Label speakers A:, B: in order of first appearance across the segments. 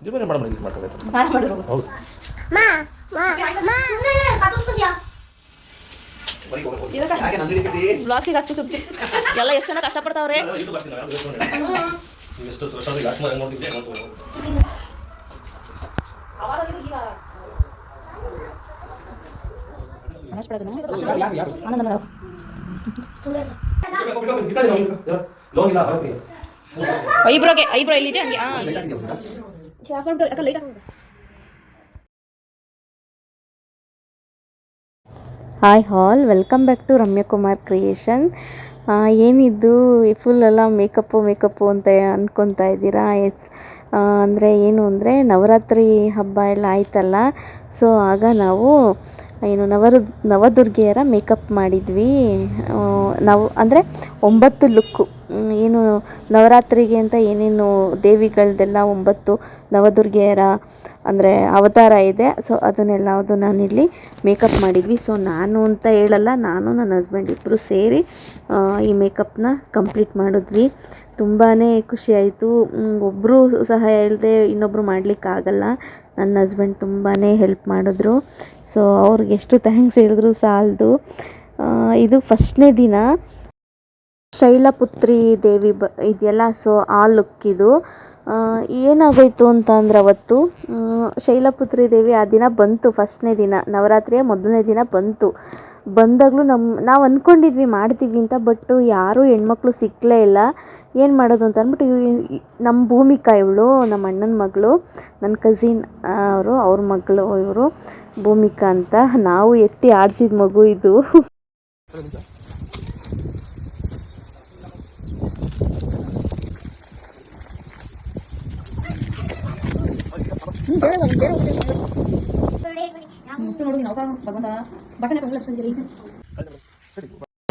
A: ಜೀವನ ಮಾಡಮ್ಮ ಇಲ್ಲಿ ಮಾಡ್ತಾರೆ
B: ಸ್ನಾನ ಮಾಡಿದ್ರು
A: ಹೌದು
B: ಬ್ಲಾಗ್ಸಿಗೆ ಹಾಕಿ ಸುದ್ದಿ ಎಲ್ಲ ಎಷ್ಟು ಜನ ಕಷ್ಟಪಡ್ತಾವ್ರೆ
A: ಎಷ್ಟು ವರ್ಷಕ್ಕೆ ಹಾಕಿ ಮಾಡಿ ನೋಡ್ತಿದ್ದೆ
B: ಐಬ್ರೋ ಎಲ್ಲಿದೆ ಹಂಗೆ hi all welcome back to Ramya Kumar creation. ಏನಿದ್ದು ಫುಲ್ ಎಲ್ಲ ಮೇಕಪ್ಪು ಅಂತ ಅಂದ್ಕೊತಾ ಇದ್ದೀರಾ. ಅಂದರೆ ಏನು ಅಂದರೆ ನವರಾತ್ರಿ ಹಬ್ಬ ಎಲ್ಲ ಆಯ್ತಲ್ಲ, ಸೊ ಆಗ ನಾವು ಏನು ನವದುರ್ಗೆಯರ ಮೇಕಪ್ ಮಾಡಿದ್ವಿ. ನಾವು ಅಂದರೆ 9 ಲುಕ್ಕು, ಏನು ನವರಾತ್ರಿಗೆ ಅಂತ ಏನೇನು ದೇವಿಗಳದೆಲ್ಲ 9 ನವದುರ್ಗೆಯರ ಅಂದರೆ ಅವತಾರ ಇದೆ. ಸೊ ಅದನ್ನೆಲ್ಲದು ನಾನಿಲ್ಲಿ ಮೇಕಪ್ ಮಾಡಿದ್ವಿ. ಸೊ ನಾನು ಅಂತ ಹೇಳಲ್ಲ, ನಾನು ನನ್ನ ಹಸ್ಬೆಂಡ್ ಇಬ್ಬರು ಸೇರಿ ಈ ಮೇಕಪ್ನ ಕಂಪ್ಲೀಟ್ ಮಾಡಿದ್ವಿ. ತುಂಬಾ ಖುಷಿಯಾಯಿತು. ಒಬ್ಬರು ಸಹಾಯ ಇಲ್ಲದೆ ಇನ್ನೊಬ್ಬರು ಮಾಡಲಿಕ್ಕಾಗಲ್ಲ. ನನ್ನ ಹಸ್ಬೆಂಡ್ ತುಂಬಾ ಹೆಲ್ಪ್ ಮಾಡಿದ್ರು. ಸೊ ಅವ್ರಿಗೆ ಎಷ್ಟು ಥ್ಯಾಂಕ್ಸ್ ಹೇಳಿದ್ರು ಸಾಲದು. ಇದು ಫಸ್ಟ್ನೇ ದಿನ ಶೈಲಪುತ್ರಿ ದೇವಿ ಇದೆಯಲ್ಲ, ಸೊ ಆ ಲುಕ್ ಇದು. ಏನಾಗೋಯ್ತು ಅಂತ ಅಂದ್ರೆ ಅವತ್ತು ಶೈಲಪುತ್ರಿ ದೇವಿ ಆ ದಿನ ಬಂತು, ಫಸ್ಟ್ನೇ ದಿನ ನವರಾತ್ರಿಯ ಮೊದಲನೇ ದಿನ ಬಂದಾಗಲೂ ನಾವು ಅಂದ್ಕೊಂಡಿದ್ವಿ ಮಾಡ್ತೀವಿ ಅಂತ. ಬಟ್ ಯಾರೂ ಹೆಣ್ಮಕ್ಳು ಸಿಕ್ಕಲೇ ಇಲ್ಲ. ಏನು ಮಾಡೋದು ಅಂತ ಅಂದ್ಬಿಟ್ಟು ನಮ್ಮ ಭೂಮಿಕಾ, ಇವಳು ನಮ್ಮ ಅಣ್ಣನ ಮಗಳು, ನನ್ನ ಕಸಿನ್ ಅವ್ರ ಮಗಳು ಇವರು ಭೂಮಿಕಾ ಅಂತ. ನಾವು ಎತ್ತಿ ಆಡಿಸಿದ ಮಗು ಇದು.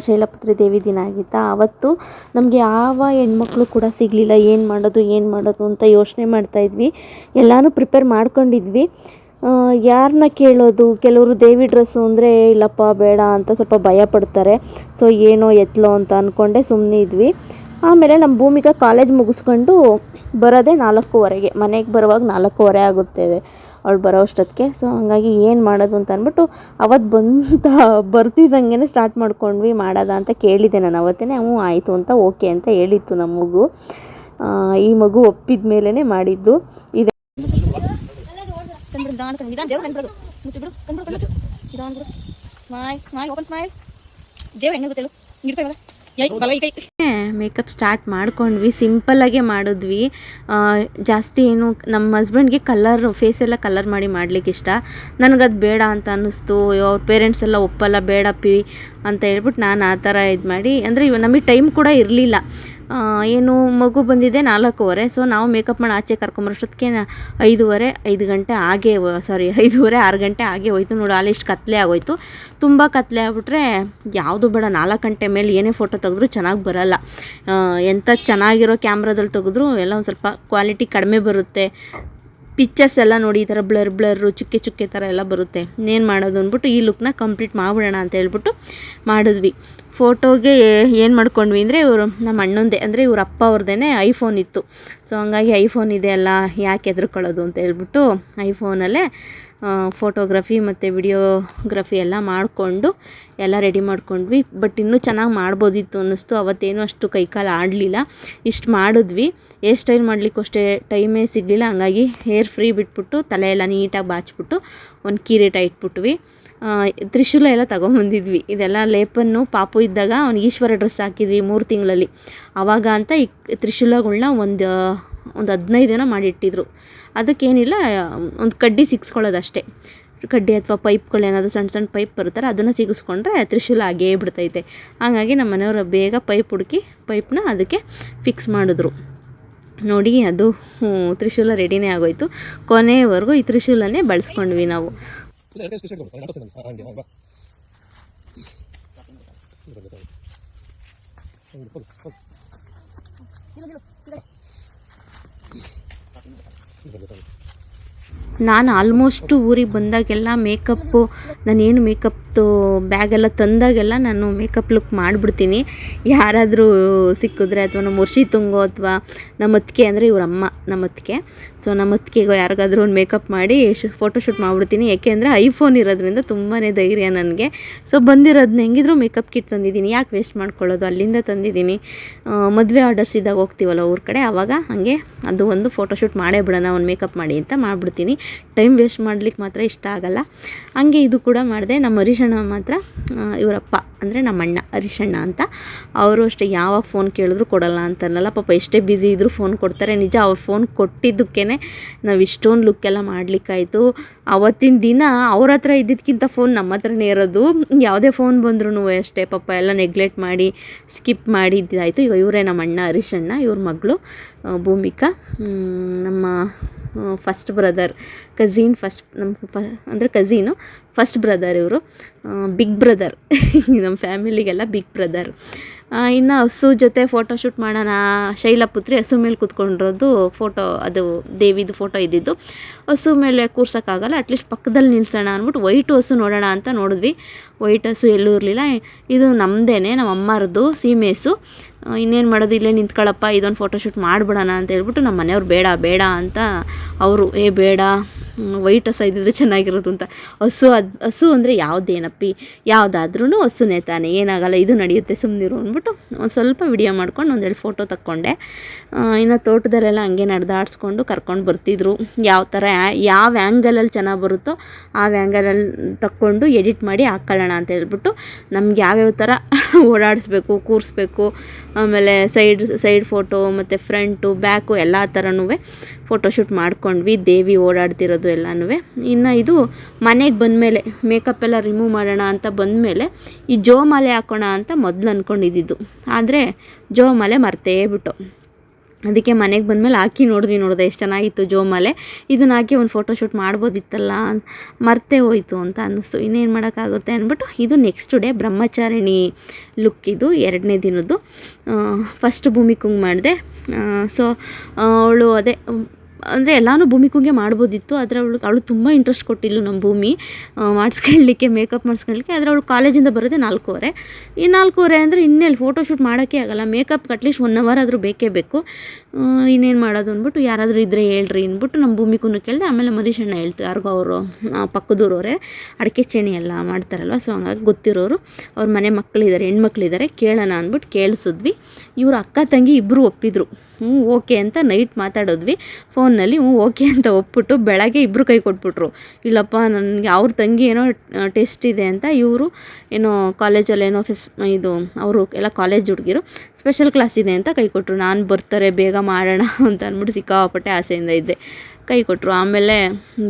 B: ಶೈಲಪುತ್ರಿ ದೇವಿ ದಿನ ಆಗಿತ್ತಾ, ಆವತ್ತು ನಮಗೆ ಯಾವ ಹೆಣ್ಮಕ್ಳು ಕೂಡ ಸಿಗಲಿಲ್ಲ. ಏನು ಮಾಡೋದು ಅಂತ ಯೋಚನೆ ಮಾಡ್ತಾಯಿದ್ವಿ. ಎಲ್ಲನೂ ಪ್ರಿಪೇರ್ ಮಾಡ್ಕೊಂಡಿದ್ವಿ. ಯಾರನ್ನ ಕೇಳೋದು, ಕೆಲವರು ದೇವಿ ಡ್ರೆಸ್ಸು ಅಂದರೆ ಇಲ್ಲಪ್ಪ ಬೇಡ ಅಂತ ಸ್ವಲ್ಪ ಭಯ ಪಡ್ತಾರೆ. ಸೊ ಏನೋ ಎತ್ತಲೋ ಅಂತ ಅಂದ್ಕೊಂಡೆ ಸುಮ್ಮನೆ ಇದ್ವಿ. ಆಮೇಲೆ ನಮ್ಮ ಭೂಮಿಕಾ ಕಾಲೇಜ್ ಮುಗಿಸ್ಕೊಂಡು ಬರೋದೇ 4:15, ಮನೆಗೆ ಬರುವಾಗ 4:15 ಆಗುತ್ತೆ ಅವಳು ಬರೋ ಅಷ್ಟೊತ್ತಿಗೆ. ಸೊ ಹಂಗಾಗಿ ಏನು ಮಾಡೋದು ಅಂತ ಅಂದ್ಬಿಟ್ಟು ಅವತ್ತು ಬರ್ತಿದ್ದಂಗೆ ಸ್ಟಾರ್ಟ್ ಮಾಡ್ಕೊಂಡ್ವಿ. ಮಾಡೋದ ಅಂತ ಕೇಳಿದ್ದೆ ನಾನು ಅವತ್ತೇ. ಆಯಿತು ಅಂತ ಓಕೆ ಅಂತ ಹೇಳಿತ್ತು ನಮ್ಮ ಮಗು. ಈ ಮಗು ಒಪ್ಪಿದ ಮೇಲೇ ಮಾಡಿದ್ದು ಇದೆ. ಮೇಕಪ್ ಸ್ಟಾರ್ಟ್ ಮಾಡ್ಕೊಂಡ್ವಿ. ಸಿಂಪಲ್ಲಾಗೆ ಮಾಡಿದ್ವಿ. ಜಾಸ್ತಿ ಏನು ನಮ್ಮ ಹಸ್ಬೆಂಡ್ಗೆ ಫೇಸೆಲ್ಲ ಕಲರ್ ಮಾಡಲಿಕ್ಕೆ ಇಷ್ಟ. ನನಗದು ಬೇಡ ಅಂತ ಅನ್ನಿಸ್ತು. ಅವ್ರ ಪೇರೆಂಟ್ಸ್ ಎಲ್ಲ ಒಪ್ಪಲ್ಲ, ಬೇಡಪ್ಪಿ ಅಂತ ಹೇಳ್ಬಿಟ್ಟು ನಾನು ಆ ಥರ ಇದು ಮಾಡಿ, ಅಂದರೆ ನಮಗೆ ಟೈಮ್ ಕೂಡ ಇರಲಿಲ್ಲ. ಏನು ಮಗು ಬಂದಿದೆ 4:15. ಸೊ ನಾವು ಮೇಕಪ್ ಮಾಡಿ ಆಚೆ ಕರ್ಕೊಂಬರೋಷ್ಟೊತ್ತಿಗೆ 5 ಗಂಟೆ ಆಗೇ 5:30 6 ಗಂಟೆ ಆಗೇ ಹೋಯ್ತು. ನೋಡಿ ಅಲ್ಲಿ ಇಷ್ಟು ಕತ್ಲೆ ಆಗೋಯ್ತು. ತುಂಬ ಕತ್ಲೆ ಆಗ್ಬಿಟ್ರೆ ಯಾವುದು ಬೇಡ. 4 ಗಂಟೆ ಮೇಲೆ ಏನೇ ಫೋಟೋ ತೆಗೆದ್ರೂ ಚೆನ್ನಾಗಿ ಬರೋಲ್ಲ. ಎಂಥ ಚೆನ್ನಾಗಿರೋ ಕ್ಯಾಮ್ರಾದಲ್ಲಿ ತೆಗೆದ್ರೂ ಎಲ್ಲ ಒಂದು ಸ್ವಲ್ಪ ಕ್ವಾಲಿಟಿ ಕಡಿಮೆ ಬರುತ್ತೆ. ಪಿಕ್ಚರ್ಸ್ ಎಲ್ಲ ನೋಡಿ ಈ ಥರ ಬ್ಲರ್ರು ಚುಕ್ಕೆ ಥರ ಎಲ್ಲ ಬರುತ್ತೆ. ಇನ್ನೇನು ಮಾಡೋದು ಅಂದ್ಬಿಟ್ಟು ಈ ಲುಕ್ನ ಕಂಪ್ಲೀಟ್ ಮಾಡಿಬಿಡೋಣ ಅಂತ ಹೇಳ್ಬಿಟ್ಟು ಮಾಡಿದ್ವಿ. ಫೋಟೋಗೆ ಏನು ಮಾಡ್ಕೊಂಡ್ವಿ ಅಂದರೆ ನಮ್ಮ ಅಣ್ಣಂದೇ, ಅಂದರೆ ಇವ್ರ ಅಪ್ಪ ಅವ್ರದ್ದೇ ಐಫೋನ್ ಇತ್ತು. ಸೊ ಹಂಗಾಗಿ ಐಫೋನ್ ಇದೆ ಅಲ್ಲ, ಯಾಕೆ ಹೆದರ್ಕೊಳ್ಳೋದು ಅಂತ ಹೇಳ್ಬಿಟ್ಟು ಐಫೋನಲ್ಲೇ ಫೋಟೋಗ್ರಫಿ ಮತ್ತು ವಿಡಿಯೋಗ್ರಫಿ ಎಲ್ಲ ಮಾಡಿಕೊಂಡು ಎಲ್ಲ ರೆಡಿ ಮಾಡ್ಕೊಂಡ್ವಿ. ಬಟ್ ಇನ್ನೂ ಚೆನ್ನಾಗಿ ಮಾಡ್ಬೋದಿತ್ತು ಅನ್ನಿಸ್ತು. ಅವತ್ತೇನು ಅಷ್ಟು ಕೈಕಾಲು ಆಡಲಿಲ್ಲ. ಇಷ್ಟು ಮಾಡಿದ್ವಿ. ಹೇರ್ ಸ್ಟೈಲ್ ಮಾಡಲಿಕ್ಕೂ ಅಷ್ಟೇ ಟೈಮೇ ಸಿಗಲಿಲ್ಲ. ಹಂಗಾಗಿ ಹೇರ್ ಫ್ರೀ ಬಿಟ್ಬಿಟ್ಟು ತಲೆ ಎಲ್ಲ ನೀಟಾಗಿ ಬಾಚ್ಬಿಟ್ಟು ಒಂದು ಕಿರೀಟ ಇಟ್ಬಿಟ್ವಿ. ತ್ರಿಶೂಲ ಎಲ್ಲ ತೊಗೊಂಬಂದಿದ್ವಿ. ಇದೆಲ್ಲ ಲೇಪನ್ನು ಪಾಪು ಇದ್ದಾಗ ಅವ್ನಿಗೆ ಈಶ್ವರ ಡ್ರೆಸ್ ಹಾಕಿದ್ವಿ 3 ತಿಂಗಳಲ್ಲಿ. ಆವಾಗ ಅಂತ ಈ ತ್ರಿಶೂಲಗಳ್ನ ಒಂದು 15 ದಿನ ಮಾಡಿಟ್ಟಿದ್ರು. ಅದಕ್ಕೇನಿಲ್ಲ, ಒಂದು ಕಡ್ಡಿ ಸಿಗಿಸ್ಕೊಳ್ಳೋದಷ್ಟೇ. ಕಡ್ಡಿ ಅಥವಾ ಪೈಪ್ಗಳೇನಾದರೂ ಸಣ್ಣ ಪೈಪ್ ಬರುತ್ತಲ್ಲ, ಅದನ್ನು ಸಿಗಿಸ್ಕೊಂಡ್ರೆ ತ್ರಿಶೂಲ ಆಗೇ ಬಿಡ್ತೈತೆ. ಹಾಗಾಗಿ ನಮ್ಮ ಮನೆಯವರು ಬೇಗ ಪೈಪ್ನ ಅದಕ್ಕೆ ಫಿಕ್ಸ್ ಮಾಡಿದ್ರು. ನೋಡಿ ಅದು ತ್ರಿಶೂಲ ರೆಡಿನೇ ಆಗೋಯ್ತು. ಕೊನೆಯವರೆಗೂ ಈ ತ್ರಿಶೂಲನೇ ಬಳಸ್ಕೊಂಡ್ವಿ ನಾವು. ನಾನು ಆಲ್ಮೋಸ್ಟು ಊರಿಗೆ ಬಂದಾಗೆಲ್ಲ ನಾನೇನು ಮೇಕಪ್ ಅವತ್ತು ಬ್ಯಾಗೆಲ್ಲ ತಂದಾಗೆಲ್ಲ ನಾನು ಮೇಕಪ್ ಲುಕ್ ಮಾಡಿಬಿಡ್ತೀನಿ. ಯಾರಾದರೂ ಸಿಕ್ಕಿದ್ರೆ ಅಥವಾ ನಮ್ಮ ವರ್ಷಿ ತುಂಗೋ ಅಥವಾ ನಮ್ಮ ಅತ್ತಿಗೆ ಅಂದರೆ ಇವರಮ್ಮ ನಮ್ಮ ಅತ್ತಿಗೆ. ಸೊ ನಮ್ಮ ಅತ್ತಿಗೆಗೋ ಯಾರಿಗಾದ್ರೂ ಒಂದು ಮೇಕಪ್ ಮಾಡಿ ಫೋಟೋಶೂಟ್ ಮಾಡಿಬಿಡ್ತೀನಿ. ಏಕೆಂದರೆ ಐಫೋನ್ ಇರೋದ್ರಿಂದ ತುಂಬಾ ಧೈರ್ಯ ನನಗೆ. ಸೊ ಬಂದಿರೋದನ್ನ ಹೆಂಗಿದ್ರು ಮೇಕಪ್ ಕಿಟ್ ತಂದಿದ್ದೀನಿ, ಯಾಕೆ ವೇಸ್ಟ್ ಮಾಡ್ಕೊಳ್ಳೋದು, ಅಲ್ಲಿಂದ ತಂದಿದ್ದೀನಿ. ಮದುವೆ ಆರ್ಡರ್ಸ್ ಇದ್ದಾಗ ಹೋಗ್ತೀವಲ್ಲ ಊರ ಕಡೆ, ಆವಾಗ ಹಾಗೆ ಅದು ಒಂದು ಫೋಟೋಶೂಟ್ ಮಾಡೇ ಬಿಡೋಣ ಒಂದು ಮೇಕಪ್ ಮಾಡಿ ಅಂತ ಮಾಡಿಬಿಡ್ತೀನಿ. ಟೈಮ್ ವೇಸ್ಟ್ ಮಾಡ್ಲಿಕ್ಕೆ ಮಾತ್ರ ಇಷ್ಟ ಆಗಲ್ಲ. ಹಂಗೆ ಇದು ಕೂಡ ಮಾಡಿದೆ. ನಮ್ಮ ಹರೀಶಣ್ಣ ಮಾತ್ರ ಇವರಪ್ಪ ಅಂದರೆ ನಮ್ಮ ಅಣ್ಣ ಹರೀಶಣ್ಣ ಅಂತ, ಅವರು ಅಷ್ಟೇ ಯಾವ ಫೋನ್ ಕೇಳಿದ್ರು ಕೊಡಲ್ಲ ಅಂತನಲ್ಲ. ಪಾಪ ಎಷ್ಟೇ ಬ್ಯುಸಿ ಇದ್ದರೂ ಫೋನ್ ಕೊಡ್ತಾರೆ. ನಿಜ ಅವ್ರು ಫೋನ್ ಕೊಟ್ಟಿದ್ದಕ್ಕೇ ನಾವು ಇಷ್ಟೊಂದು ಲುಕ್ಕೆಲ್ಲ ಮಾಡಲಿಕ್ಕಾಯಿತು. ಆವತ್ತಿನ ದಿನ ಅವ್ರ ಹತ್ರ ಇದ್ದಿದ್ದಕ್ಕಿಂತ ಫೋನ್ ನಮ್ಮ ಹತ್ರನೇ ಇರೋದು. ಯಾವುದೇ ಫೋನ್ ಬಂದ್ರೂ ಅಷ್ಟೇ ಪಾಪ ಎಲ್ಲ ನೆಗ್ಲೆಕ್ಟ್ ಮಾಡಿ ಸ್ಕಿಪ್ ಮಾಡಿ ಇದ್ದಾಯಿತು. ಈಗ ಇವರೇ ನಮ್ಮ ಅಣ್ಣ ಹರೀಶಣ್ಣ, ಇವ್ರ ಮಗಳು ಭೂಮಿಕಾ, ನಮ್ಮ ಫಸ್ಟ್ ಬ್ರದರ್ ಕಝಿನ್, ಅಂದರೆ ಕಝೀನು ಫಸ್ಟ್ ಬ್ರದರ್. ಇವರು ಬಿಗ್ ಬ್ರದರ್ ನಮ್ಮ ಫ್ಯಾಮಿಲಿಗೆಲ್ಲ ಬಿಗ್ ಬ್ರದರ್. ಇನ್ನು ಹಸು ಜೊತೆ ಫೋಟೋಶೂಟ್ ಮಾಡೋಣ, ಶೈಲಪುತ್ರಿ ಹಸು ಮೇಲೆ ಕೂತ್ಕೊಂಡಿರೋದು ಫೋಟೋ, ಅದು ದೇವಿದು ಫೋಟೋ ಇದ್ದಿದ್ದು. ಹಸು ಮೇಲೆ ಕೂರ್ಸೋಕ್ಕಾಗಲ್ಲ, ಅಟ್ಲೀಸ್ಟ್ ಪಕ್ಕದಲ್ಲಿ ನಿಲ್ಸೋಣ ಅಂದ್ಬಿಟ್ಟು ವೈಟ್ ಹಸು ನೋಡೋಣ ಅಂತ ನೋಡಿದ್ವಿ. ವೈಟ್ ಹಸು ಎಲ್ಲೂ ಇರಲಿಲ್ಲ. ಇದು ನಮ್ಮದೇ, ನಮ್ಮ ಅಮ್ಮರದ್ದು ಸೀಮೆ ಹಸು. ಇನ್ನೇನು ಮಾಡೋದು, ಇಲ್ಲೇ ನಿಂತ್ಕೊಳ್ಳಪ್ಪ, ಇದೊಂದು ಫೋಟೋಶೂಟ್ ಮಾಡಿಬಿಡೋಣ ಅಂತ ಹೇಳ್ಬಿಟ್ಟು ನಮ್ಮ ಮನೆಯವ್ರು ಬೇಡ ಅಂತ ಅವರು ಬೇಡ, ವೈಟ್ ಹಸು ಇದ್ದಿದ್ರೆ ಚೆನ್ನಾಗಿರೋದು ಅಂತ. ಹಸು ಅಂದರೆ ಯಾವುದೇನಪ್ಪಿ, ಯಾವುದಾದ್ರೂ ಹಸುನೇ ತಾನೇ, ಏನಾಗಲ್ಲ, ಇದು ನಡೆಯುತ್ತೆ, ಸುಮ್ಮನಿರು ಅಂದ್ಬಿಟ್ಟು ಒಂದು ಸ್ವಲ್ಪ ವಿಡಿಯೋ ಮಾಡ್ಕೊಂಡು ಒಂದೆರಡು ಫೋಟೋ ತಕ್ಕೊಂಡೆ. ಇನ್ನು ತೋಟದಲ್ಲೆಲ್ಲ ಹಂಗೆ ನಡೆದಾಡಿಸ್ಕೊಂಡು ಕರ್ಕೊಂಡು ಬರ್ತಿದ್ರು. ಯಾವ ಥರ ಯಾವ ಆ್ಯಂಗಲಲ್ಲಿ ಚೆನ್ನಾಗಿ ಬರುತ್ತೋ ಆ ಆ್ಯಂಗಲಲ್ಲಿ ತಕ್ಕೊಂಡು ಎಡಿಟ್ ಮಾಡಿ ಹಾಕ್ಕೊಳ್ಳೋಣ ಅಂತ ಹೇಳ್ಬಿಟ್ಟು ನಮ್ಗೆ ಯಾವ್ಯಾವ ಥರ ಓಡಾಡಿಸ್ಬೇಕು, ಕೂರಿಸ್ಬೇಕು, ಆಮೇಲೆ ಸೈಡ್ ಫೋಟೋ ಮತ್ತು ಫ್ರಂಟು ಬ್ಯಾಕು ಎಲ್ಲ ಥರನೂ ಫೋಟೋಶೂಟ್ ಮಾಡ್ಕೊಂಡ್ವಿ. ದೇವಿ ಓಡಾಡ್ತಿರೋದು ಎಲ್ಲನೂ. ಇನ್ನು ಇದು ಮನೆಗೆ ಬಂದಮೇಲೆ ಮೇಕಪ್ ಎಲ್ಲ ರಿಮೂವ್ ಮಾಡೋಣ ಅಂತ ಬಂದಮೇಲೆ ಈ ಜೋಮಾಲೆ ಹಾಕೋಣ ಅಂತ ಮೊದಲು ಅಂದ್ಕೊಂಡಿದ್ದು, ಆದರೆ ಜೋಮಾಲೆ ಮರ್ತೇ ಬಿಟ್ಟು. ಅದಕ್ಕೆ ಮನೆಗೆ ಬಂದಮೇಲೆ ಹಾಕಿ ನೋಡಿದೆ ಎಷ್ಟು ಚೆನ್ನಾಗಿತ್ತು ಜೋಮಾಲೆ. ಇದನ್ನ ಹಾಕಿ ಒಂದು ಫೋಟೋಶೂಟ್ ಮಾಡ್ಬೋದಿತ್ತಲ್ಲ, ಮರ್ತೇ ಹೋಯ್ತು ಅಂತ ಅನ್ನಿಸ್ತು. ಇನ್ನೇನು ಮಾಡೋಕ್ಕಾಗುತ್ತೆ ಅಂದ್ಬಿಟ್ಟು ಇದು ನೆಕ್ಸ್ಟ್ ಡೇ ಬ್ರಹ್ಮಚಾರಿಣಿ ಲುಕ್. ಇದು 2ನೇ ದಿನದ್ದು. ಫಸ್ಟ್ ಭೂಮಿಕುಂಗ್ ಮಾಡಿದೆ. ಸೊ ಅವಳು ಅದೇ ಅಂದರೆ ಎಲ್ಲನೂ ಭೂಮಿಕುಂಗೆ ಮಾಡ್ಬೋದಿತ್ತು, ಆದರೆ ಅವಳು ತುಂಬ ಇಂಟ್ರೆಸ್ಟ್ ಕೊಟ್ಟಿದ್ಲು ನಮ್ಮ ಭೂಮಿ ಮಾಡಿಸ್ಕೊಳ್ಳಿಕ್ಕೆ, ಮೇಕಪ್ ಮಾಡಿಸ್ಕೊಳ್ಳಿಕ್ಕೆ. ಆದರೆ ಅವಳು ಕಾಲೇಜಿಂದ ಬರೋದೇ 4:15. ಈ 4:15 ಅಂದರೆ ಇನ್ನೆಲ್ಲಿ ಫೋಟೋಶೂಟ್ ಮಾಡೋಕ್ಕೆ ಆಗಲ್ಲ. ಮೇಕಪ್ಗೆ ಅಟ್ಲೀಸ್ಟ್ 1 hour ಆದರೂ ಬೇಕೇ ಬೇಕು. ಇನ್ನೇನು ಮಾಡೋದು ಅಂದ್ಬಿಟ್ಟು ಯಾರಾದರೂ ಇದ್ದರೆ ಹೇಳ್ರಿ ಅಂದ್ಬಿಟ್ಟು ನಮ್ಮ ಭೂಮಿಕುನ್ನು ಕೇಳಿದೆ. ಆಮೇಲೆ ಮರೀಶಣ್ಣ ಹೇಳ್ತು, ಯಾರಿಗೋ ಅವರು ಪಕ್ಕದೂರವರೇ ಅಡಿಕೆ ಚೇಣಿ ಎಲ್ಲ ಮಾಡ್ತಾರಲ್ವ, ಸೊ ಹಂಗಾಗಿ ಗೊತ್ತಿರೋರು, ಅವ್ರ ಮನೆ ಮಕ್ಕಳಿದ್ದಾರೆ, ಹೆಣ್ಮಕ್ಳಿದ್ದಾರೆ, ಕೇಳೋಣ ಅಂದ್ಬಿಟ್ಟು ಕೇಳಿಸಿದ್ವಿ. ಇವರು ಅಕ್ಕ ತಂಗಿ ಇಬ್ಬರು ಒಪ್ಪಿದ್ರು. ಓಕೆ ಅಂತ ನೈಟ್ ಮಾತಾಡಿದ್ವಿ ಫೋನ್ನಲ್ಲಿ. ಓಕೆ ಅಂತ ಒಪ್ಪಿಬಿಟ್ಟು ಬೆಳಗ್ಗೆ ಇಬ್ಬರು ಕೈ ಕೊಟ್ಬಿಟ್ರು. ಇಲ್ಲಪ್ಪ ನನಗೆ ಅವ್ರ ತಂಗಿ ಏನೋ ಟೆಸ್ಟ್ ಇದೆ ಅಂತ, ಇವರು ಏನೋ ಕಾಲೇಜಲ್ಲಿ ಏನೋ ಇದು ಅವರು ಎಲ್ಲ ಕಾಲೇಜ್ ಹುಡುಗಿರು ಸ್ಪೆಷಲ್ ಕ್ಲಾಸ್ ಇದೆ ಅಂತ ಕೈ ಕೊಟ್ಟರು. ನಾನು ಬರ್ತಾರೆ ಬೇಗ ಮಾಡೋಣ ಅಂತ ಅಂದ್ಬಿಟ್ಟು ಸಿಕ್ಕಾಪಟ್ಟೆ ಆಸೆಯಿಂದ ಇದ್ದೆ. ಕೈ ಕೊಟ್ಟರು. ಆಮೇಲೆ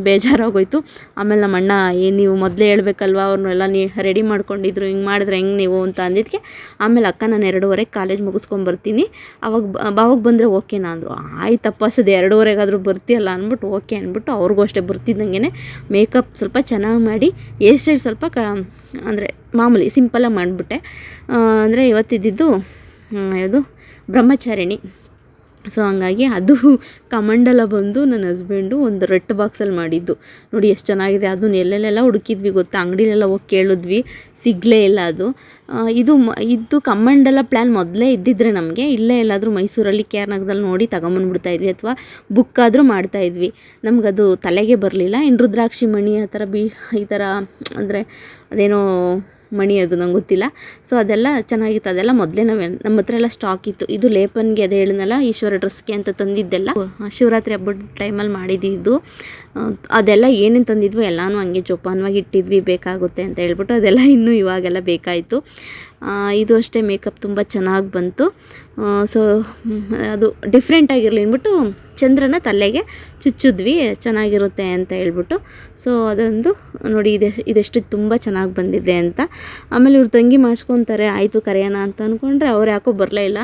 B: ಬೇಜಾರಾಗೋಯ್ತು. ಆಮೇಲೆ ನಮ್ಮ ಅಣ್ಣ ನೀವು ಮೊದಲೇ ಹೇಳ್ಬೇಕಲ್ವ, ಅವ್ರನ್ನೆಲ್ಲ ರೆಡಿ ಮಾಡ್ಕೊಂಡಿದ್ರು, ಹಿಂಗೆ ಮಾಡಿದ್ರೆ ಹೆಂಗೆ ನೀವು ಅಂತ ಅಂದಿದ್ದಕ್ಕೆ ಆಮೇಲೆ ಅಕ್ಕ ನಾನು 2:15 ಕಾಲೇಜ್ ಮುಗಿಸ್ಕೊಂಬರ್ತೀನಿ, ಅವಾಗ ಬಂದರೆ ಓಕೆನಾ ಅಂದರು. ಆಯ್ತಪ್ಪ ಸದ್ಯ 2:15 ಬರ್ತೀಯಲ್ಲ ಅಂದ್ಬಿಟ್ಟು ಓಕೆ ಅಂದ್ಬಿಟ್ಟು ಅವ್ರಿಗೂ ಅಷ್ಟೇ ಬರ್ತಿದ್ದಂಗೆ ಮೇಕಪ್ ಸ್ವಲ್ಪ ಚೆನ್ನಾಗಿ ಮಾಡಿ, ಹೇರ್ ಸ್ಟೈಲ್ ಸ್ವಲ್ಪ ಅಂದರೆ ಮಾಮೂಲಿ ಸಿಂಪಲಾಗಿ ಮಾಡಿಬಿಟ್ಟೆ. ಅಂದರೆ ಇವತ್ತಿದ್ದು ಯಾವುದು ಬ್ರಹ್ಮಚಾರಿಣಿ. ಸೊ ಹಂಗಾಗಿ ಅದು ಕಮಂಡಲ ಬಂದು ನನ್ನ ಹಸ್ಬೆಂಡು ಒಂದು ರೆಡ್ ಬಾಕ್ಸಲ್ಲಿ ಮಾಡಿದ್ದು. ನೋಡಿ ಎಷ್ಟು ಚೆನ್ನಾಗಿದೆ. ಅದನ್ನು ಎಲ್ಲೆಲ್ಲೆಲ್ಲ ಹುಡುಕಿದ್ವಿ ಗೊತ್ತಾ, ಅಂಗಡಿಲೆಲ್ಲ ಹೋಗಿ ಕೇಳಿದ್ವಿ, ಸಿಗಲೇ ಇಲ್ಲ ಅದು. ಇದು ಕಮಂಡಲ ಪ್ಲ್ಯಾನ್ ಮೊದಲೇ ಇದ್ದಿದ್ರೆ ನಮಗೆ ಇಲ್ಲೇ ಎಲ್ಲಾದರೂ ಮೈಸೂರಲ್ಲಿ ಕೇರ್ನಗರದಲ್ಲಿ ನೋಡಿ ತಗೊಂಬಂದ್ಬಿಡ್ತಾಯಿದ್ವಿ, ಅಥವಾ ಬುಕ್ ಆದರೂ ಮಾಡ್ತಾಯಿದ್ವಿ. ನಮಗದು ತಲೆಗೆ ಬರಲಿಲ್ಲ. ಇನ್ನು ರುದ್ರಾಕ್ಷಿ ಮಣಿ ಆ ಥರ ಈ ಥರ ಅಂದರೆ ಅದೇನೋ ಮಣಿ, ಅದು ನಂಗೆ ಗೊತ್ತಿಲ್ಲ. ಸೊ ಅದೆಲ್ಲ ಚೆನ್ನಾಗಿತ್ತು. ಅದೆಲ್ಲ ಮೊದಲೇ ನಮ್ಮ ಹತ್ರ ಎಲ್ಲ ಸ್ಟಾಕ್ ಇತ್ತು. ಇದು ಲೇಪನ್ಗೆ ಅದೇ ಹೇಳಿದ್ನಲ್ಲ, ಈಶ್ವರ ಡ್ರೆಸ್ಗೆ ಅಂತ ತಂದಿದ್ದೆಲ್ಲ ಶಿವರಾತ್ರಿ ಹಬ್ಬದ ಟೈಮಲ್ಲಿ ಮಾಡಿದ್ದು. ಅದೆಲ್ಲ ಏನೇನು ತಂದಿದ್ವೋ ಎಲ್ಲನೂ ಹಂಗೆ ಜೋಪಾನವಾಗಿ ಇಟ್ಟಿದ್ವಿ, ಬೇಕಾಗುತ್ತೆ ಅಂತ ಹೇಳ್ಬಿಟ್ಟು. ಅದೆಲ್ಲ ಇನ್ನೂ ಇವಾಗೆಲ್ಲ ಬೇಕಾಯಿತು. ಇದು ಅಷ್ಟೇ ಮೇಕಪ್ ತುಂಬ ಚೆನ್ನಾಗಿ ಬಂತು. ಸೊ ಅದು ಡಿಫ್ರೆಂಟಾಗಿರಲಿ ಅಂದ್ಬಿಟ್ಟು ಚಂದ್ರನ ತಲೆಗೆ ಚುಚ್ಚಿದ್ವಿ, ಚೆನ್ನಾಗಿರುತ್ತೆ ಅಂತ ಹೇಳ್ಬಿಟ್ಟು. ಸೊ ಅದೊಂದು ನೋಡಿ, ಇದೆಷ್ಟು ತುಂಬ ಚೆನ್ನಾಗಿ ಬಂದಿದೆ ಅಂತ. ಆಮೇಲೆ ಇವ್ರು ತಂಗಿ ಮಾಡಿಸ್ಕೊತಾರೆ, ಆಯಿತು ಕರೆಯೋಣ ಅಂತ ಅಂದ್ಕೊಂಡ್ರೆ ಅವ್ರು ಯಾಕೋ ಬರಲೇ ಇಲ್ಲ,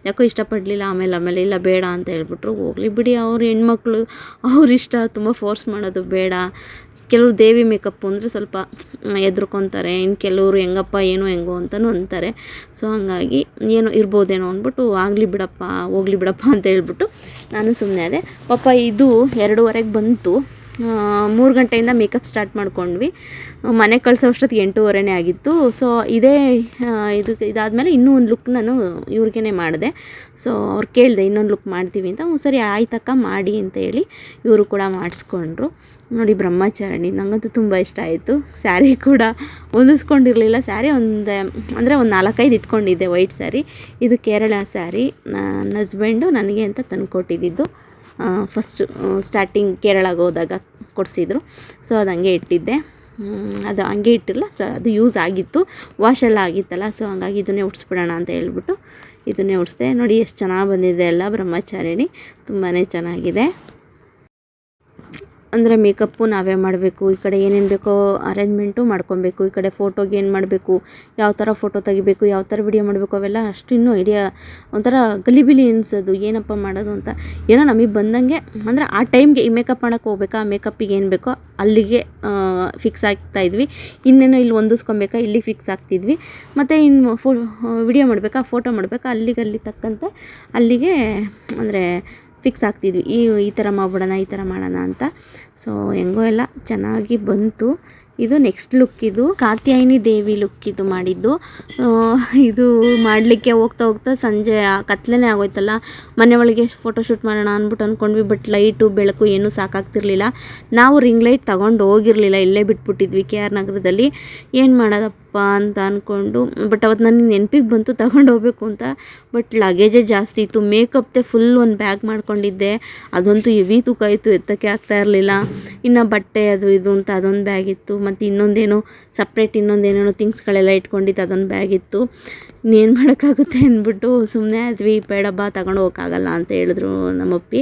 B: ಯಾಕೋ ಇಷ್ಟಪಡಲಿಲ್ಲ. ಆಮೇಲೆ ಇಲ್ಲ ಬೇಡ ಅಂತ ಹೇಳ್ಬಿಟ್ರು. ಹೋಗಲಿ ಬಿಡಿ, ಅವ್ರ ಹೆಣ್ಮಕ್ಳು ಅವ್ರಿಷ್ಟ, ತುಂಬ ಫೋರ್ಸ್ ಮಾಡೋದು ಬೇಡ. ಕೆಲವರು ದೇವಿ ಮೇಕಪ್ಪು ಅಂದರೆ ಸ್ವಲ್ಪ ಹೆದ್ರ್ಕೊತಾರೆ, ಇನ್ನು ಕೆಲವರು ಹೆಂಗಪ್ಪ ಏನೋ ಹೆಂಗೋ ಅಂತಲೂ ಅಂತಾರೆ. ಸೊ ಹಂಗಾಗಿ ಏನೋ ಇರ್ಬೋದೇನೋ ಅಂದ್ಬಿಟ್ಟು ಹೋಗಲಿ ಬಿಡಪ್ಪ ಅಂತ ಹೇಳ್ಬಿಟ್ಟು ನಾನು ಸುಮ್ಮನೆ ಅದೇ. ಪಾಪ ಇದು 2:15 ಬಂತು. 3 ಗಂಟೆಯಿಂದ ಮೇಕಪ್ ಸ್ಟಾರ್ಟ್ ಮಾಡ್ಕೊಂಡ್ವಿ. ಮನೆ ಕಳಿಸೋ ಅಷ್ಟೊತ್ತಿಗೆ 8:30 ಆಗಿತ್ತು. ಸೊ ಇದಾದಮೇಲೆ ಇನ್ನೂ ಒಂದು ಲುಕ್ ನಾನು ಇವ್ರಿಗೇ ಮಾಡಿದೆ. ಸೊ ಅವ್ರು ಕೇಳಿದೆ ಇನ್ನೊಂದು ಲುಕ್ ಮಾಡ್ತೀವಿ ಅಂತ. ಸರಿ ಆಯ್ತಕ್ಕ ಮಾಡಿ ಅಂತ ಹೇಳಿ ಇವರು ಕೂಡ ಮಾಡಿಸ್ಕೊಂಡ್ರು. ನೋಡಿ ಬ್ರಹ್ಮಚಾರಿಣಿ ನನಗಂತೂ ತುಂಬ ಇಷ್ಟ ಆಯಿತು. ಸ್ಯಾರಿ ಕೂಡ ಹೊಂದಿಸ್ಕೊಂಡಿರಲಿಲ್ಲ. ಸ್ಯಾರಿ ಒಂದು 4-5 ಇಟ್ಕೊಂಡಿದ್ದೆ ವೈಟ್ ಸ್ಯಾರಿ. ಇದು ಕೇರಳ ಸ್ಯಾರಿ ನನ್ನ ಹಸ್ಬೆಂಡು ನನಗೆ ಅಂತ ತಂದುಕೊಟ್ಟಿದ್ದು. ಫಸ್ಟ್ ಸ್ಟಾರ್ಟಿಂಗ್ ಕೇರಳಗೆ ಹೋದಾಗ ಕೊಡಿಸಿದ್ರು. ಸೊ ಅದು ಹಂಗೆ ಇಟ್ಟಿದ್ದೆ. ಅದು ಹಂಗೆ ಇಟ್ಟಿಲ್ಲ. ಸೊ ಅದು ಯೂಸ್ ಆಗಿತ್ತು, ವಾಶೆಲ್ಲ ಆಗಿತ್ತಲ್ಲ. ಸೊ ಹಂಗಾಗಿ ಇದನ್ನೇ ಉಡ್ಸ್ಬಿಡೋಣ ಅಂತ ಹೇಳ್ಬಿಟ್ಟು ಇದನ್ನೇ ಉಡಿಸ್ದೆ. ನೋಡಿ ಎಷ್ಟು ಚೆನ್ನಾಗಿ ಬಂದಿದೆ ಎಲ್ಲ ಬ್ರಹ್ಮಚಾರಿಣಿ, ತುಂಬಾ ಚೆನ್ನಾಗಿದೆ. ಅಂದರೆ ಮೇಕಪ್ಪು ನಾವೇ ಮಾಡಬೇಕು. ಈ ಕಡೆ ಏನೇನು ಬೇಕೋ ಅರೇಂಜ್ಮೆಂಟು ಮಾಡ್ಕೊಬೇಕು. ಈ ಕಡೆ ಫೋಟೋಗೆ ಏನು ಮಾಡಬೇಕು, ಯಾವ ಥರ ಫೋಟೋ ತೆಗಿಬೇಕು, ಯಾವ ಥರ ವಿಡಿಯೋ ಮಾಡಬೇಕು, ಅವೆಲ್ಲ ಅಷ್ಟು ಇನ್ನೂ ಐಡಿಯಾ ಒಂಥರ ಗಲಿಬಿಲಿ ಅನಿಸೋದು, ಏನಪ್ಪ ಮಾಡೋದು ಅಂತ. ಏನೋ ನಮಗೆ ಬಂದಂಗೆ ಅಂದರೆ ಆ ಟೈಮ್ಗೆ ಈ ಮೇಕಪ್ ಮಾಡೋಕ್ಕೆ ಹೋಗ್ಬೇಕಾ, ಆ ಮೇಕಪ್ಪಿಗೆ ಏನು ಬೇಕೋ ಅಲ್ಲಿಗೆ ಫಿಕ್ಸ್ ಆಗ್ತಾಯಿದ್ವಿ. ಇನ್ನೇನೋ ಇಲ್ಲಿ ಹೊಂದಿಸ್ಕೊಬೇಕಾ ಇಲ್ಲಿಗೆ ಫಿಕ್ಸ್ ಆಗ್ತಿದ್ವಿ. ಮತ್ತು ಇನ್ನು ವಿಡಿಯೋ ಮಾಡಬೇಕಾ, ಫೋಟೋ ಮಾಡಬೇಕಾ ಅಲ್ಲಿ ತಕ್ಕಂತೆ ಅಲ್ಲಿಗೆ ಅಂದರೆ ಫಿಕ್ಸ್ ಆಗ್ತಿದ್ವಿ. ಈ ಥರ ಮಾಡ್ಬಿಡೋಣ, ಈ ಥರ ಮಾಡೋಣ ಅಂತ. ಸೊ ಹೆಂಗೋ ಎಲ್ಲ ಚೆನ್ನಾಗಿ ಬಂತು. ಇದು ನೆಕ್ಸ್ಟ್ ಲುಕ್. ಇದು ಕಾತ್ಯಾಯಿನಿ ದೇವಿ ಲುಕ್ ಇದು ಮಾಡಿದ್ದು. ಇದು ಮಾಡಲಿಕ್ಕೆ ಹೋಗ್ತಾ ಸಂಜೆ ಕತ್ಲೇ ಆಗೋಯ್ತಲ್ಲ. ಮನೆ ಒಳಗೆ ಫೋಟೋಶೂಟ್ ಮಾಡೋಣ ಅಂದ್ಕೊಂಡ್ವಿ. ಬಟ್ ಲೈಟು ಬೆಳಕು ಏನೂ ಸಾಕಾಗ್ತಿರ್ಲಿಲ್ಲ. ನಾವು ರಿಂಗ್ ಲೈಟ್ ತೊಗೊಂಡು ಹೋಗಿರಲಿಲ್ಲ, ಇಲ್ಲೇ ಬಿಟ್ಬಿಟ್ಟಿದ್ವಿ KR ನಗರದಲ್ಲಿ. ಏನು ಮಾಡೋದಪ್ಪ ಅಂತ ಅಂದ್ಕೊಂಡು, ಬಟ್ ಅವತ್ತು ನನಗೆ ನೆನಪಿಗೆ ಬಂತು ತಗೊಂಡು ಹೋಗ್ಬೇಕು ಅಂತ. ಬಟ್ ಲಗೇಜೇ ಜಾಸ್ತಿ ಇತ್ತು. ಮೇಕಪ್ತೆ ಫುಲ್ ಒಂದು ಬ್ಯಾಗ್ ಮಾಡ್ಕೊಂಡಿದ್ದೆ. ಅದಂತೂ ಹೆವಿ ತೂಕ ಇತ್ತು, ಎತ್ತಕ್ಕೆ ಆಗ್ತಾ ಇರಲಿಲ್ಲ. ಇನ್ನು ಬಟ್ಟೆ ಅದು ಇದು ಅಂತ ಅದೊಂದು ಬ್ಯಾಗ್ ಇತ್ತು. ಮತ್ತು ಇನ್ನೊಂದೇನೋ ಸಪ್ರೇಟ್ ಇನ್ನೊಂದೇನೇನೋ ಥಿಂಗ್ಸ್ಗಳೆಲ್ಲ ಇಟ್ಕೊಂಡಿತ್ತು, ಅದೊಂದು ಬ್ಯಾಗ್ ಇತ್ತು. ಇನ್ನೇನು ಮಾಡೋಕ್ಕಾಗುತ್ತೆ ಅಂದ್ಬಿಟ್ಟು ಸುಮ್ಮನೆ ಆದ್ವಿ. ಬೇಡಬ್ಬಾ ತಗೊಂಡು ಹೋಗೋಕ್ಕಾಗಲ್ಲ ಅಂತ ಹೇಳಿದ್ರು ನಮ್ಮಪ್ಪಿ.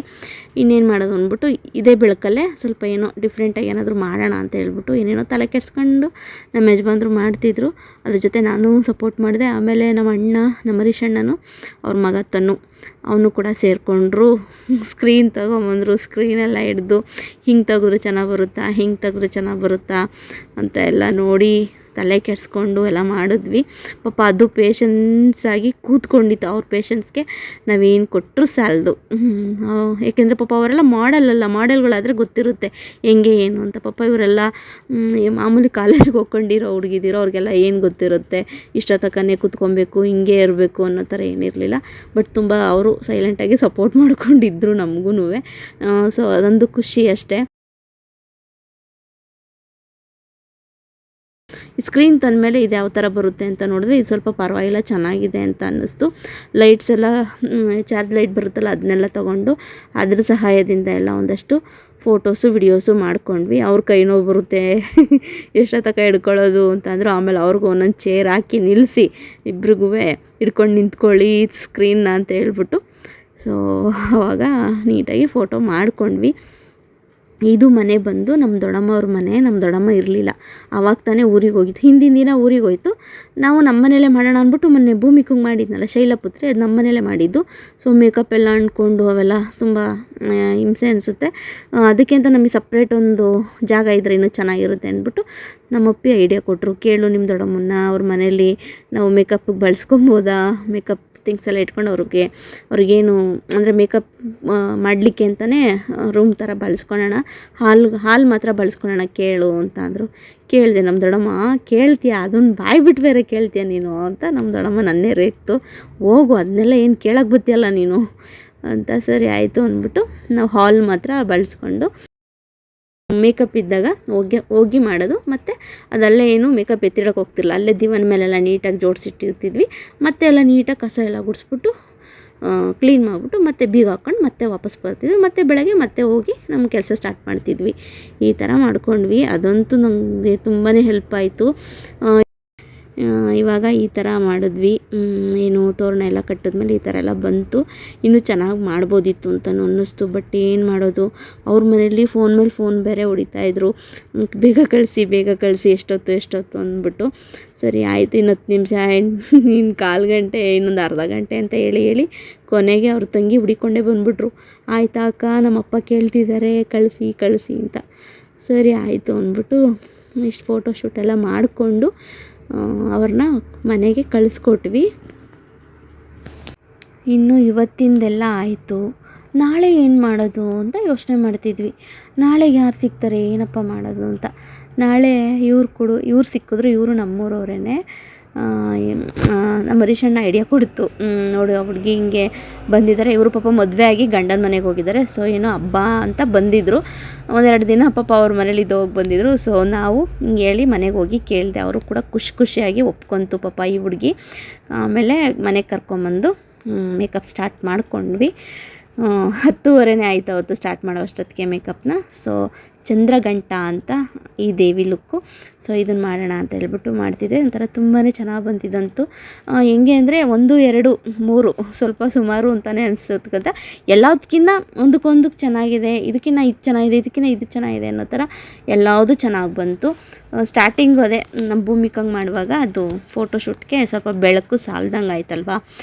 B: ಇನ್ನೇನು ಮಾಡೋದು ಅಂದ್ಬಿಟ್ಟು ಇದೇ ಬೆಳಕಲ್ಲೇ ಸ್ವಲ್ಪ ಏನೋ ಡಿಫ್ರೆಂಟಾಗಿ ಏನಾದರೂ ಮಾಡೋಣ ಅಂತ ಹೇಳ್ಬಿಟ್ಟು ಏನೇನೋ ತಲೆ ಕೆಡ್ಸ್ಕೊಂಡು ನಮ್ಮ ಯಜಮಾನ್ರು ಮಾಡ್ತಿದ್ರು. ಅದ್ರ ಜೊತೆ ನಾನು ಸಪೋರ್ಟ್ ಮಾಡಿದೆ. ಆಮೇಲೆ ನಮ್ಮ ಅಣ್ಣ, ನಮ್ಮ ಹರೀಶ್ ಅಣ್ಣನು, ಅವ್ರ ಮಗ ತನ್ನು, ಅವನು ಕೂಡ ಸೇರಿಕೊಂಡ್ರು. ಸ್ಕ್ರೀನ್ ತೊಗೊಂಬಂದರು. ಸ್ಕ್ರೀನೆಲ್ಲ ಹಿಡ್ದು ಹಿಂಗೆ ತೆಗೆದ್ರೆ ಚೆನ್ನಾಗಿ ಬರುತ್ತಾ ಅಂತ ಎಲ್ಲ ನೋಡಿ ತಲೆ ಕೆಡಿಸ್ಕೊಂಡು ಎಲ್ಲ ಮಾಡಿದ್ವಿ. ಪಾಪ ಅದು ಪೇಷನ್ಸಾಗಿ ಕೂತ್ಕೊಂಡಿತ್ತು. ಅವ್ರ ಪೇಷನ್ಸ್ಗೆ ನಾವೇನು ಕೊಟ್ಟರು ಸಾಲದು. ಏಕೆಂದರೆ ಪಾಪ ಅವರೆಲ್ಲ ಮಾಡೆಲ್ಗಳಾದರೆ ಗೊತ್ತಿರುತ್ತೆ ಹೆಂಗೆ ಏನು ಅಂತ. ಪಾಪ ಇವರೆಲ್ಲ ಮಾಮೂಲಿ ಕಾಲೇಜ್ಗೆ ಹೋಗ್ಕೊಂಡಿರೋ ಹುಡುಗಿದಿರೋ ಅವ್ರಿಗೆಲ್ಲ ಏನು ಗೊತ್ತಿರುತ್ತೆ. ಇಷ್ಟೊತ್ತಕ್ಕನೇ ಕೂತ್ಕೊಬೇಕು, ಹಿಂಗೆ ಇರಬೇಕು ಅನ್ನೋ ಥರ ಏನಿರಲಿಲ್ಲ. ಬಟ್ ತುಂಬ ಅವರು ಸೈಲೆಂಟಾಗಿ ಸಪೋರ್ಟ್ ಮಾಡ್ಕೊಂಡಿದ್ರು ನಮಗೂ. ಸೊ ಅದೊಂದು ಖುಷಿ ಅಷ್ಟೇ. ಸ್ಕ್ರೀನ್ ತಂದಮೇಲೆ ಇದು ಯಾವ ಥರ ಬರುತ್ತೆ ಅಂತ ನೋಡಿದ್ರೆ ಇದು ಸ್ವಲ್ಪ ಪರವಾಗಿಲ್ಲ, ಚೆನ್ನಾಗಿದೆ ಅಂತ ಅನ್ನಿಸ್ತು. ಲೈಟ್ಸ್ ಎಲ್ಲ ಚಾರ್ಜ್ ಲೈಟ್ ಬರುತ್ತಲ್ಲ ಅದನ್ನೆಲ್ಲ ತೊಗೊಂಡು ಅದ್ರ ಸಹಾಯದಿಂದ ಎಲ್ಲ ಒಂದಷ್ಟು ಫೋಟೋಸು ವಿಡಿಯೋಸು ಮಾಡ್ಕೊಂಡ್ವಿ. ಅವ್ರ ಕೈ ನೋವು ಬರುತ್ತೆ ಎಷ್ಟೊತ್ತಕ ಹಿಡ್ಕೊಳ್ಳೋದು ಅಂತಂದರು. ಆಮೇಲೆ ಅವ್ರಿಗೂ ಒಂದೊಂದು ಚೇರ್ ಹಾಕಿ ನಿಲ್ಲಿಸಿ ಇಬ್ರಿಗೂ ಹಿಡ್ಕೊಂಡು ನಿಂತ್ಕೊಳ್ಳಿ ಸ್ಕ್ರೀನ್ನ ಅಂತ ಹೇಳ್ಬಿಟ್ಟು. ಸೊ ಆವಾಗ ನೀಟಾಗಿ ಫೋಟೋ ಮಾಡ್ಕೊಂಡ್ವಿ. ಇದು ಮನೆ ಬಂದು ನಮ್ಮ ದೊಡ್ಡಮ್ಮವ್ರ ಮನೆ. ನಮ್ಮ ದೊಡ್ಡಮ್ಮ ಇರಲಿಲ್ಲ, ಆವಾಗ ತಾನೇ ಊರಿಗೆ ಹೋಗಿದ್ದು. ಹಿಂದಿನ ದಿನ ಊರಿಗೆ ಹೋಯ್ತು. ನಾವು ನಮ್ಮ ಮನೇಲೇ ಮಾಡೋಣ ಅಂದ್ಬಿಟ್ಟು ಮೊನ್ನೆ ಭೂಮಿಕಂಗೆ ಮಾಡಿದ್ನಲ್ಲ ಶೈಲಪುತ್ರಿ, ಅದು ನಮ್ಮ ಮನೇಲೇ ಮಾಡಿದ್ದು. ಸೊ ಮೇಕಪ್ ಎಲ್ಲ ಅಂದ್ಕೊಂಡು ಅವೆಲ್ಲ ತುಂಬ ಹಿಂಸೆ ಅನಿಸುತ್ತೆ. ಅದಕ್ಕೆ ಅಂತ ನಮಗೆ ಸಪ್ರೇಟ್ ಒಂದು ಜಾಗ ಇದ್ದರೆ ಇನ್ನೂ ಚೆನ್ನಾಗಿರುತ್ತೆ ಅಂದ್ಬಿಟ್ಟು ನಮ್ಮಪ್ಪಿ ಐಡಿಯಾ ಕೊಟ್ಟರು. ಕೇಳು ನಿಮ್ಮ ದೊಡ್ಡಮ್ಮನ್ನ, ಅವ್ರ ಮನೇಲಿ ನಾವು ಮೇಕಪ್ಪಿಗೆ ಬಳಸ್ಕೊಬೋದಾ, ಮೇಕಪ್ ಥಿಂಗ್ಸ್ ಎಲ್ಲ ಇಟ್ಕೊಂಡು ಅವ್ರಿಗೇನು ಅಂದರೆ ಮೇಕಪ್ ಮಾಡಲಿಕ್ಕೆ ಅಂತಲೇ ರೂಮ್ ಥರ ಬಳಸ್ಕೊಳ್ಳೋಣ, ಹಾಲ್ ಮಾತ್ರ ಬಳಸ್ಕೊಳ್ಳೋಣ ಕೇಳು ಅಂತ ಅಂದರು. ಕೇಳಿದೆ ನಮ್ಮ ದೊಡ್ಡಮ್ಮ, ಕೇಳ್ತೀಯ ಅದನ್ನು ಬಾಯಿ ಬಿಟ್ಟು ಬೇರೆ ಕೇಳ್ತೀಯ ನೀನು ಅಂತ ನಮ್ಮ ದೊಡ್ಡಮ್ಮ ನನ್ನೇ ರೇಗ್ತು. ಹೋಗು ಅದನ್ನೆಲ್ಲ ಏನು ಕೇಳಕ್ಕೆ ಬತ್ತೀಯಲ್ಲ ನೀನು ಅಂತ. ಸರಿ ಆಯಿತು ಅಂದ್ಬಿಟ್ಟು ನಾವು ಹಾಲ್ ಮಾತ್ರ ಬಳಸ್ಕೊಂಡು ಮೇಕಪ್ ಇದ್ದಾಗ ಹೋಗಿ ಮಾಡೋದು. ಮತ್ತು ಅದಲ್ಲೇ ಏನು ಮೇಕಪ್ ಎತ್ತಿಡಕ್ಕೆ ಹೋಗ್ತಿರಲ್ಲ, ಅಲ್ಲೇ ದಿವನ ಮೇಲೆಲ್ಲ ನೀಟಾಗಿ ಜೋಡಿಸಿಟ್ಟಿರ್ತಿದ್ವಿ. ಮತ್ತೆ ಎಲ್ಲ ನೀಟಾಗಿ ಕಸ ಎಲ್ಲ ಗುಡಿಸ್ಬಿಟ್ಟು ಕ್ಲೀನ್ ಮಾಡಿಬಿಟ್ಟು ಮತ್ತೆ ಬೀಗ ಹಾಕ್ಕೊಂಡು ಮತ್ತೆ ವಾಪಸ್ ಬರ್ತಿದ್ವಿ. ಮತ್ತು ಬೆಳಗ್ಗೆ ಮತ್ತೆ ಹೋಗಿ ನಮ್ಮ ಕೆಲಸ ಸ್ಟಾರ್ಟ್ ಮಾಡ್ತಿದ್ವಿ. ಈ ಥರ ಮಾಡ್ಕೊಂಡ್ವಿ. ಅದಂತೂ ನನಗೆ ತುಂಬಾ ಹೆಲ್ಪ್ ಆಯಿತು. ಇವಾಗ ಈ ಥರ ಮಾಡಿದ್ವಿ. ಏನು ತೋರಣ ಎಲ್ಲ ಕಟ್ಟಿದ್ಮೇಲೆ ಈ ಥರ ಎಲ್ಲ ಬಂತು. ಇನ್ನೂ ಚೆನ್ನಾಗಿ ಮಾಡ್ಬೋದಿತ್ತು ಅಂತಲೂ ಅನ್ನಿಸ್ತು. ಬಟ್ ಏನು ಮಾಡೋದು, ಅವ್ರ ಮನೇಲಿ ಫೋನ್ ಮೇಲೆ ಫೋನ್ ಬೇರೆ ಹೊಡಿತಾಯಿದ್ರು. ಬೇಗ ಕಳಿಸಿ ಎಷ್ಟೊತ್ತು ಅಂದ್ಬಿಟ್ಟು. ಸರಿ ಆಯಿತು, ಇನ್ನು 10 ನಿಮಿಷ, ಇನ್ನು 1/4 ಗಂಟೆ, ಇನ್ನೊಂದು ಅರ್ಧ ಗಂಟೆ ಅಂತ ಹೇಳಿ ಕೊನೆಗೆ ಅವ್ರ ತಂಗಿ ಹುಡಿಕೊಂಡೇ ಬಂದುಬಿಟ್ರು. ಆಯಿತಾ ಅಕ್ಕ, ನಮ್ಮಪ್ಪ ಕೇಳ್ತಿದ್ದಾರೆ ಕಳಿಸಿ ಅಂತ. ಸರಿ ಆಯಿತು ಅಂದ್ಬಿಟ್ಟು ಇಷ್ಟು ಫೋಟೋಶೂಟ್ ಎಲ್ಲ ಮಾಡಿಕೊಂಡು ಅವ್ರನ್ನ ಮನೆಗೆ ಕಳಿಸ್ಕೊಟ್ವಿ. ಇನ್ನು ಇವತ್ತಿಂದೆಲ್ಲ ಆಯಿತು. ನಾಳೆ ಏನು ಮಾಡೋದು ಅಂತ ಯೋಚನೆ ಮಾಡ್ತಿದ್ವಿ. ನಾಳೆಗೆ ಯಾರು ಸಿಗ್ತಾರೆ, ಏನಪ್ಪ ಮಾಡೋದು ಅಂತ. ನಾಳೆ ಇವ್ರು ಸಿಕ್ಕಿದ್ರು. ಇವರು ನಮ್ಮೂರವರೇ. ನಮ್ಮ ಹರೀಶಣ್ಣ ಐಡಿಯಾ ಕೊಡ್ತು, ನೋಡು ಆ ಹುಡುಗಿ ಹಿಂಗೆ ಬಂದಿದ್ದಾರೆ, ಇವರು ಪಾಪ ಮದುವೆ ಆಗಿ ಗಂಡನ ಮನೆಗೆ ಹೋಗಿದ್ದಾರೆ. ಸೊ ಏನೋ ಹಬ್ಬ ಅಂತ ಬಂದಿದ್ದರು. ಒಂದೆರಡು ದಿನ ಪಾಪ ಅವ್ರ ಮನೇಲಿ ಹೋಗಿ ಬಂದಿದ್ದರು. ಸೊ ನಾವು ಹಿಂಗೆ ಹೇಳಿ ಮನೆಗೆ ಹೋಗಿ ಕೇಳಿದೆ. ಅವರು ಕೂಡ ಖುಷಿಯಾಗಿ ಒಪ್ಕೊಂತು ಪಾಪ ಈ ಹುಡುಗಿ. ಆಮೇಲೆ ಮನೆಗೆ ಕರ್ಕೊಂಬಂದು ಮೇಕಪ್ ಸ್ಟಾರ್ಟ್ ಮಾಡ್ಕೊಂಡ್ವಿ. 10:30 ಆಯಿತು ಅವತ್ತು ಸ್ಟಾರ್ಟ್ ಮಾಡೋ ಅಷ್ಟೊತ್ತಿಗೆ ಮೇಕಪ್ನ. ಸೊ ಚಂದ್ರಘಂಟ ಅಂತ ಈ ದೇವಿ ಲುಕ್ಕು. ಸೊ ಇದನ್ನು ಮಾಡೋಣ ಅಂತ ಹೇಳ್ಬಿಟ್ಟು ಮಾಡ್ತಿದ್ದೆ. ಒಂಥರ ತುಂಬಾ ಚೆನ್ನಾಗಿ ಬಂತಿದ್ದಂತು. ಹೆಂಗೆ ಅಂದರೆ 1, 2, 3 ಸ್ವಲ್ಪ ಸುಮಾರು ಅಂತಲೇ ಅನಿಸುತ್ತಂತ. ಎಲ್ಲದಕ್ಕಿಂತ ಒಂದಕ್ಕೊಂದಕ್ಕೆ ಚೆನ್ನಾಗಿದೆ, ಇದಕ್ಕಿಂತ ಇದು ಚೆನ್ನಾಗಿದೆ, ಇದಕ್ಕಿಂತ ಇದು ಚೆನ್ನಾಗಿದೆ ಅನ್ನೋ ಥರ ಎಲ್ಲದೂ ಚೆನ್ನಾಗಿ ಬಂತು. ಸ್ಟಾರ್ಟಿಂಗು ಅದೇ ನಮ್ಮ ಭೂಮಿಕಂಗೆ ಮಾಡುವಾಗ ಅದು ಫೋಟೋಶೂಟ್ಗೆ ಸ್ವಲ್ಪ ಬೆಳಕು ಸಾಲ್ದಂಗೆ ಆಯ್ತಲ್ವ,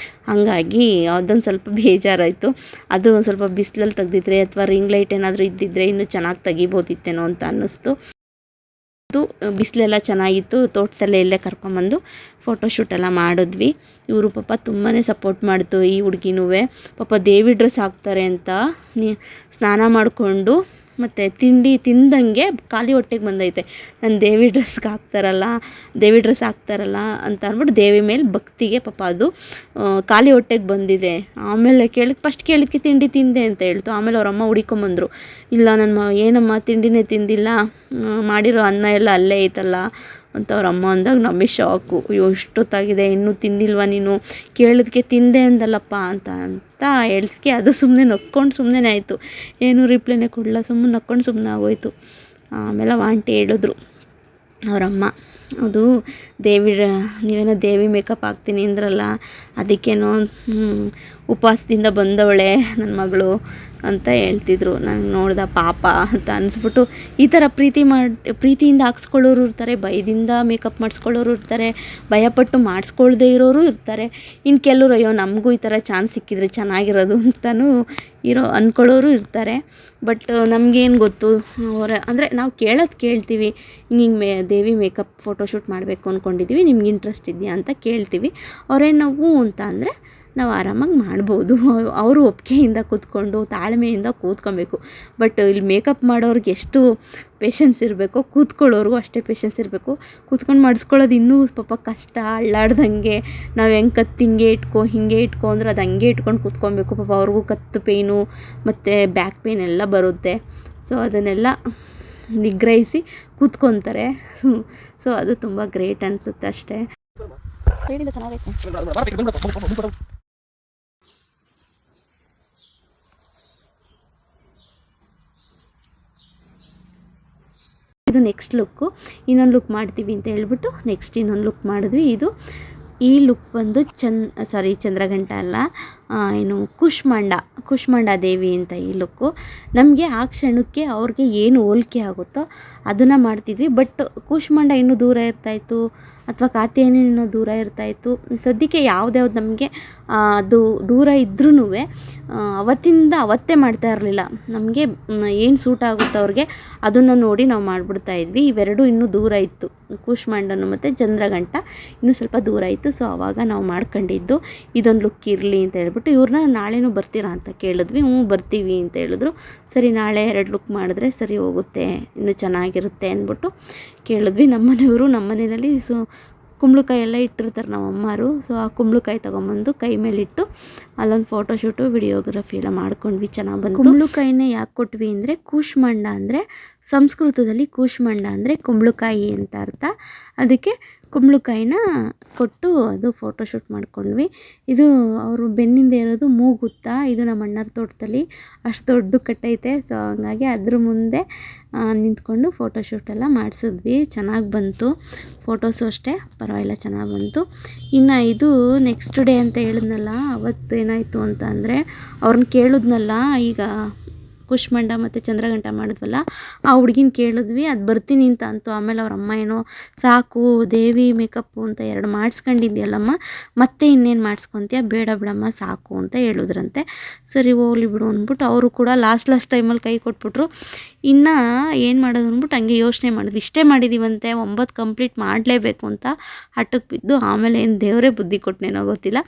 B: ಹಾಗಾಗಿ ಅದೊಂದು ಸ್ವಲ್ಪ ಬೇಜಾರಾಯಿತು. ಅದು ಒಂದು ಸ್ವಲ್ಪ ಬಿಸಿಲಲ್ಲಿ ತೆಗ್ದಿದ್ರೆ ಅಥವಾ ರಿಂಗ್ ಲೈಟ್ ಏನಾದರೂ ಇದ್ದಿದ್ದರೆ ಇನ್ನೂ ಚೆನ್ನಾಗಿ ತೆಗಿಬೋದಿತ್ತೇನೋ ಅಂತ ಅನ್ನಿಸ್ತು. ಬಿಸಿಲೆಲ್ಲ ಚೆನ್ನಾಗಿತ್ತು. ತೋಟದಲ್ಲೇ ಇಲ್ಲೇ ಕರ್ಕೊಂಬಂದು ಫೋಟೋಶೂಟೆಲ್ಲ ಮಾಡಿದ್ವಿ. ಇವರು ಪಾಪ ತುಂಬಾ ಸಪೋರ್ಟ್ ಮಾಡ್ತು ಈ ಹುಡುಗಿನೂ. ಪಾಪ ದೇವಿ ಡ್ರೆಸ್ ಹಾಕ್ತಾರೆ ಅಂತ ಸ್ನಾನ ಮಾಡಿಕೊಂಡು ಮತ್ತು ತಿಂಡಿ ತಿಂದಂಗೆ ಖಾಲಿ ಹೊಟ್ಟೆಗೆ ಬಂದೈತೆ. ನಾನು ದೇವಿ ಡ್ರೆಸ್ ಹಾಕ್ತಾರಲ್ಲ ಅಂತ ಅಂದ್ಬಿಟ್ಟು ದೇವಿ ಮೇಲೆ ಭಕ್ತಿಗೆ ಪಾಪ ಅದು ಖಾಲಿ ಹೊಟ್ಟೆಗೆ ಬಂದಿದೆ. ಆಮೇಲೆ ಫಸ್ಟ್ ಕೇಳಿದ್ಕೆ ತಿಂಡಿ ತಿಂದೆ ಅಂತ ಹೇಳ್ತು. ಆಮೇಲೆ ಅವರಮ್ಮ ಹುಡಿಕೊಂಬಂದರು, ಇಲ್ಲ ಏನಮ್ಮ ತಿಂಡಿನೇ ತಿಂದಿಲ್ಲ, ಮಾಡಿರೋ ಅನ್ನ ಎಲ್ಲ ಅಲ್ಲೇ ಐತಲ್ಲ ಅಂತ ಅವ್ರಮ್ಮ ಅಂದಾಗ ನಮಗೆ ಶಾಕು. ಇಷ್ಟೊತ್ತಾಗಿದೆ ಇನ್ನೂ ತಿಂದಿಲ್ವ ನೀನು, ಕೇಳಿದ್ಕೆ ತಿಂದೆ ಅಂದಲ್ಲಪ್ಪ ಅಂತ ಹೇಳಿದ್ಕೆ ಅದು ಸುಮ್ಮನೆ ನಕ್ಕೊಂಡು ಸುಮ್ಮನೆ ಆಯಿತು. ಏನೂ ರಿಪ್ಲೈನೇ ಕೊಡಲ್ಲ, ಸುಮ್ಮನೆ ನಕ್ಕೊಂಡು ಸುಮ್ಮನೆ ಆಗೋಯ್ತು. ಆಮೇಲೆ ಆಂಟಿ ಹೇಳಿದ್ರು ಅವರಮ್ಮ, ಅದು ನೀವೇನೋ ದೇವಿ ಮೇಕಪ್ ಹಾಕ್ತೀನಿ ಅಂದ್ರಲ್ಲ, ಅದಕ್ಕೇನೋ ಉಪವಾಸದಿಂದ ಬಂದವಳೆ ನನ್ನ ಮಗಳು ಅಂತ ಹೇಳ್ತಿದ್ರು. ನಂಗೆ ನೋಡ್ದೆ ಪಾಪ ಅಂತ ಅನಿಸ್ಬಿಟ್ಟು, ಈ ಥರ ಪ್ರೀತಿಯಿಂದ ಹಾಕ್ಸ್ಕೊಳ್ಳೋರು ಇರ್ತಾರೆ, ಭಯದಿಂದ ಮೇಕಪ್ ಮಾಡಿಸ್ಕೊಳ್ಳೋರು ಇರ್ತಾರೆ, ಭಯಪಟ್ಟು ಮಾಡಿಸ್ಕೊಳ್ದೇ ಇರೋರು ಇರ್ತಾರೆ. ಇನ್ನು ಕೆಲವರು ಅಯ್ಯೋ ನಮಗೂ ಈ ಥರ ಚಾನ್ಸ್ ಸಿಕ್ಕಿದ್ರೆ ಚೆನ್ನಾಗಿರೋದು ಅಂತಲೂ ಅಂದ್ಕೊಳ್ಳೋರು ಇರ್ತಾರೆ. ಬಟ್ ನಮಗೇನು ಗೊತ್ತು, ಅಂದರೆ ನಾವು ಕೇಳ್ತೀವಿ, ಹಿಂಗೆ ದೇವಿ ಮೇಕಪ್ ಫೋಟೋಶೂಟ್ ಮಾಡಬೇಕು ಅಂದ್ಕೊಂಡಿದ್ದೀವಿ, ನಿಮ್ಗೆ ಇಂಟ್ರೆಸ್ಟ್ ಇದೆಯಾ ಅಂತ ಕೇಳ್ತೀವಿ. ಅವರೇನು ಹ್ಞೂ ಅಂತ ಅಂದರೆ ನಾವು ಆರಾಮಾಗಿ ಮಾಡ್ಬೋದು. ಅವರು ಒಪ್ಪಿಗೆಯಿಂದ ಕೂತ್ಕೊಂಡು ತಾಳ್ಮೆಯಿಂದ ಕೂತ್ಕೊಬೇಕು. ಬಟ್ ಇಲ್ಲಿ ಮೇಕಪ್ ಮಾಡೋರಿಗೆ ಎಷ್ಟು ಪೇಷನ್ಸ್ ಇರಬೇಕೋ, ಕೂತ್ಕೊಳ್ಳೋರ್ಗೂ ಅಷ್ಟೇ ಪೇಷನ್ಸ್ ಇರಬೇಕು. ಕೂತ್ಕೊಂಡು ಮಾಡಿಸ್ಕೊಳ್ಳೋದು ಇನ್ನೂ ಪಾಪ ಕಷ್ಟ. ಅಳ್ಳಾಡ್ದಂಗೆ ನಾವು ಹೆಂಗೆ ಕತ್ತು ಹಿಂಗೆ ಇಟ್ಕೊ ಅಂದ್ರೆ ಅದು ಹಂಗೆ ಇಟ್ಕೊಂಡು ಕೂತ್ಕೊಬೇಕು. ಪಾಪ ಅವ್ರಿಗೂ ಕತ್ತು ಪೇಯ್ನು ಮತ್ತು ಬ್ಯಾಕ್ ಪೇಯ್ನ್ ಎಲ್ಲ ಬರುತ್ತೆ. ಸೊ ಅದನ್ನೆಲ್ಲ ನಿಗ್ರಹಿಸಿ ಕೂತ್ಕೊತಾರೆ. ಸೊ ಅದು ತುಂಬ ಗ್ರೇಟ್ ಅನಿಸುತ್ತೆ ಅಷ್ಟೇ. ಸೈಡಿಂದ ಚೆನ್ನಾಗೈತೆ. ಇದು ನೆಕ್ಸ್ಟ್ ಲುಕ್ಕು. ಇನ್ನೊಂದು ಲುಕ್ ಮಾಡ್ತೀವಿ ಅಂತ ಹೇಳ್ಬಿಟ್ಟು ನೆಕ್ಸ್ಟ್ ಇನ್ನೊಂದು ಲುಕ್ ಮಾಡಿದ್ವಿ. ಈ ಲುಕ್ ಬಂದು ಚಂದ್ರಘಂಟ ಅಲ್ಲ, ಕುಷ್ಮಾಂಡ ದೇವಿ ಅಂತ ಈ ಲುಕ್ಕು. ನಮಗೆ ಆ ಕ್ಷಣಕ್ಕೆ ಅವ್ರಿಗೆ ಏನು ಹೋಲಿಕೆ ಆಗುತ್ತೋ ಅದನ್ನು ಮಾಡ್ತಿದ್ವಿ. ಬಟ್ ಕೂಷ್ಮಾಂಡ ಇನ್ನೂ ದೂರ ಇರ್ತಾಯಿತ್ತು, ಅಥವಾ ಕಾತ್ಯಾಯನಿ ಇನ್ನೂ ದೂರ ಇರ್ತಾಯಿತ್ತು. ಸದ್ಯಕ್ಕೆ ಯಾವ್ದ್ಯಾವ್ದು ನಮಗೆ ಅದು ದೂರ ಇದ್ರೂ ಅವತ್ತೇ ಮಾಡ್ತಾ ಇರಲಿಲ್ಲ. ನಮಗೆ ಏನು ಸೂಟ್ ಆಗುತ್ತೋ ಅವ್ರಿಗೆ ಅದನ್ನು ನೋಡಿ ನಾವು ಮಾಡಿಬಿಡ್ತಾಯಿದ್ವಿ. ಇವೆರಡೂ ಇನ್ನೂ ದೂರ ಇತ್ತು, ಕೂಷ್ಮಾಂಡನು ಮತ್ತು ಚಂದ್ರಘಂಟ ಇನ್ನೂ ಸ್ವಲ್ಪ ದೂರ ಇತ್ತು. ಸೊ ಆವಾಗ ನಾವು ಮಾಡ್ಕೊಂಡಿದ್ದು ಇದೊಂದು ಲುಕ್ ಇರಲಿ ಅಂತ ಹೇಳ್ಬಿಟ್ಟು ಇವ್ರನ್ನ ನಾಳೆನೂ ಬರ್ತೀರಾ ಅಂತ ಕೇಳಿದ್ವಿ. ಬರ್ತೀವಿ ಅಂತ ಹೇಳಿದ್ರು. ಸರಿ ನಾಳೆ 2 ಲುಕ್ ಮಾಡಿದ್ರೆ ಸರಿ ಹೋಗುತ್ತೆ, ಇನ್ನೂ ಚೆನ್ನಾಗಿರುತ್ತೆ ಅಂದ್ಬಿಟ್ಟು ಕೇಳಿದ್ವಿ. ನಮ್ಮ ಮನೆಯಲ್ಲಿ ಕುಂಬಳಕಾಯಿ ಎಲ್ಲ ಇಟ್ಟಿರ್ತಾರೆ ನಮ್ಮ ಅಮ್ಮರು. ಸೊ ಆ ಕುಂಬಳಕಾಯಿ ತೊಗೊಂಬಂದು ಕೈ ಮೇಲಿಟ್ಟು ಅಲ್ಲೊಂದು ಫೋಟೋಶೂಟು ವಿಡಿಯೋಗ್ರಫಿ ಎಲ್ಲ ಮಾಡ್ಕೊಂಡ್ವಿ. ಚೆನ್ನಾಗಿ ಬಂತು. ಕುಂಬಳಕಾಯಿನೇ ಯಾಕೆ ಕೊಟ್ವಿ ಅಂದರೆ, ಕೂಷ್ಮಾಂಡ ಅಂದರೆ ಸಂಸ್ಕೃತದಲ್ಲಿ ಕೂಷ್ಮಾಂಡ ಅಂದರೆ ಕುಂಬಳಕಾಯಿ ಅಂತ ಅರ್ಥ. ಅದಕ್ಕೆ ಕುಂಬಳಕಾಯಿನ ಕೊಟ್ಟು ಅದು ಫೋಟೋಶೂಟ್ ಮಾಡ್ಕೊಂಡ್ವಿ. ಇದು ಅವರು ಬೆನ್ನಿಂದ ಇರೋದು ಮೂಗುತ್ತಾ, ಇದು ನಮ್ಮ ಅಣ್ಣರ ತೋಟದಲ್ಲಿ ಅಷ್ಟು ದೊಡ್ಡ ಕಟ್ಟೈತೆ. ಸೊ ಹಂಗಾಗಿ ಅದ್ರ ಮುಂದೆ ನಿಂತ್ಕೊಂಡು ಫೋಟೋಶೂಟೆಲ್ಲ ಮಾಡಿಸಿದ್ವಿ. ಚೆನ್ನಾಗಿ ಬಂತು ಫೋಟೋಸು ಅಷ್ಟೇ, ಪರವಾಗಿಲ್ಲ ಚೆನ್ನಾಗಿ ಬಂತು. ಇನ್ನು ಇದು ನೆಕ್ಸ್ಟ್ ಡೇ ಅಂತ ಹೇಳಿದ್ನಲ್ಲ, ಅವತ್ತು ಏನಾಯಿತು ಅಂತ ಅಂದರೆ ಅವ್ರನ್ನ ಕೇಳಿದ್ನಲ್ಲ, ಈಗ ಕೂಷ್ಮಾಂಡ ಮತ್ತು ಚಂದ್ರಘಂಟ ಮಾಡಿದ್ವಲ್ಲ, ಆ ಹುಡುಗಿನ ಕೇಳಿದ್ವಿ. ಅದು ಬರ್ತೀನಿ ಅಂತ ಅಂತು. ಆಮೇಲೆ ಅವ್ರ ಅಮ್ಮ ಏನೋ ಸಾಕು ದೇವಿ ಮೇಕಪ್ಪು ಅಂತ 2 ಮಾಡಿಸ್ಕೊಂಡಿದ್ಯಲ್ಲಮ್ಮ, ಮತ್ತೆ ಇನ್ನೇನು ಮಾಡಿಸ್ಕೊತೀಯ, ಬೇಡ ಬಿಡಮ್ಮ ಸಾಕು ಅಂತ ಹೇಳಿದ್ರಂತೆ. ಸರಿ ಹೋಗ್ಲಿ ಬಿಡು ಅಂದ್ಬಿಟ್ಟು ಅವರು ಕೂಡ ಲಾಸ್ಟ್ ಟೈಮಲ್ಲಿ ಕೈ ಕೊಟ್ಬಿಟ್ರು. ಇನ್ನು ಏನು ಮಾಡೋದು ಅಂದ್ಬಿಟ್ಟು ಹಂಗೆ ಯೋಚನೆ ಮಾಡಿದ್ವಿ. ಇಷ್ಟೇ ಮಾಡಿದ್ದೀವಂತೆ 9 ಕಂಪ್ಲೀಟ್ ಮಾಡಲೇಬೇಕು ಅಂತ ಹಠಕ್ಕೆ ಬಿದ್ದು ಆಮೇಲೆ ಏನು ದೇವರೇ ಬುದ್ಧಿ ಕೊಟ್ಟನೇನೋ ಗೊತ್ತಿಲ್ಲ,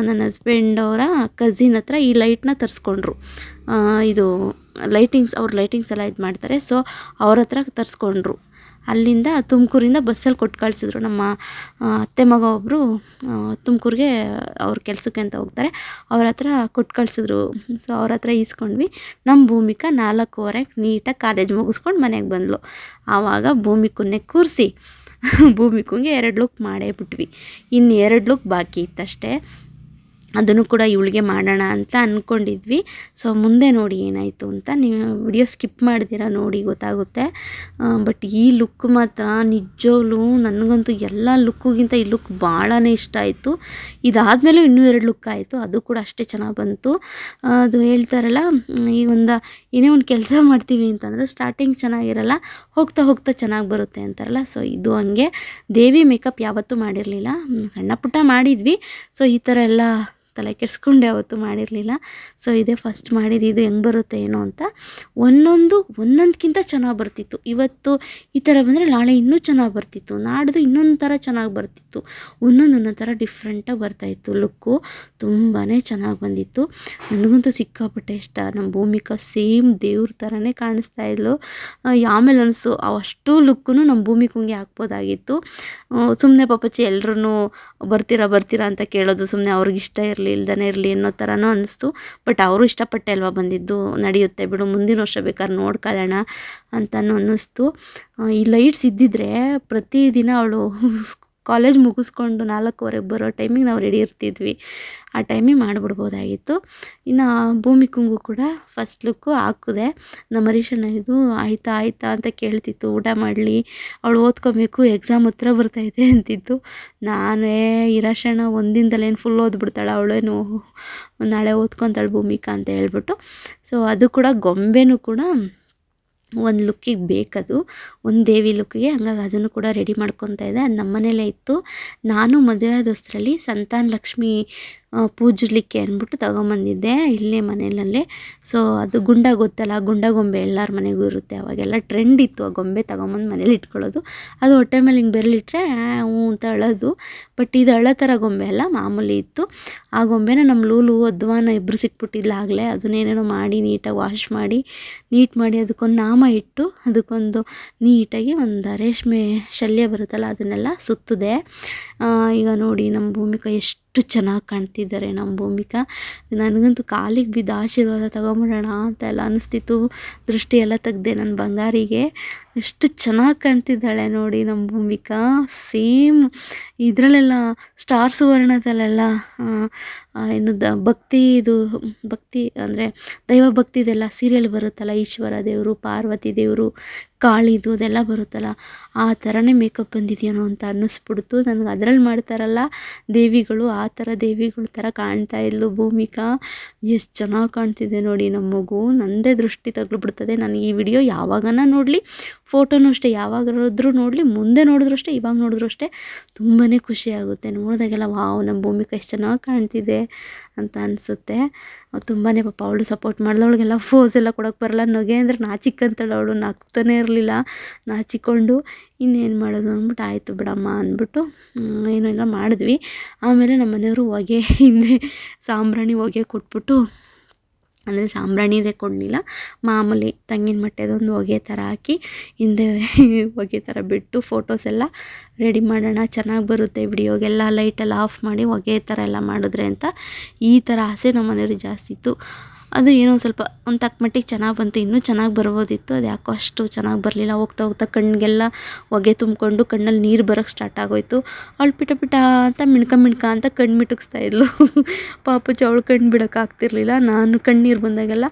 B: ನನ್ನ ಹಸ್ಬೆಂಡ್ ಅವರ ಕಸಿನ್ ಹತ್ರ ಈ ಲೈಟ್ನ ತರಿಸ್ಕೊಂಡ್ರು. ಇದು ಅವ್ರು ಲೈಟಿಂಗ್ಸ್ ಎಲ್ಲ ಇದು ಮಾಡ್ತಾರೆ, ಸೊ ಅವ್ರ ಹತ್ರ ತರಿಸ್ಕೊಂಡ್ರು. ಅಲ್ಲಿಂದ ತುಮಕೂರಿಂದ ಬಸ್ಸಲ್ಲಿ ಕೊಟ್ಟು ಕಳಿಸಿದ್ರು. ನಮ್ಮ ಅತ್ತೆ ಮಗ ಒಬ್ಬರು ತುಮಕೂರಿಗೆ ಅವ್ರ ಕೆಲಸಕ್ಕೆ ಅಂತ ಹೋಗ್ತಾರೆ, ಅವ್ರ ಹತ್ರ ಕೊಟ್ಟು ಕಳಿಸಿದ್ರು. ಸೊ ಅವ್ರ ಹತ್ರ ಈಸ್ಕೊಂಡ್ವಿ. ನಮ್ಮ ಭೂಮಿಕಾ 4:15 ನೀಟಾಗಿ ಕಾಲೇಜ್ ಮುಗಿಸ್ಕೊಂಡು ಮನೆಗೆ ಬಂದಳು. ಆವಾಗ ಭೂಮಿಕನ್ನೇ ಕೂರಿಸಿ ಭೂಮಿಕಂಗೆ 2 ಲುಕ್ ಮಾಡೇ ಬಿಟ್ವಿ. ಇನ್ನು 2 ಲುಕ್ ಬಾಕಿ ಇತ್ತಷ್ಟೇ. ಅದನ್ನು ಕೂಡ ಇವಳಿಗೆ ಮಾಡೋಣ ಅಂತ ಅಂದ್ಕೊಂಡಿದ್ವಿ. ಸೊ ಮುಂದೆ ನೋಡಿ ಏನಾಯಿತು ಅಂತ. ನೀವು ವಿಡಿಯೋ ಸ್ಕಿಪ್ ಮಾಡಿದ್ದೀರಾ ನೋಡಿ, ಗೊತ್ತಾಗುತ್ತೆ. ಬಟ್ ಈ ಲುಕ್ ಮಾತ್ರ ನಿಜವಾಗ್ಲೂ ನನಗಂತೂ ಎಲ್ಲ ಲುಕ್ಕಿಗಿಂತ ಈ ಲುಕ್ ಭಾಳನೇ ಇಷ್ಟ ಆಯಿತು. ಇದಾದಮೇಲೂ ಇನ್ನೂ 2 ಲುಕ್ ಆಯಿತು, ಅದು ಕೂಡ ಅಷ್ಟೇ ಚೆನ್ನಾಗಿ ಬಂತು. ಅದು ಹೇಳ್ತಾರಲ್ಲ, ಈಗ ಏನೇ ಒಂದು ಕೆಲಸ ಮಾಡ್ತೀವಿ ಅಂತಂದರೆ ಸ್ಟಾರ್ಟಿಂಗ್ ಚೆನ್ನಾಗಿರಲ್ಲ, ಹೋಗ್ತಾ ಹೋಗ್ತಾ ಚೆನ್ನಾಗಿ ಬರುತ್ತೆ ಅಂತಾರಲ್ಲ. ಸೊ ಇದು ಹಂಗೆ. ದೇವಿ ಮೇಕಪ್ ಯಾವತ್ತೂ ಮಾಡಿರಲಿಲ್ಲ, ಸಣ್ಣ ಪುಟ್ಟ ಮಾಡಿದ್ವಿ. ಸೊ ಈ ಥರ ಎಲ್ಲ ತಲೆ ಕೆಡಿಸ್ಕೊಂಡು ಯಾವತ್ತೂ ಮಾಡಿರಲಿಲ್ಲ. ಸೊ ಇದೇ ಫಸ್ಟ್ ಮಾಡಿದ್ದು. ಇದು ಹೆಂಗೆ ಬರುತ್ತೆ ಏನೋ ಅಂತ ಒಂದೊಂದಕ್ಕಿಂತ ಚೆನ್ನಾಗಿ ಬರ್ತಿತ್ತು. ಇವತ್ತು ಈ ಥರ ಬಂದರೆ ನಾಳೆ ಇನ್ನೂ ಚೆನ್ನಾಗಿ ಬರ್ತಿತ್ತು, ನಾಡ್ದು ಇನ್ನೊಂದು ಥರ ಚೆನ್ನಾಗಿ ಬರ್ತಿತ್ತು, ಒಂದೊಂದು ಥರ ಡಿಫ್ರೆಂಟಾಗಿ ಬರ್ತಾಯಿತ್ತು. ಲುಕ್ಕು ತುಂಬಾ ಚೆನ್ನಾಗಿ ಬಂದಿತ್ತು. ನನಗಂತೂ ಸಿಕ್ಕಾಪಟ್ಟೆ ಇಷ್ಟ. ನಮ್ಮ ಭೂಮಿಕಾ ಸೇಮ್ ದೇವ್ರ ಥರನೇ ಕಾಣಿಸ್ತಾ ಇದ್ಲು. ಆಮೇಲೆ ಅನಿಸು ಅಷ್ಟು ಲುಕ್ಕೂ ನಮ್ಮ ಭೂಮಿಕಂಗೆ ಹಾಕ್ಬೋದಾಗಿತ್ತು. ಸುಮ್ಮನೆ ಪಾಪಚ್ಚಿ ಎಲ್ಲರೂ ಬರ್ತೀರಾ ಅಂತ ಕೇಳೋದು, ಸುಮ್ಮನೆ ಅವ್ರಿಗಿಷ್ಟ ಇಲ್ಲದೇ ಇರಲಿ ಅನ್ನೋ ಥರನೂ ಅನ್ನಿಸ್ತು. ಬಟ್ ಅವರು ಇಷ್ಟಪಟ್ಟೆ ಅಲ್ವಾ ಬಂದಿದ್ದು, ನಡೆಯುತ್ತೆ ಬಿಡು, ಮುಂದಿನ ವರ್ಷ ಬೇಕಾದ್ರೆ ನೋಡ್ಕೊಳ್ಳೋಣ ಅಂತಲೂ ಅನ್ನಿಸ್ತು. ಈ ಲೈಟ್ಸ್ ಇದ್ದಿದ್ರೆ ಪ್ರತಿದಿನ ಅವಳು ಕಾಲೇಜ್ ಮುಗಿಸ್ಕೊಂಡು 4:15 ಬರೋ ಟೈಮಿಗೆ ನಾವು ರೆಡಿ ಇರ್ತಿದ್ವಿ. ಆ ಟೈಮಿಗೆ ಮಾಡಿಬಿಡ್ಬೋದಾಗಿತ್ತು. ಇನ್ನು ಭೂಮಿಕಂಗೂ ಕೂಡ ಫಸ್ಟ್ ಲುಕ್ಕು ಹಾಕಿದೆ. ನಮ್ಮ ಹರೀಶಣ್ಣ ಇದು ಆಯಿತಾ ಅಂತ ಕೇಳ್ತಿತ್ತು, ಊಟ ಮಾಡಲಿ, ಅವಳು ಓದ್ಕೊಬೇಕು, ಎಕ್ಸಾಮ್ ಹತ್ರ ಬರ್ತೈತೆ ಅಂತಿತ್ತು. ನಾನೇ ಇರಾಶಣ್ಣ ಒಂದಿನದಲ್ಲೇನು ಫುಲ್ ಓದ್ಬಿಡ್ತಾಳೆ, ಅವಳೇನು ನಾಳೆ ಓದ್ಕೊತಾಳೆ ಭೂಮಿಕಾ ಅಂತ ಹೇಳ್ಬಿಟ್ಟು. ಸೊ ಅದು ಕೂಡ ಗೊಂಬೆನೂ ಕೂಡ ಒಂದು ಲುಕ್ಕಿಗೆ ಬೇಕದು, ಒಂದು ದೇವಿ ಲುಕ್ಕಿಗೆ. ಹಂಗಾಗಿ ಅದನ್ನು ಕೂಡ ರೆಡಿ ಮಾಡ್ಕೊತಾ ಇದ್ದೆ. ಅದು ನಮ್ಮ ಮನೇಲೇ ಇತ್ತು. ನಾನು ಮದುವೆ ಆದಷ್ಟರಲ್ಲಿ ಸಂತಾನ ಲಕ್ಷ್ಮಿ ಪೂಜಿಸ್ಲಿಕ್ಕೆ ಅಂದ್ಬಿಟ್ಟು ತಗೊಂಬಂದಿದ್ದೆ ಇಲ್ಲೇ ಮನೆಯಲ್ಲೇ. ಸೊ ಅದು ಗುಂಡ ಗೊತ್ತಲ್ಲ, ಗುಂಡ ಗೊಂಬೆ ಎಲ್ಲರ ಮನೆಗೂ ಇರುತ್ತೆ. ಅವಾಗೆಲ್ಲ ಟ್ರೆಂಡ್ ಇತ್ತು ಆ ಗೊಂಬೆ ತಗೊಂಬಂದು ಮನೇಲಿ ಇಟ್ಕೊಳ್ಳೋದು. ಅದು ಹೊಟ್ಟೆ ಮೇಲೆ ಹಿಂಗೆ ಬೆರಳಿಟ್ರೆ ಹ್ಞೂ ಅಂತ ಅಳೋದು. ಬಟ್ ಇದು ಅಳೋ ಥರ ಗೊಂಬೆ ಅಲ್ಲ, ಮಾಮೂಲಿ ಇತ್ತು. ಆ ಗೊಂಬೆನ ನಮ್ಮ ಲೂಲು ಅಧ್ವಾನ ಇಬ್ಬರು ಸಿಕ್ಬಿಟ್ಟಿದ್ಲಾಗಲೇ. ಅದನ್ನೇನೇನೋ ಮಾಡಿ ನೀಟಾಗಿ ವಾಶ್ ಮಾಡಿ ಅದಕ್ಕೊಂದು ನಾಮ ಇಟ್ಟು ಅದಕ್ಕೊಂದು ನೀಟಾಗಿ ಒಂದು ರೇಷ್ಮೆ ಶಲ್ಯ ಬರುತ್ತಲ್ಲ ಅದನ್ನೆಲ್ಲ ಸುತ್ತಿದೆ. ಈಗ ನೋಡಿ ನಮ್ಮ ಭೂಮಿಕಾ ಎಷ್ಟು ಚೆನ್ನಾಗಿ ಕಾಣ್ತಿದ್ದಾರೆ. ನಮ್ಮ ಭೂಮಿಕಾ ನನಗಂತೂ ಕಾಲಿಗೆ ಬಿದ್ದು ಆಶೀರ್ವಾದ ತಗೊಂಬಿಡೋಣ ಅಂತ ಎಲ್ಲ ಅನ್ನಿಸ್ತಿತ್ತು. ದೃಷ್ಟಿ ಎಲ್ಲ ತೆಗ್ದೆ ನನ್ನ ಬಂಗಾರಿಗೆ. ಎಷ್ಟು ಚೆನ್ನಾಗಿ ಕಾಣ್ತಿದ್ದಾಳೆ ನೋಡಿ ನಮ್ಮ ಭೂಮಿಕಾ. ಸೇಮ್ ಇದರಲ್ಲೆಲ್ಲ ಸ್ಟಾರ್ ಸುವರ್ಣದಲ್ಲೆಲ್ಲ ಏನು ಭಕ್ತಿ ಅಂದರೆ ದೈವ ಭಕ್ತಿದೆಲ್ಲ ಸೀರಿಯಲ್ ಬರುತ್ತಲ್ಲ, ಈಶ್ವರ ದೇವರು, ಪಾರ್ವತಿ ದೇವರು, ಕಾಳಿದು ಅದೆಲ್ಲ ಬರುತ್ತಲ್ಲ, ಆ ಥರನೇ ಮೇಕಪ್ ಬಂದಿದೆಯೇನೋ ಅಂತ ಅನ್ನಿಸ್ಬಿಡ್ತು ನನಗೆ. ಅದರಲ್ಲಿ ಮಾಡ್ತಾರಲ್ಲ ದೇವಿಗಳು, ಆ ಥರ ದೇವಿಗಳ ಥರ ಕಾಣ್ತಾ ಇದ್ಲು ಭೂಮಿಕಾ. ಎಷ್ಟು ಚೆನ್ನಾಗಿ ಕಾಣ್ತಿದೆ ನೋಡಿ ನಮ್ಮ ಮಗು. ನಂದೇ ದೃಷ್ಟಿ ತಗ್ಲಿಬಿಡ್ತದೆ. ನಾನು ಈ ವಿಡಿಯೋ ಯಾವಾಗನ ನೋಡಲಿ, ಫೋಟೋನೂ ಅಷ್ಟೇ ಯಾವಾಗಾದ್ರೂ ನೋಡಲಿ, ಮುಂದೆ ನೋಡಿದ್ರು ಅಷ್ಟೇ ಇವಾಗ ನೋಡಿದ್ರು ಅಷ್ಟೇ ತುಂಬಾ ಖುಷಿಯಾಗುತ್ತೆ. ನೋಡಿದಾಗೆಲ್ಲ ವಾವ್ ನಮ್ಮ ಭೂಮಿಕಾ ಎಷ್ಟು ಚೆನ್ನಾಗಿ ಕಾಣ್ತಿದೆ ಅಂತ ಅನಿಸುತ್ತೆ. ತುಂಬಾ ಪಾಪ ಅವಳು ಸಪೋರ್ಟ್ ಮಾಡಿದ. ಅವಳಿಗೆಲ್ಲ ಫೋಸ್ ಎಲ್ಲ ಕೊಡೋಕ್ಕೆ ಬರಲ್ಲ, ನಗೆ ಅಂದರೆ ನಾಚಿಕಂತಾಳೆ ಅವಳು, ನಗ್ತಾನೆ ಇರಲಿಲ್ಲ, ನಾಚಿಕೊಂಡು ಇನ್ನೇನು ಮಾಡೋದು ಅಂದ್ಬಿಟ್ಟು ಆಯಿತು ಬಿಡಮ್ಮ ಅಂದ್ಬಿಟ್ಟು ಏನೆಲ್ಲ ಮಾಡಿದ್ವಿ. ಆಮೇಲೆ ನಮ್ಮ ಮನೆಯವರು ಹೊಗೆ ಹಿಂದೆ ಸಾಂಬ್ರಾಣಿ ಹೊಗೆ ಕೊಟ್ಬಿಟ್ಟು, ಅಂದರೆ ಸಾಂಬ್ರಾಣಿದೇ ಕೊಡಲಿಲ್ಲ, ಮಾಮೂಲಿ ತಂಗಿನ ಮಟ್ಟೆದೊಂದು ಹೊಗೆ ಥರ ಹಾಕಿ ಹಿಂದೆ ಹೊಗೆ ಥರ ಬಿಟ್ಟು ಫೋಟೋಸ್ ಎಲ್ಲ ರೆಡಿ ಮಾಡೋಣ, ಚೆನ್ನಾಗಿ ಬರುತ್ತೆ ವಿಡಿಯೋಗೆಲ್ಲ, ಲೈಟೆಲ್ಲ ಆಫ್ ಮಾಡಿ ಹೊಗೆ ಥರ ಎಲ್ಲ ಮಾಡಿದ್ರೆ ಅಂತ ಈ ಥರ ಆಸೆ ನಮ್ಮ ಮನೆಯವ್ರಿಗೆ ಜಾಸ್ತಿ ಇತ್ತು. ಅದು ಏನೋ ಸ್ವಲ್ಪ ಒಂದು ತಕ್ಕ ಮಟ್ಟಿಗೆ ಚೆನ್ನಾಗಿ ಬಂತು, ಇನ್ನೂ ಚೆನ್ನಾಗಿ ಬರ್ಬೋದಿತ್ತು. ಅದು ಯಾಕೋ ಅಷ್ಟು ಚೆನ್ನಾಗಿ ಬರಲಿಲ್ಲ. ಹೋಗ್ತಾ ಕಣ್ಣಿಗೆಲ್ಲ ಹೊಗೆ ತುಂಬಿಕೊಂಡು ಕಣ್ಣಲ್ಲಿ ನೀರು ಬರೋಕ್ಕೆ ಸ್ಟಾರ್ಟ್ ಆಗೋಯ್ತು. ಅವಳು ಪಿಟ ಅಂತ ಮಿಣ್ಕ ಅಂತ ಕಣ್ಣು ಮಿಟುಕಿಸ್ತಾ ಇದ್ಲು. ಪಾಪಚ್ಚು ಅವಳು ಕಣ್ಣು ಬಿಡೋಕ್ಕಾಗ್ತಿರ್ಲಿಲ್ಲ. ನಾನು ಕಣ್ಣೀರು ಬಂದಾಗೆಲ್ಲ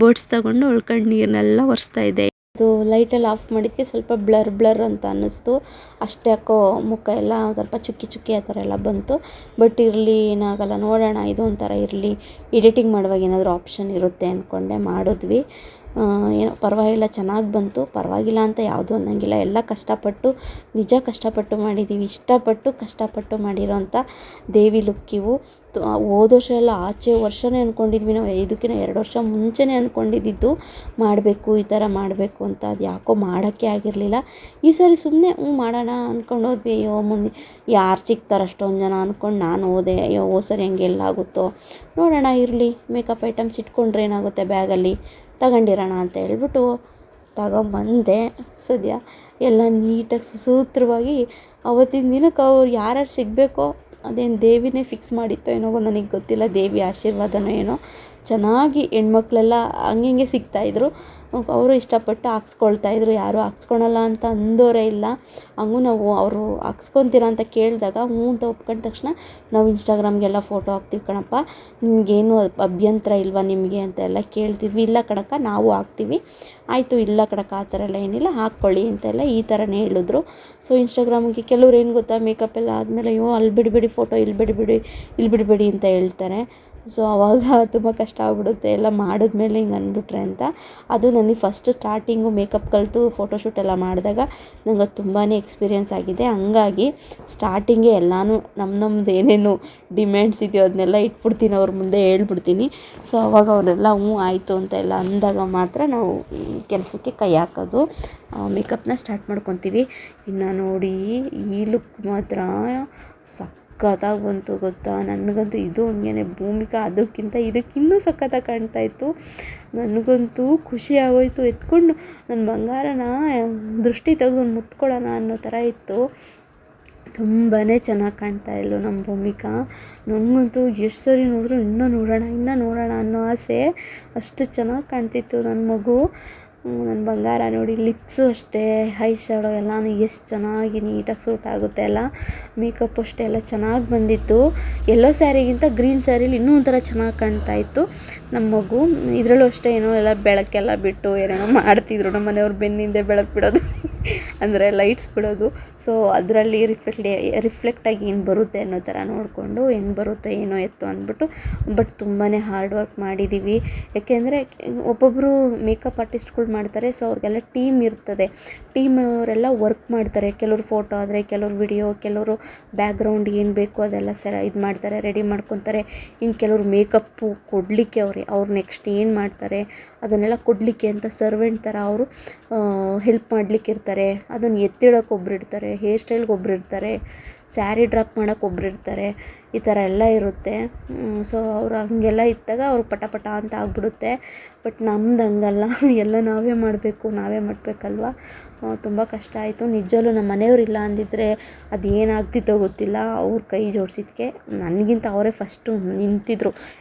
B: ಬೋಟ್ಸ್ ತಗೊಂಡು ಅವಳು ಕಣ್ಣೀರನ್ನೆಲ್ಲ ಒರೆಸ್ತಾ ಇದ್ದೆ. ಅದು ಲೈಟೆಲ್ಲ ಆಫ್ ಮಾಡಿದ್ದಕ್ಕೆ ಸ್ವಲ್ಪ ಬ್ಲರ್ ಅಂತ ಅನ್ನಿಸ್ತು. ಅಷ್ಟೇ ಯಾಕೋ ಮುಖ ಎಲ್ಲ ಸ್ವಲ್ಪ ಚುಕ್ಕಿ ಆ ಥರ ಎಲ್ಲ ಬಂತು. ಬಟ್ ಇರಲಿ, ಏನಾಗಲ್ಲ, ನೋಡೋಣ, ಇದು ಒಂಥರ ಇರಲಿ, ಎಡಿಟಿಂಗ್ ಮಾಡುವಾಗ ಏನಾದರೂ ಆಪ್ಷನ್ ಇರುತ್ತೆ ಅಂದ್ಕೊಂಡೆ ಮಾಡಿದ್ವಿ. ಏನೋ ಪರವಾಗಿಲ್ಲ, ಚೆನ್ನಾಗಿ ಬಂತು. ಪರವಾಗಿಲ್ಲ ಅಂತ ಯಾವುದೂ ಅನ್ನೋಂಗಿಲ್ಲ. ಎಲ್ಲ ಕಷ್ಟಪಟ್ಟು, ನಿಜ ಕಷ್ಟಪಟ್ಟು ಮಾಡಿದ್ದೀವಿ. ಇಷ್ಟಪಟ್ಟು ಕಷ್ಟಪಟ್ಟು ಮಾಡಿರೋಂಥ ದೇವಿ ಲುಕ್ ಇವು. ಹೋದ ವರ್ಷ ಎಲ್ಲ ಆಚೆ ವರ್ಷವೇ ಅಂದ್ಕೊಂಡಿದ್ವಿ ನಾವು. ಇದಕ್ಕಿಂತ 2 ವರ್ಷ ಮುಂಚೆನೇ ಅಂದ್ಕೊಂಡಿದ್ದು ಮಾಡಬೇಕು, ಈ ಥರ ಮಾಡಬೇಕು ಅಂತ. ಅದು ಯಾಕೋ ಮಾಡೋಕ್ಕೆ ಆಗಿರಲಿಲ್ಲ. ಈ ಸಾರಿ ಸುಮ್ಮನೆ ಮಾಡೋಣ ಅಂದ್ಕೊಂಡು ಹೋದ್ವಿ. ಅಯ್ಯೋ ಮುಂದೆ ಯಾರು ಸಿಗ್ತಾರೆ ಅಷ್ಟೊಂದು ಜನ ಅಂದ್ಕೊಂಡು ನಾನು ಹೋದೆ. ಅಯ್ಯೋ ಹೋದ ಸರಿ ಹೆಂಗೆ ಎಲ್ಲಾಗುತ್ತೋ ನೋಡೋಣ, ಇರಲಿ ಮೇಕಪ್ ಐಟಮ್ಸ್ ಇಟ್ಕೊಂಡ್ರೆ ಏನಾಗುತ್ತೆ ಬ್ಯಾಗಲ್ಲಿ, ತಗೊಂಡಿರೋಣ ಅಂತ ಹೇಳ್ಬಿಟ್ಟು ತಗೊಂಬಂದೆ. ಸದ್ಯ ಎಲ್ಲ ನೀಟಾಗಿ ಸುಸೂತ್ರವಾಗಿ ಅವತ್ತಿನ ದಿನಕ್ಕೆ ಅವ್ರು ಯಾರ್ಯಾರು ಸಿಗಬೇಕೋ, ಅದೇನು ದೇವಿನೇ ಫಿಕ್ಸ್ ಮಾಡಿತ್ತೋ ಏನೋ ನನಗೆ ಗೊತ್ತಿಲ್ಲ. ದೇವಿ ಆಶೀರ್ವಾದನೋ ಏನೋ, ಚೆನ್ನಾಗಿ ಹೆಣ್ಮಕ್ಳೆಲ್ಲ ಹಂಗೆ ಸಿಗ್ತಾಯಿದ್ರು. ಅವರು ಇಷ್ಟಪಟ್ಟು ಹಾಕ್ಸ್ಕೊಳ್ತಾಯಿದ್ರು. ಯಾರೂ ಹಾಕ್ಸ್ಕೊಳಲ್ಲ ಅಂತ ಅಂದೋರೇ ಇಲ್ಲ. ಹಂಗೂ ನಾವು ಅವರು ಹಾಕ್ಸ್ಕೊತೀರ ಅಂತ ಕೇಳಿದಾಗ ಹ್ಞೂ ಅಂತ ಒಪ್ಕೊಂಡ ತಕ್ಷಣ ನಾವು ಇನ್ಸ್ಟಾಗ್ರಾಮ್ಗೆಲ್ಲ ಫೋಟೋ ಹಾಕ್ತೀವಿ ಕಣಪ್ಪ, ನಿಮಗೇನು ಅಭ್ಯಂತರ ಇಲ್ವಾ ನಿಮಗೆ ಅಂತ ಎಲ್ಲ ಕೇಳ್ತಿದ್ವಿ. ಇಲ್ಲ ಕಣಕ್ಕ ನಾವು ಹಾಕ್ತೀವಿ. ಆಯಿತು, ಇಲ್ಲ ಕಣಕ್ಕ ಆ ಥರ ಎಲ್ಲ ಏನಿಲ್ಲ, ಹಾಕ್ಕೊಳ್ಳಿ ಅಂತೆಲ್ಲ ಈ ಥರನೇ ಹೇಳಿದ್ರು. ಸೊ ಇನ್ಸ್ಟಾಗ್ರಾಮಿಗೆ ಕೆಲವ್ರು ಏನು ಗೊತ್ತಾ, ಮೇಕಪ್ ಎಲ್ಲ ಆದಮೇಲೆ ಅಯ್ಯೋ ಅಲ್ಲಿ ಬಿಡಬೇಡಿ ಫೋಟೋ, ಇಲ್ಲಿ ಬಿಡಬೇಡಿ ಅಂತ ಹೇಳ್ತಾರೆ. ಸೊ ಆವಾಗ ತುಂಬ ಕಷ್ಟ ಆಗ್ಬಿಡುತ್ತೆ, ಎಲ್ಲ ಮಾಡಿದ್ಮೇಲೆ ಹಿಂಗೆ ಅಂದ್ಬಿಟ್ರೆ ಅಂತ. ಅದು ನನಗೆ ಫಸ್ಟ್ ಸ್ಟಾರ್ಟಿಂಗು ಮೇಕಪ್ ಕಲಿತು ಫೋಟೋಶೂಟ್ ಎಲ್ಲ ಮಾಡಿದಾಗ ನಂಗೆ ಅದು ತುಂಬಾ ಎಕ್ಸ್ಪೀರಿಯೆನ್ಸ್ ಆಗಿದೆ. ಹಂಗಾಗಿ ಸ್ಟಾರ್ಟಿಂಗೇ ಎಲ್ಲನೂ ನಮ್ಮದು ಏನೇನು ಡಿಮ್ಯಾಂಡ್ಸ್ ಇದೆಯೋ ಅದನ್ನೆಲ್ಲ ಇಟ್ಬಿಡ್ತೀನಿ, ಅವ್ರ ಮುಂದೆ ಹೇಳ್ಬಿಡ್ತೀನಿ. ಸೊ ಅವಾಗ ಅವರೆಲ್ಲ ಹ್ಞೂ ಆಯಿತು ಅಂತ ಎಲ್ಲ ಅಂದಾಗ ಮಾತ್ರ ನಾವು ಕೆಲಸಕ್ಕೆ ಕೈ ಹಾಕೋದು, ಮೇಕಪ್ನ ಸ್ಟಾರ್ಟ್ ಮಾಡ್ಕೊತೀವಿ. ಇನ್ನು ನೋಡಿ ಈ ಲುಕ್ ಮಾತ್ರ ಸಖತ್ತಾಗಿ ಬಂತು ಗೊತ್ತಾ. ನನಗಂತೂ ಇದು ಹಂಗೇ, ಭೂಮಿಕಾ ಅದಕ್ಕಿಂತ ಇದಕ್ಕಿನ್ನೂ ಸಖತ್ತಾಗಿ ಕಾಣ್ತಾಯಿತ್ತು. ನನಗಂತೂ ಖುಷಿ ಆಗೋಯ್ತು. ಎತ್ಕೊಂಡು ನನ್ನ ಬಂಗಾರನ ದೃಷ್ಟಿ ತೆಗೆದು ಮುತ್ಕೊಳ್ಳೋಣ ಅನ್ನೋ ಥರ ಇತ್ತು. ತುಂಬಾ ಚೆನ್ನಾಗಿ ಕಾಣ್ತಾ ಇದ್ಲು ನಮ್ಮ ಭೂಮಿಕಾ. ನನಗಂತೂ ಎಷ್ಟು ಸರಿ ನೋಡಿದ್ರು ಇನ್ನೂ ನೋಡೋಣ ಅನ್ನೋ ಆಸೆ. ಅಷ್ಟು ಚೆನ್ನಾಗಿ ಕಾಣ್ತಿತ್ತು ನನ್ನ ಮಗು. ನನ್ನ ಬಂಗಾರ ನೋಡಿ. ಲಿಪ್ಸು ಅಷ್ಟೇ, ಐ ಶ್ಯಾಡೋ ಎಲ್ಲನೂ ಎಷ್ಟು ಚೆನ್ನಾಗಿ ನೀಟಾಗಿ ಸೂಟ್ ಆಗುತ್ತೆ ಅಲ್ಲ. ಮೇಕಪ್ ಅಷ್ಟೇ ಎಲ್ಲ ಚೆನ್ನಾಗಿ ಬಂದಿತ್ತು. ಯೆಲ್ಲೋ ಸ್ಯಾರಿಗಿಂತ ಗ್ರೀನ್ ಸ್ಯಾರಿಲಿ ಇನ್ನೂ ಒಂಥರ ಚೆನ್ನಾಗಿ ಕಾಣ್ತಾ ಇತ್ತು ನಮ್ಮ ಮಗು. ಇದರಲ್ಲೂ ಅಷ್ಟೇ ಏನೋ ಎಲ್ಲ ಬೆಳಕೆಲ್ಲ ಬಿಟ್ಟು ಏನೇನೋ ಮಾಡ್ತಿದ್ರು ನಮ್ಮ ಮನೆಯವ್ರು, ಬೆನ್ನಿಂದೆ ಬೆಳಕು ಬಿಡೋದು ಅಂದರೆ ಲೈಟ್ಸ್ ಬಿಡೋದು. ಸೊ ಅದರಲ್ಲಿ ರಿಫ್ಲೆಕ್ಟಾಗಿ ಏನು ಬರುತ್ತೆ ಅನ್ನೋ ಥರ ನೋಡಿಕೊಂಡು ಹೆಂಗೆ ಬರುತ್ತೋ ಏನೋ ಎತ್ತು ಅಂದ್ಬಿಟ್ಟು. ಬಟ್ ತುಂಬಾ ಹಾರ್ಡ್ ವರ್ಕ್ ಮಾಡಿದ್ದೀವಿ. ಯಾಕೆಂದರೆ ಒಬ್ಬೊಬ್ಬರು ಮೇಕಪ್ ಆರ್ಟಿಸ್ಟ್ಗಳು ಮಾಡ್ತಾರೆ. ಸೊ ಅವ್ರಿಗೆಲ್ಲ ಟೀಮ್ ಇರ್ತದೆ. ಟೀಮ್ ಅವರೆಲ್ಲ ವರ್ಕ್ ಮಾಡ್ತಾರೆ. ಕೆಲವರು ಫೋಟೋ ಆದರೆ, ಕೆಲವರು ವಿಡಿಯೋ, ಕೆಲವರು ಬ್ಯಾಕ್ಗ್ರೌಂಡ್ ಏನು ಬೇಕು ಅದೆಲ್ಲ ಇದು ಮಾಡ್ತಾರೆ, ರೆಡಿ ಮಾಡ್ಕೊತಾರೆ. ಇನ್ನು ಕೆಲವರು ಮೇಕಪ್ಪು ಕೊಡಲಿಕ್ಕೆ ಅವ್ರು ನೆಕ್ಸ್ಟ್ ಏನು ಮಾಡ್ತಾರೆ ಅದನ್ನೆಲ್ಲ ಕೊಡಲಿಕ್ಕೆ ಅಂತ ಸರ್ವೆಂಟ್ ಥರ ಅವರು ಹೆಲ್ಪ್ ಮಾಡಲಿಕ್ಕೆ ಇರ್ತಾರೆ. ಅದನ್ನು ಎತ್ತಿಡೋಕೆ ಒಬ್ರು ಇರ್ತಾರೆ, ಹೇರ್ ಸ್ಟೈಲ್ಗೆ ಒಬ್ರು ಇರ್ತಾರೆ, ಸ್ಯಾರಿ ಡ್ರಾಪ್ ಮಾಡೋಕೆ ಒಬ್ರು ಇರ್ತಾರೆ. ಈ ಥರ ಎಲ್ಲ ಇರುತ್ತೆ. ಸೊ ಅವ್ರು ಹಂಗೆಲ್ಲ ಇದ್ದಾಗ ಅವ್ರಿಗೆ ಪಟ ಅಂತ ಆಗ್ಬಿಡುತ್ತೆ. ಬಟ್ ನಮ್ದು ಹಂಗಲ್ಲ, ಎಲ್ಲ ನಾವೇ ಮಾಡಬೇಕಲ್ವ. ತುಂಬ ಕಷ್ಟ ಆಯಿತು ನಿಜವಲ್ಲೂ. ನಮ್ಮ ಮನೆಯವರಿಲ್ಲ ಅಂದಿದ್ದರೆ ಅದು ಏನಾಗ್ತಿತ್ತೋ ಗೊತ್ತಿಲ್ಲ. ಅವ್ರ ಕೈ ಜೋಡಿಸಿದ್ಕೆ ನನಗಿಂತ ಅವರೇ ಫಸ್ಟು ನಿಂತಿದ್ರು.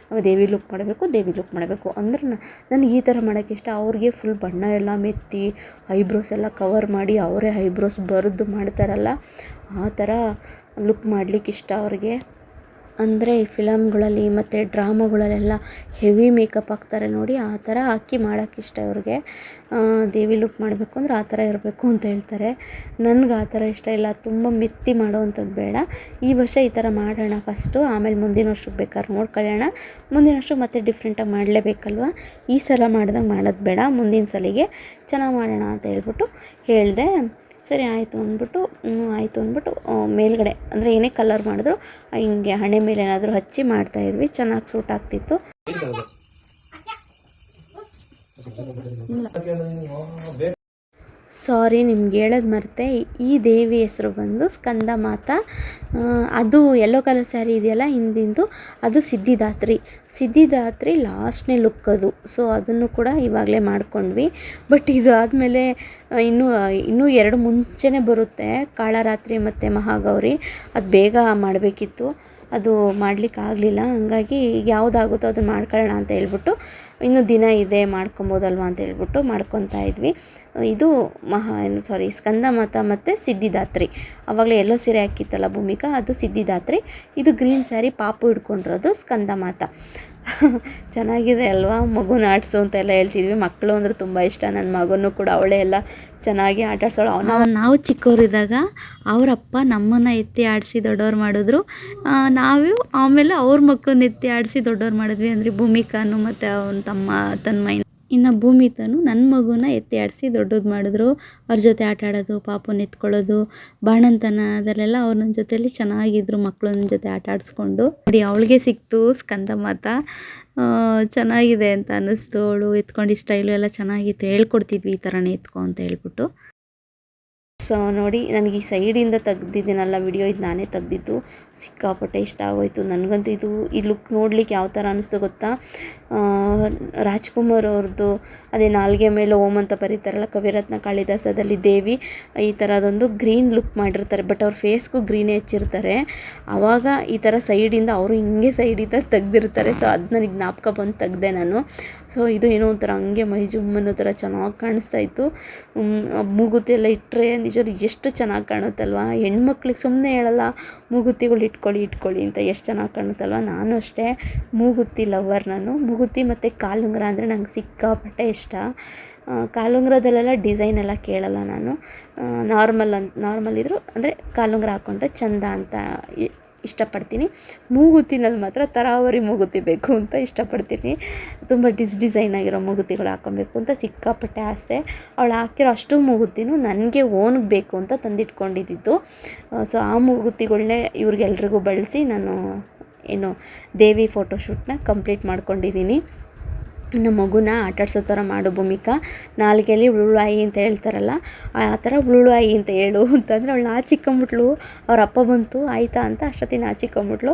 B: ದೇವಿ ಲುಕ್ ಮಾಡಬೇಕು ಅಂದ್ರೆ ನನಗೆ ಈ ಥರ ಮಾಡೋಕ್ಕೆ ಇಷ್ಟ. ಅವ್ರಿಗೆ ಫುಲ್ ಬಣ್ಣ ಎಲ್ಲ ಮೆತ್ತಿ ಐಬ್ರೋಸ್ ಎಲ್ಲ ಕವರ್ ಮಾಡಿ ಅವರೇ ಐಬ್ರೋಸ್ ಬರೆದು ಮಾಡ್ತಾರಲ್ಲ, ಆ ಥರ ಲುಕ್ ಮಾಡಲಿಕ್ಕೆ ಇಷ್ಟ ಅವ್ರಿಗೆ. ಅಂದರೆ ಫಿಲಮ್ಗಳಲ್ಲಿ ಮತ್ತು ಡ್ರಾಮಾಗಳಲ್ಲೆಲ್ಲ ಹೆವಿ ಮೇಕಪ್ ಹಾಕ್ತಾರೆ ನೋಡಿ, ಆ ಥರ ಹಾಕಿ ಮಾಡೋಕ್ಕಿಷ್ಟ ಇವ್ರಿಗೆ. ದೇವಿ ಲುಕ್ ಮಾಡಬೇಕು ಅಂದ್ರೆ ಆ ಥರ ಇರಬೇಕು ಅಂತ ಹೇಳ್ತಾರೆ. ನನಗೆ ಆ ಥರ ಇಷ್ಟ ಇಲ್ಲ, ತುಂಬ ಮೆತ್ತಿ ಮಾಡೋವಂಥದ್ದು ಬೇಡ. ಈ ವರ್ಷ ಈ ಥರ ಮಾಡೋಣ ಫಸ್ಟು, ಆಮೇಲೆ ಮುಂದಿನ ವರ್ಷಕ್ಕೆ ಬೇಕಾದ್ರೆ ನೋಡ್ಕೊಳ್ಳೋಣ. ಮುಂದಿನ ವರ್ಷಕ್ಕೆ ಮತ್ತೆ ಡಿಫ್ರೆಂಟಾಗಿ ಮಾಡಲೇಬೇಕಲ್ವ. ಈ ಸಲ ಮಾಡ್ದಂಗೆ ಮಾಡೋದು ಬೇಡ, ಮುಂದಿನ ಸಲಿಗೆ ಚೆನ್ನಾಗಿ ಮಾಡೋಣ ಅಂತ ಹೇಳ್ಬಿಟ್ಟು ಹೇಳಿದೆ. ಸರಿ ಆಯಿತು ಅಂದ್ಬಿಟ್ಟು ಮೇಲ್ಗಡೆ ಅಂದರೆ ಏನೇ ಕಲರ್ ಮಾಡಿದ್ರು ಹಿಂಗೆ ಹಣೆ ಮೇಲೆ ಏನಾದರೂ ಹಚ್ಚಿ ಮಾಡ್ತಾಯಿದ್ವಿ. ಚೆನ್ನಾಗಿ ಸೂಟ್ ಆಗ್ತಿತ್ತು. ಸಾರಿ, ನಿಮ್ಗೆ ಹೇಳೋದು ಮರೆತೆ. ಈ ದೇವಿ ಹೆಸರು ಬಂದು ಸ್ಕಂದ ಮಾತಾ. ಅದು ಯೆಲ್ಲೋ ಕಲರ್ ಸ್ಯಾರಿ ಇದೆಯಲ್ಲ ಹಿಂದಿಂದು, ಅದು ಸಿದ್ಧಿದಾತ್ರಿ ಲಾಸ್ಟ್ನೇ ಲುಕ್ ಅದು. ಸೊ ಅದನ್ನು ಕೂಡ ಇವಾಗಲೇ ಮಾಡ್ಕೊಂಡ್ವಿ. ಬಟ್ ಇದು ಆದಮೇಲೆ ಇನ್ನೂ 2 ಮುಂಚೆನೇ ಬರುತ್ತೆ, ಕಾಳರಾತ್ರಿ ಮತ್ತು ಮಹಾಗೌರಿ. ಅದು ಬೇಗ ಮಾಡಬೇಕಿತ್ತು, ಅದು ಮಾಡಲಿಕ್ಕಾಗಲಿಲ್ಲ. ಹಂಗಾಗಿ ಯಾವುದಾಗುತ್ತೋ ಅದನ್ನು ಮಾಡ್ಕೊಳ್ಳೋಣ ಅಂತ ಹೇಳ್ಬಿಟ್ಟು, ಇನ್ನೂ ದಿನ ಇದೆ ಮಾಡ್ಕೊಬೋದಲ್ವ ಅಂತ ಹೇಳ್ಬಿಟ್ಟು ಮಾಡ್ಕೊತಾ ಇದ್ವಿ. ಇದು ಸ್ಕಂದ ಮಾತಾ ಮತ್ತು ಸಿದ್ಧಿದಾತ್ರಿ. ಆವಾಗಲೇ ಎಲ್ಲೋ ಸೀರೆ ಹಾಕಿತ್ತಲ್ಲ ಭೂಮಿಕಾ, ಅದು ಸಿದ್ಧಿದಾತ್ರಿ. ಇದು ಗ್ರೀನ್ ಸ್ಯಾರಿ ಪಾಪು ಹಿಡ್ಕೊಂಡಿರೋದು ಸ್ಕಂದ ಮಾತಾ. ಚೆನ್ನಾಗಿದೆ ಅಲ್ವಾ. ಮಗುನ ಆಡಿಸು ಅಂತ ಎಲ್ಲ ಹೇಳ್ತಿದ್ವಿ. ಮಕ್ಕಳು ಅಂದರೆ ತುಂಬ ಇಷ್ಟ. ನನ್ನ ಮಗನೂ ಕೂಡ ಅವಳೇ ಎಲ್ಲ ಚೆನ್ನಾಗಿ ಆಟಾಡ್ಸೋಳು. ನಾವು ಚಿಕ್ಕವರಿದ್ದಾಗ ಅವರಪ್ಪ ನಮ್ಮನ್ನು ಎತ್ತಿ ಆಡಿಸಿ ದೊಡ್ಡವ್ರು ಮಾಡಿದ್ರು. ನಾವು ಆಮೇಲೆ ಅವ್ರ ಮಕ್ಕಳನ್ನ ಎತ್ತಿ ಆಡಿಸಿ ದೊಡ್ಡವ್ರು ಮಾಡಿದ್ವಿ. ಅಂದರೆ ಭೂಮಿಕಾನು ಮತ್ತು ಅವನ ತಮ್ಮ ತನ್ಮಯ್ಯ. ಇನ್ನು ಭೂಮಿತನು ನನ್ನ ಮಗುನ ಎತ್ತಿ ಆಡಿಸಿ ದೊಡ್ಡದು ಮಾಡಿದ್ರು. ಅವ್ರ ಜೊತೆ ಆಟ ಆಡೋದು, ಪಾಪುನ ಎತ್ಕೊಳ್ಳೋದು, ಬಾಣಂತನದಲ್ಲೆಲ್ಲ ಅವ್ರು ನನ್ನ ಜೊತೆಲಿ ಚೆನ್ನಾಗಿದ್ರು. ಮಕ್ಕಳು ನನ್ನ ಜೊತೆ ಆಟ ಆಡಿಸ್ಕೊಂಡು ನೋಡಿ ಅವಳಿಗೆ ಸಿಕ್ತು ಸ್ಕಂದಮಾತ. ಚೆನ್ನಾಗಿದೆ ಅಂತ ಅನ್ನಿಸ್ತು. ಅವಳು ಎತ್ಕೊಂಡು ಸ್ಟೈಲು ಎಲ್ಲ ಚೆನ್ನಾಗಿತ್ತು. ಹೇಳ್ಕೊಡ್ತಿದ್ವಿ ಈ ಥರನೇ ಎತ್ಕೊ ಅಂತ ಹೇಳ್ಬಿಟ್ಟು. ಸೊ ನೋಡಿ ನನಗೆ ಈ ಸೈಡಿಂದ ತೆಗ್ದಿದ್ದೀನಲ್ಲ ವಿಡಿಯೋ, ಇದು ನಾನೇ ತೆಗ್ದಿದ್ದು. ಸಿಕ್ಕಾಪಟ್ಟೆ ಇಷ್ಟ ಆಗೋಯ್ತು ನನಗಂತೂ. ಈ ಲುಕ್ ನೋಡ್ಲಿಕ್ಕೆ ಯಾವ ಥರ ಅನ್ನಿಸ್ತು ಗೊತ್ತಾ, ರಾಜ್ಕುಮಾರ್ ಅವ್ರದ್ದು ಅದೇ ನಾಲ್ಗೆ ಮೇಲೆ ಓಂ ಅಂತ ಬರೀತಾರಲ್ಲ ಕವಿರತ್ನ ಕಾಳಿದಾಸದಲ್ಲಿ ದೇವಿ, ಈ ಥರದೊಂದು ಗ್ರೀನ್ ಲುಕ್ ಮಾಡಿರ್ತಾರೆ. ಬಟ್ ಅವ್ರ ಫೇಸ್ಗೂ ಗ್ರೀನೇ ಹಚ್ಚಿರ್ತಾರೆ. ಆವಾಗ ಈ ಥರ ಸೈಡಿಂದ ಅವರು ಹಿಂಗೆ ಸೈಡಿಂದ ತೆಗ್ದಿರ್ತಾರೆ. ಸೊ ಅದು ನನಗೆ ಜ್ಞಾಪಕ ಬಂದು ತೆಗ್ದೆ ನಾನು. ಸೊ ಇದು ಏನೋ ಒಂಥರ ಹಂಗೆ ಮೈ ಜುಮ್ಮನ್ನೋ ಥರ ಚೆನ್ನಾಗಿ ಕಾಣಿಸ್ತಾ ಇತ್ತು. ಮೂಗುತಿ ಎಲ್ಲ ಇಟ್ಟರೆ ನಿಜವಾಗ್ಲೂ ಎಷ್ಟು ಚೆನ್ನಾಗಿ ಕಾಣುತ್ತಲ್ವ. ಹೆಣ್ಮಕ್ಳಿಗೆ ಸುಮ್ಮನೆ ಹೇಳಲ್ಲ ಮೂಗುತಿಗಳು ಇಟ್ಕೊಳ್ಳಿ ಅಂತ, ಎಷ್ಟು ಚೆನ್ನಾಗಿ ಕಾಣುತ್ತಲ್ವ. ನಾನು ಅಷ್ಟೇ ಮೂಗುತಿ ಲವರ್. ನಾನು ಮೂಗುತಿ ಮತ್ತು ಕಾಲುಂಗುರ ಅಂದರೆ ನಂಗೆ ಸಿಕ್ಕಾಪಟ್ಟೆ ಇಷ್ಟ. ಕಾಲುಂಗುರದಲ್ಲೆಲ್ಲ ಡಿಸೈನ್ ಎಲ್ಲ ಕೇಳಲ್ಲ ನಾನು. ನಾರ್ಮಲ್ ಇದ್ದರೂ ಅಂದರೆ ಕಾಲುಂಗುರ ಹಾಕ್ಕೊಂಡ್ರೆ ಚಂದ ಅಂತ ಇಷ್ಟಪಡ್ತೀನಿ. ಮೂಗುತಿನಲ್ಲಿ ಮಾತ್ರ ತರಾವರಿ ಮೂಗುತಿ ಬೇಕು ಅಂತ ಇಷ್ಟಪಡ್ತೀನಿ. ತುಂಬ ಡಿಸೈನ್ ಆಗಿರೋ ಮೂಗುತಿಗಳು ಹಾಕ್ಕೊಬೇಕು ಅಂತ ಸಿಕ್ಕಾಪಟ್ಟೆ ಆಸೆ. ಅವಳು ಹಾಕಿರೋ ಅಷ್ಟು ಮೂಗುತಿನೂ ನನಗೆ ಓನ್ಗೆ ಬೇಕು ಅಂತ ತಂದಿಟ್ಕೊಂಡಿದ್ದು. ಸೊ ಆ ಮೂಗುತಿಗಳನ್ನೇ ಇವ್ರಿಗೆಲ್ರಿಗೂ ಬಳಸಿ ನಾನು ದೇವಿ ಫೋಟೋಶೂಟ್ನ ಕಂಪ್ಲೀಟ್ ಮಾಡ್ಕೊಂಡಿದ್ದೀನಿ. ಇನ್ನು ಮಗುನ ಆಟಾಡ್ಸೋ ಥರ ಮಾಡು ಭೂಮಿಕಾ, ನಾಲ್ಗೆಯಲ್ಲಿ ಉಳುಳಾಯಿ ಅಂತ ಹೇಳ್ತಾರಲ್ಲ ಆ ಥರ ಉಳುಳಾಯಿ ಅಂತ ಹೇಳು ಅಂತಂದರೆ ಅವಳು ನಾಚಿಕೊಂಬಿಟ್ಲು. ಅವ್ರ ಅಪ್ಪ ಬಂತು ಆಯಿತಾ ಅಂತ ಅಷ್ಟೊತ್ತಿ ನಾಚಿಕೊಂಬಿಟ್ಲು.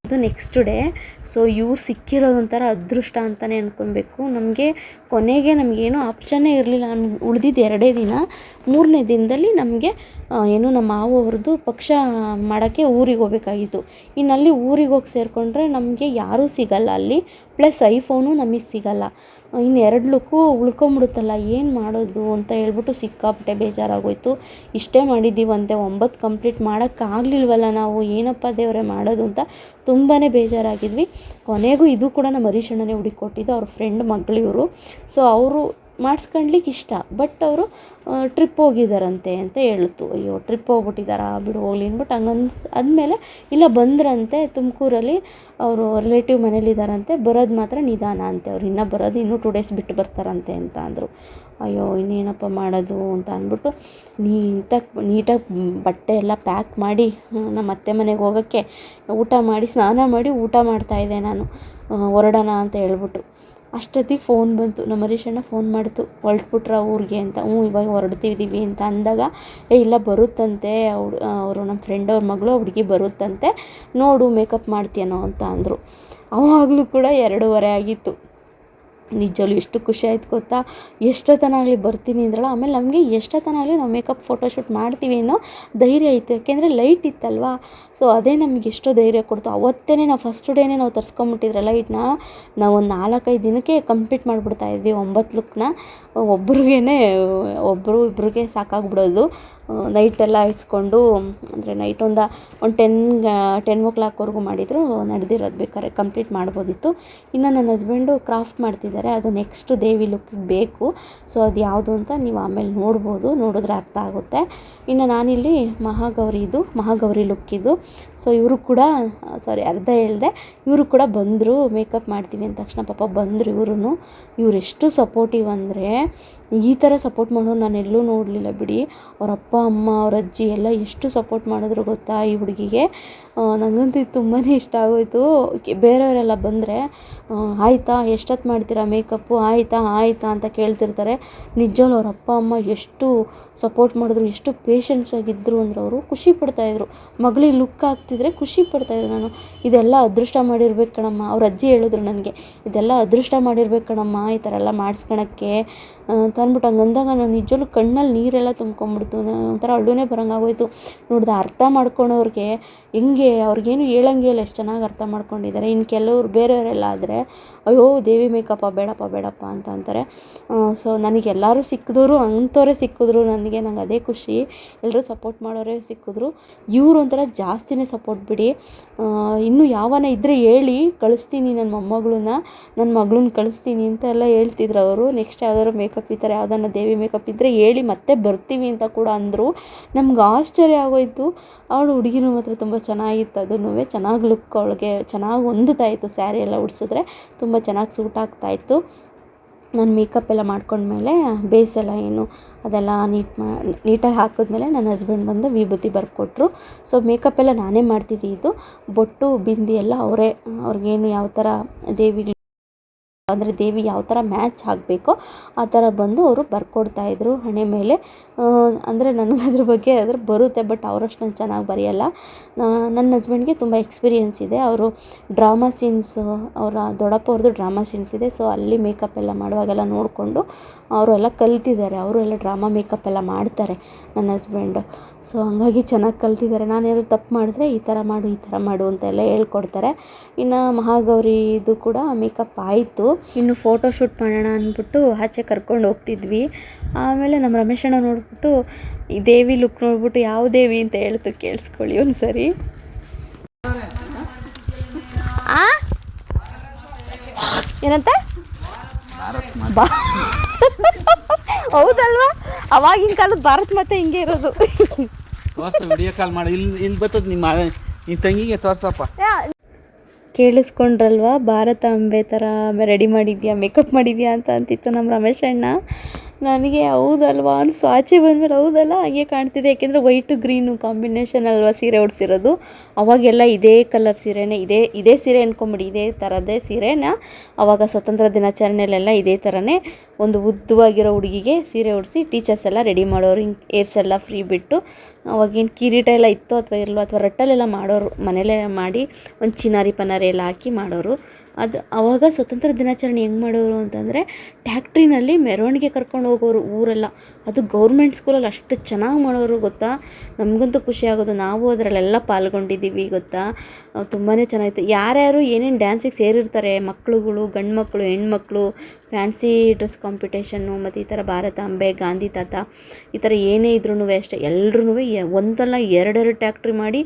B: ಅದು ನೆಕ್ಸ್ಟ್ ಡೇ. ಸೊ ಇವ್ರು ಸಿಕ್ಕಿರೋದೊಂಥರ ಅದೃಷ್ಟ ಅಂತಲೇ ಅಂದ್ಕೊಬೇಕು. ನಮಗೆ ಕೊನೆಗೆ ನಮಗೇನೂ ಆಪ್ಷನ್ನೇ ಇರಲಿಲ್ಲ. ನಮ್ಗೆ ಉಳಿದಿದ್ದು 2 ದಿನ. 3ನೇ ದಿನದಲ್ಲಿ ನಮಗೆ ನಮ್ಮ ಮಾವವ್ರದ್ದು ಪಕ್ಷ ಮಾಡೋಕ್ಕೆ ಊರಿಗೆ ಹೋಗ್ಬೇಕಾಗಿತ್ತು. ಇನ್ನಲ್ಲಿ ಊರಿಗೆ ಹೋಗಿ ಸೇರಿಕೊಂಡ್ರೆ ನಮಗೆ ಯಾರೂ ಸಿಗಲ್ಲ ಅಲ್ಲಿ, ಪ್ಲಸ್ ಐಫೋನು ನಮಗೆ ಸಿಗಲ್ಲ. ಇನ್ನು 2 ಲುಕ್ಕು ಉಳ್ಕೊಂಬಿಡುತ್ತಲ್ಲ, ಏನು ಮಾಡೋದು ಅಂತ ಹೇಳ್ಬಿಟ್ಟು ಸಿಕ್ಕಾಪಟ್ಟೆ ಬೇಜಾರಾಗೋಯ್ತು. ಇಷ್ಟೇ ಮಾಡಿದ್ದೀವಂತೆ 9 ಕಂಪ್ಲೀಟ್ ಮಾಡೋಕ್ಕಾಗಲಿಲ್ವಲ್ಲ ನಾವು, ಏನಪ್ಪ ದೇವರೇ ಮಾಡೋದು ಅಂತ ತುಂಬಾ ಬೇಜಾರಾಗಿದ್ವಿ. ಕೊನೆಗೂ ಇದು ಕೂಡ ನಮ್ಮ ಹರೀಶಣ್ಣನೇ ಹುಡುಕೊಟ್ಟಿದ್ದು, ಅವ್ರ ಫ್ರೆಂಡ್ ಮಗಳು ಇವರು. ಸೊ ಅವರು ಮಾಡಿಸ್ಕೊಳ್ಲಿಕ್ಕೆ ಇಷ್ಟ, ಬಟ್ ಅವರು ಟ್ರಿಪ್ ಹೋಗಿದ್ದಾರಂತೆ ಅಂತ ಹೇಳ್ತು. ಅಯ್ಯೋ ಟ್ರಿಪ್ ಹೋಗ್ಬಿಟ್ಟಿದ್ದಾರಾ ಬಿಡು ಹೋಗ್ಲಿ ಅಂದ್ಬಿಟ್ಟು ಆದಮೇಲೆ ಇಲ್ಲ ಬಂದ್ರಂತೆ ತುಮಕೂರಲ್ಲಿ ಅವರು ರಿಲೇಟಿವ್ ಮನೇಲಿದ್ದಾರಂತೆ, ಬರೋದು ಮಾತ್ರ ನಿಧಾನ ಅಂತೆ. ಅವ್ರು ಇನ್ನೂ ಬರೋದು ಇನ್ನೂ 2 ಡೇಸ್ ಬಿಟ್ಟು ಬರ್ತಾರಂತೆ ಅಂತ ಅಂದರು. ಅಯ್ಯೋ ಇನ್ನೇನಪ್ಪ ಮಾಡೋದು ಅಂತ ಅಂದ್ಬಿಟ್ಟು ನೀಟಾಗಿ ಬಟ್ಟೆ ಎಲ್ಲ ಪ್ಯಾಕ್ ಮಾಡಿ ನಮ್ಮ ಅತ್ತೆ ಮನೆಗೆ ಹೋಗೋಕ್ಕೆ ಊಟ ಮಾಡಿ ಸ್ನಾನ ಮಾಡಿ ಊಟ ಮಾಡ್ತಾಯಿದ್ದೆ ನಾನು, ಹೊರಡೋಣ ಅಂತ ಹೇಳ್ಬಿಟ್ಟು. ಅಷ್ಟೊತ್ತಿಗೆ ಫೋನ್ ಬಂತು. ನಮ್ಮ ಹರೀಶಣ್ಣ ಫೋನ್ ಮಾಡ್ತು, ಹೊರಟ್ಬಿಟ್ರ ಊರಿಗೆ ಅಂತ. ಇವಾಗ ಹೊರಡ್ತಿದ್ದೀವಿ ಅಂತ ಅಂದಾಗ ಇಲ್ಲ ಬರುತ್ತಂತೆ ಅವರು ನಮ್ಮ ಫ್ರೆಂಡ್ ಅವ್ರ ಮಗಳು ಹುಡುಗಿ ಬರುತ್ತಂತೆ, ನೋಡು ಮೇಕಪ್ ಮಾಡ್ತೀಯನೋ ಅಂತ ಅಂದರು. ಆವಾಗಲೂ ಕೂಡ 2:30 ಆಗಿತ್ತು. ನಿಜವಲ್ಲೂ ಎಷ್ಟು ಖುಷಿ ಆಯ್ತು ಗೊತ್ತಾ. ಎಷ್ಟೊತ್ತನಾಗಲಿ ಬರ್ತೀನಿ ಅಂದ್ರಲ್ಲ. ಆಮೇಲೆ ನಮಗೆ ಎಷ್ಟೊತ್ತನಾಗಲಿ ನಾವು ಮೇಕಪ್ ಫೋಟೋಶೂಟ್ ಮಾಡ್ತೀವಿ ಅನ್ನೋ ಧೈರ್ಯ ಇತ್ತು, ಯಾಕೆಂದರೆ ಲೈಟ್ ಇತ್ತಲ್ವಾ. ಸೊ ಅದೇ ನಮಗೆ ಎಷ್ಟೋ ಧೈರ್ಯ ಕೊಡ್ತು. ಅವತ್ತೇ ನಾವು ಫಸ್ಟ್ ಡೇನೇ ನಾವು ತರಿಸ್ಕೊಂಬಿಟ್ಟಿದ್ರೆ ಲೈಟ್ನ, ನಾವು ಒಂದು 4-5 ದಿನಕ್ಕೆ ಕಂಪ್ಲೀಟ್ ಮಾಡಿಬಿಡ್ತಾಯಿದ್ವಿ 9 ಲುಕ್ನ. ಇಬ್ಬರಿಗೆ ಸಾಕಾಗ್ಬಿಡೋದು. ನೈಟೆಲ್ಲ ಇಟ್ಸ್ಕೊಂಡು ಅಂದರೆ ನೈಟ್ ಒಂದು 10 o'clockವರೆಗೂ ಮಾಡಿದರೂ ನಡೆದಿರೋದು, ಬೇಕಾದ್ರೆ ಕಂಪ್ಲೀಟ್ ಮಾಡ್ಬೋದಿತ್ತು. ಇನ್ನು ನನ್ನ ಹಸ್ಬೆಂಡು ಕ್ರಾಫ್ಟ್ ಮಾಡ್ತಿದ್ದಾರೆ, ಅದು ನೆಕ್ಸ್ಟ್ ದೇವಿ ಲುಕ್ಕಿಗೆ ಬೇಕು. ಸೊ ಅದು ಯಾವುದು ಅಂತ ನೀವು ಆಮೇಲೆ ನೋಡ್ಬೋದು, ನೋಡಿದ್ರೆ ಅರ್ಥ ಆಗುತ್ತೆ. ಇನ್ನು ನಾನಿಲ್ಲಿ ಮಹಾಗೌರಿ ಲುಕ್ಕಿದು. ಸೊ ಇವರು ಕೂಡ ಅರ್ಧ ಹೇಳಿದೆ, ಇವರು ಕೂಡ ಬಂದರು ಮೇಕಪ್ ಮಾಡ್ತೀವಿ ಅಂದ ತಕ್ಷಣ. ಪಾಪ ಬಂದರು ಇವರು ಎಷ್ಟು ಸಪೋರ್ಟಿವ್ ಅಂದರೆ, ಈ ಥರ ಸಪೋರ್ಟ್ ಮಾಡೋರು ನಾನು ಎಲ್ಲೂ ನೋಡಲಿಲ್ಲ ಬಿಡಿ. ಅವ್ರ ಅಪ್ಪ ಅಮ್ಮ ಅವ್ರ ಅಜ್ಜಿ ಎಲ್ಲ ಎಷ್ಟು ಸಪೋರ್ಟ್ ಮಾಡಿದ್ರು ಗೊತ್ತಾ ಈ ಹುಡುಗಿಗೆ. ನನಗಂತೂ ತುಂಬಾ ಇಷ್ಟ ಆಗೋಯಿತು. ಬೇರೆಯವರೆಲ್ಲ ಬಂದರೆ ಆಯಿತಾ ಎಷ್ಟೊತ್ತು ಮಾಡ್ತೀರಾ ಮೇಕಪ್ಪು, ಆಯಿತಾ ಅಂತ ಕೇಳ್ತಿರ್ತಾರೆ. ನಿಜವೂ ಅವ್ರ ಅಪ್ಪ ಅಮ್ಮ ಎಷ್ಟು ಸಪೋರ್ಟ್ ಮಾಡಿದ್ರು, ಎಷ್ಟು ಪೇಷನ್ಸಾಗಿದ್ದರು ಅಂದರೆ ಅವರು ಖುಷಿ ಪಡ್ತಾಯಿದ್ರು. ಮಗಳಿಗೆ ಲುಕ್ ಆಗ್ತಿದ್ರೆ ಖುಷಿ ಪಡ್ತಾಯಿದ್ರು. ನಾನು ಇದೆಲ್ಲ ಅದೃಷ್ಟ ಮಾಡಿರ್ಬೇಕು ಕಣಮ್ಮ, ಅವ್ರ ಅಜ್ಜಿ ಹೇಳಿದ್ರು ನನಗೆ, ಇದೆಲ್ಲ ಅದೃಷ್ಟ ಮಾಡಿರ್ಬೇಕು ಕಣಮ್ಮ ಈ ಥರ ಎಲ್ಲ ಮಾಡಿಸ್ಕೊಳಕ್ಕೆ ಅಂತ ಅಂದ್ಬಿಟ್ಟು. ಹಂಗಂದಾಗ ನಾನು ನಿಜವೂ ಕಣ್ಣಲ್ಲಿ ನೀರೆಲ್ಲ ತುಂಬ್ಕೊಂಬಿಡ್ತು. ಒಂಥರ ಅಳುನೇ ಬರೋಂಗಾಗೋಯ್ತು. ನೋಡಿದೆ ಅರ್ಥ ಮಾಡ್ಕೊಳೋರಿಗೆ ಹೆಂಗೆ ಅವ್ರಿಗೇನು ಹೇಳಂಗೆ ಇಲ್ಲ, ಎಷ್ಟು ಚೆನ್ನಾಗಿ ಅರ್ಥ ಮಾಡ್ಕೊಂಡಿದ್ದಾರೆ. ಇನ್ನು ಕೆಲವ್ರು ಬೇರೆಯವರೆಲ್ಲ ಆದರೆ ಅಯ್ಯೋ ದೇವಿ ಮೇಕಪ್ಪ ಬೇಡಪ್ಪ ಅಂತ ಅಂತಾರೆ. ಸೊ ನನಗೆ ಎಲ್ಲರೂ ಸಿಕ್ಕಿದವರು ಅಂಥವರೇ ಸಿಕ್ಕಿದ್ರು ನನಗೆ ಅದೇ ಖುಷಿ. ಎಲ್ಲರೂ ಸಪೋರ್ಟ್ ಮಾಡೋರೇ ಸಿಕ್ಕಿದ್ರು. ಇವರು ಒಂಥರ ಜಾಸ್ತಿನೇ ಸಪೋರ್ಟ್ ಬಿಡಿ. ಇನ್ನೂ ಯಾವನ ಇದ್ದರೆ ಹೇಳಿ ಕಳಿಸ್ತೀನಿ, ನನ್ನ ಮಗಳನ್ನ ಕಳಿಸ್ತೀನಿ ಅಂತ ಎಲ್ಲ ಹೇಳ್ತಿದ್ರು ಅವರು. ನೆಕ್ಸ್ಟ್ ಯಾವ್ದಾದ್ರು ಮೇಕಪ್ ಈ ಥರ ಯಾವ್ದಾನ ದೇವಿ ಮೇಕಪ್ ಇದ್ದರೆ ಹೇಳಿ ಮತ್ತೆ ಬರ್ತೀವಿ ಅಂತ ಕೂಡ ಅಂದರು. ನಮ್ಗೆ ಆಶ್ಚರ್ಯ ಆಗೋಯಿತು. ಅವಳು ಹುಡುಗಿನೂ ಮಾತ್ರ ತುಂಬ ಚೆನ್ನಾಗಿತ್ತು. ಅದನ್ನೂ ಚೆನ್ನಾಗಿ ಲುಕ್ ಅವಳಿಗೆ ಚೆನ್ನಾಗಿ ಹೊಂದುತ್ತಾಯಿತ್ತು. ಸ್ಯಾರಿ ಎಲ್ಲ ಉಡಿಸಿದ್ರೆ ತುಂಬ ಚೆನ್ನಾಗಿ ಸೂಟ್ ಆಗ್ತಾಯಿತ್ತು. ನಾನು ಮೇಕಪ್ ಎಲ್ಲ ಮಾಡ್ಕೊಂಡ್ಮೇಲೆ ಬೇಸ್ ಎಲ್ಲ ಅದೆಲ್ಲ ನೀಟಾಗಿ ಹಾಕಿದ್ಮೇಲೆ ನನ್ನ ಹಸ್ಬೆಂಡ್ ಬಂದು ವಿಭೂತಿ ಬರ್ಕೊಟ್ರು. ಸೊ ಮೇಕಪ್ ಎಲ್ಲ ನಾನೇ ಮಾಡ್ತಿದ್ದಿದ್ದು. ಬೊಟ್ಟು ಬಿಂದಿ ಎಲ್ಲ ಅವ್ರಿಗೇನು ಯಾವ ಥರ ದೇವಿ ಯಾವ ಥರ ಮ್ಯಾಚ್ ಆಗಬೇಕೋ ಆ ಥರ ಬಂದು ಅವರು ಬರ್ಕೊಡ್ತಾಯಿದ್ರು ಹಣೆ ಮೇಲೆ. ಅಂದರೆ ನನಗೆ ಅದ್ರ ಬಗ್ಗೆ ಬರುತ್ತೆ, ಬಟ್ ಅವರಷ್ಟು ನಾನು ಚೆನ್ನಾಗಿ ಬರೆಯಲ್ಲ. ನನ್ನ ಹಸ್ಬೆಂಡ್ಗೆ ತುಂಬ ಎಕ್ಸ್ಪೀರಿಯೆನ್ಸ್ ಇದೆ. ಅವರು ಡ್ರಾಮಾ ಸೀನ್ಸ್, ಅವರ ದೊಡ್ಡಪ್ಪ ಅವ್ರದ್ದು ಡ್ರಾಮಾ ಸೀನ್ಸ್ ಇದೆ. ಸೊ ಅಲ್ಲಿ ಮೇಕಪ್ ಎಲ್ಲ ಮಾಡುವಾಗೆಲ್ಲ ನೋಡಿಕೊಂಡು ಅವರೆಲ್ಲ ಕಲ್ತಿದ್ದಾರೆ. ಅವರು ಎಲ್ಲ ಡ್ರಾಮಾ ಮೇಕಪ್ ಎಲ್ಲ ಮಾಡ್ತಾರೆ ನನ್ನ ಹಸ್ಬೆಂಡು. ಸೊ ಹಂಗಾಗಿ ಚೆನ್ನಾಗಿ ಕಲ್ತಿದ್ದಾರೆ. ನಾನೇನಾದ್ರು ತಪ್ಪು ಮಾಡಿದ್ರೆ ಈ ಥರ ಮಾಡು ಅಂತೆಲ್ಲ ಹೇಳ್ಕೊಡ್ತಾರೆ. ಇನ್ನು ಮಹಾಗೌರಿದು ಕೂಡ ಮೇಕಪ್ ಆಯಿತು. ಇನ್ನು ಫೋಟೋ ಶೂಟ್ ಮಾಡೋಣ ಅಂದ್ಬಿಟ್ಟು ಆಚೆ ಕರ್ಕೊಂಡು ಹೋಗ್ತಿದ್ವಿ. ಆಮೇಲೆ ನಮ್ಮ ರಮೇಶಣ್ಣ ನೋಡ್ಬಿಟ್ಟು ಈ ದೇವಿ ಲುಕ್ ನೋಡ್ಬಿಟ್ಟು ಯಾವ ದೇವಿ ಅಂತ ಹೇಳ್ತು, ಕೇಳಿಸ್ಕೊಳ್ಳಿ ಒಂದು ಸರಿ. ಏನಂತ ಹೌದಲ್ವಾ, ಅವಾಗಿನ ಕಾಲದ ಭಾರತ್ ಮತ್ತೆ ಹಿಂಗೆ ಇರೋದು.
C: ವಿಡಿಯೋ ಕಾಲ್ ಮಾಡಿ ಇಲ್ಲಿ ಬರ್ತದ ನಿಮ್ಮ ತಂಗಿಗೆ ತೋರ್ಸಪ್ಪ.
B: ಕೇಳಿಸ್ಕೊಂಡ್ರಲ್ವಾ, ಭಾರತಾಂಬೆ ಥರ ರೆಡಿ ಮಾಡಿದ್ಯಾ, ಮೇಕಪ್ ಮಾಡಿದ್ಯಾ ಅಂತ ಅಂತಿತ್ತು ನಮ್ಮ ರಮೇಶ್ ಅಣ್ಣ. ನನಗೆ ಹೌದಲ್ವಾ ಅನಿಸು. ಆಚೆ ಬಂದಮೇಲೆ ಹೌದಲ್ಲ ಹಾಗೆ ಕಾಣ್ತಿದೆ. ಯಾಕೆಂದರೆ ವೈಟು ಗ್ರೀನು ಕಾಂಬಿನೇಷನ್ ಅಲ್ವಾ ಸೀರೆ ಉಡಿಸಿರೋದು. ಅವಾಗೆಲ್ಲ ಇದೇ ಕಲರ್ ಸೀರೆನೇ, ಇದೇ ಸೀರೆ ಅಂದ್ಕೊಂಬಿಡಿ, ಇದೇ ಥರದ್ದೇ ಸೀರೆನ ಅವಾಗ ಸ್ವತಂತ್ರ ದಿನಾಚರಣೆಯಲ್ಲೆಲ್ಲ ಇದೇ ಥರನೇ ಒಂದು ಉದ್ದವಾಗಿರೋ ಹುಡುಗಿಗೆ ಸೀರೆ ಉಡಿಸಿ ಟೀಚರ್ಸ್ ಎಲ್ಲ ರೆಡಿ ಮಾಡೋರು. ಹಿಂಗೆ ಏರ್ಸ್ ಎಲ್ಲ ಫ್ರೀ ಬಿಟ್ಟು, ಅವಾಗೇನು ಕಿರೀಟ ಎಲ್ಲ ಇತ್ತೋ ಅಥವಾ ಇರಲ್ವೋ, ಅಥವಾ ರಟ್ಟಲೆಲ್ಲ ಮಾಡೋರು, ಮನೇಲೇ ಮಾಡಿ ಒಂದು ಚಿನಾರಿ ಪನಾರಿ ಎಲ್ಲ ಹಾಕಿ ಮಾಡೋರು. ಅದು ಆವಾಗ ಸ್ವತಂತ್ರ ದಿನಾಚರಣೆ ಹೆಂಗೆ ಮಾಡೋರು ಅಂತಂದರೆ ಟ್ಯಾಕ್ಟ್ರಿನಲ್ಲಿ ಮೆರವಣಿಗೆ ಕರ್ಕೊಂಡು ಹೋಗೋರು ಊರೆಲ್ಲ. ಅದು ಗೌರ್ಮೆಂಟ್ ಸ್ಕೂಲಲ್ಲಿ ಅಷ್ಟು ಚೆನ್ನಾಗಿ ಮಾಡೋರು ಗೊತ್ತಾ. ನಮಗಂತೂ ಖುಷಿ ಆಗೋದು, ನಾವು ಅದರಲ್ಲೆಲ್ಲ ಪಾಲ್ಗೊಂಡಿದ್ದೀವಿ ಗೊತ್ತಾ. ತುಂಬಾ ಚೆನ್ನಾಗಿತ್ತು. ಯಾರ್ಯಾರು ಏನೇನು ಡ್ಯಾನ್ಸಿಗೆ ಸೇರಿರ್ತಾರೆ, ಮಕ್ಕಳುಗಳು, ಗಂಡು ಮಕ್ಕಳು, ಹೆಣ್ಮಕ್ಳು, ಫ್ಯಾನ್ಸಿ ಡ್ರೆಸ್ ಕಾಂಪಿಟೇಷನ್ನು, ಮತ್ತು ಈ ಥರ ಭಾರತಾಂಬೆ, ಗಾಂಧಿ ತಾತ, ಈ ಥರ ಏನೇ ಇದ್ರೂ ಅಷ್ಟೇ ಎಲ್ಲರೂ ಒಂದಲ್ಲ ಎರಡೆರಡು ಟ್ಯಾಕ್ಟ್ರಿ ಮಾಡಿ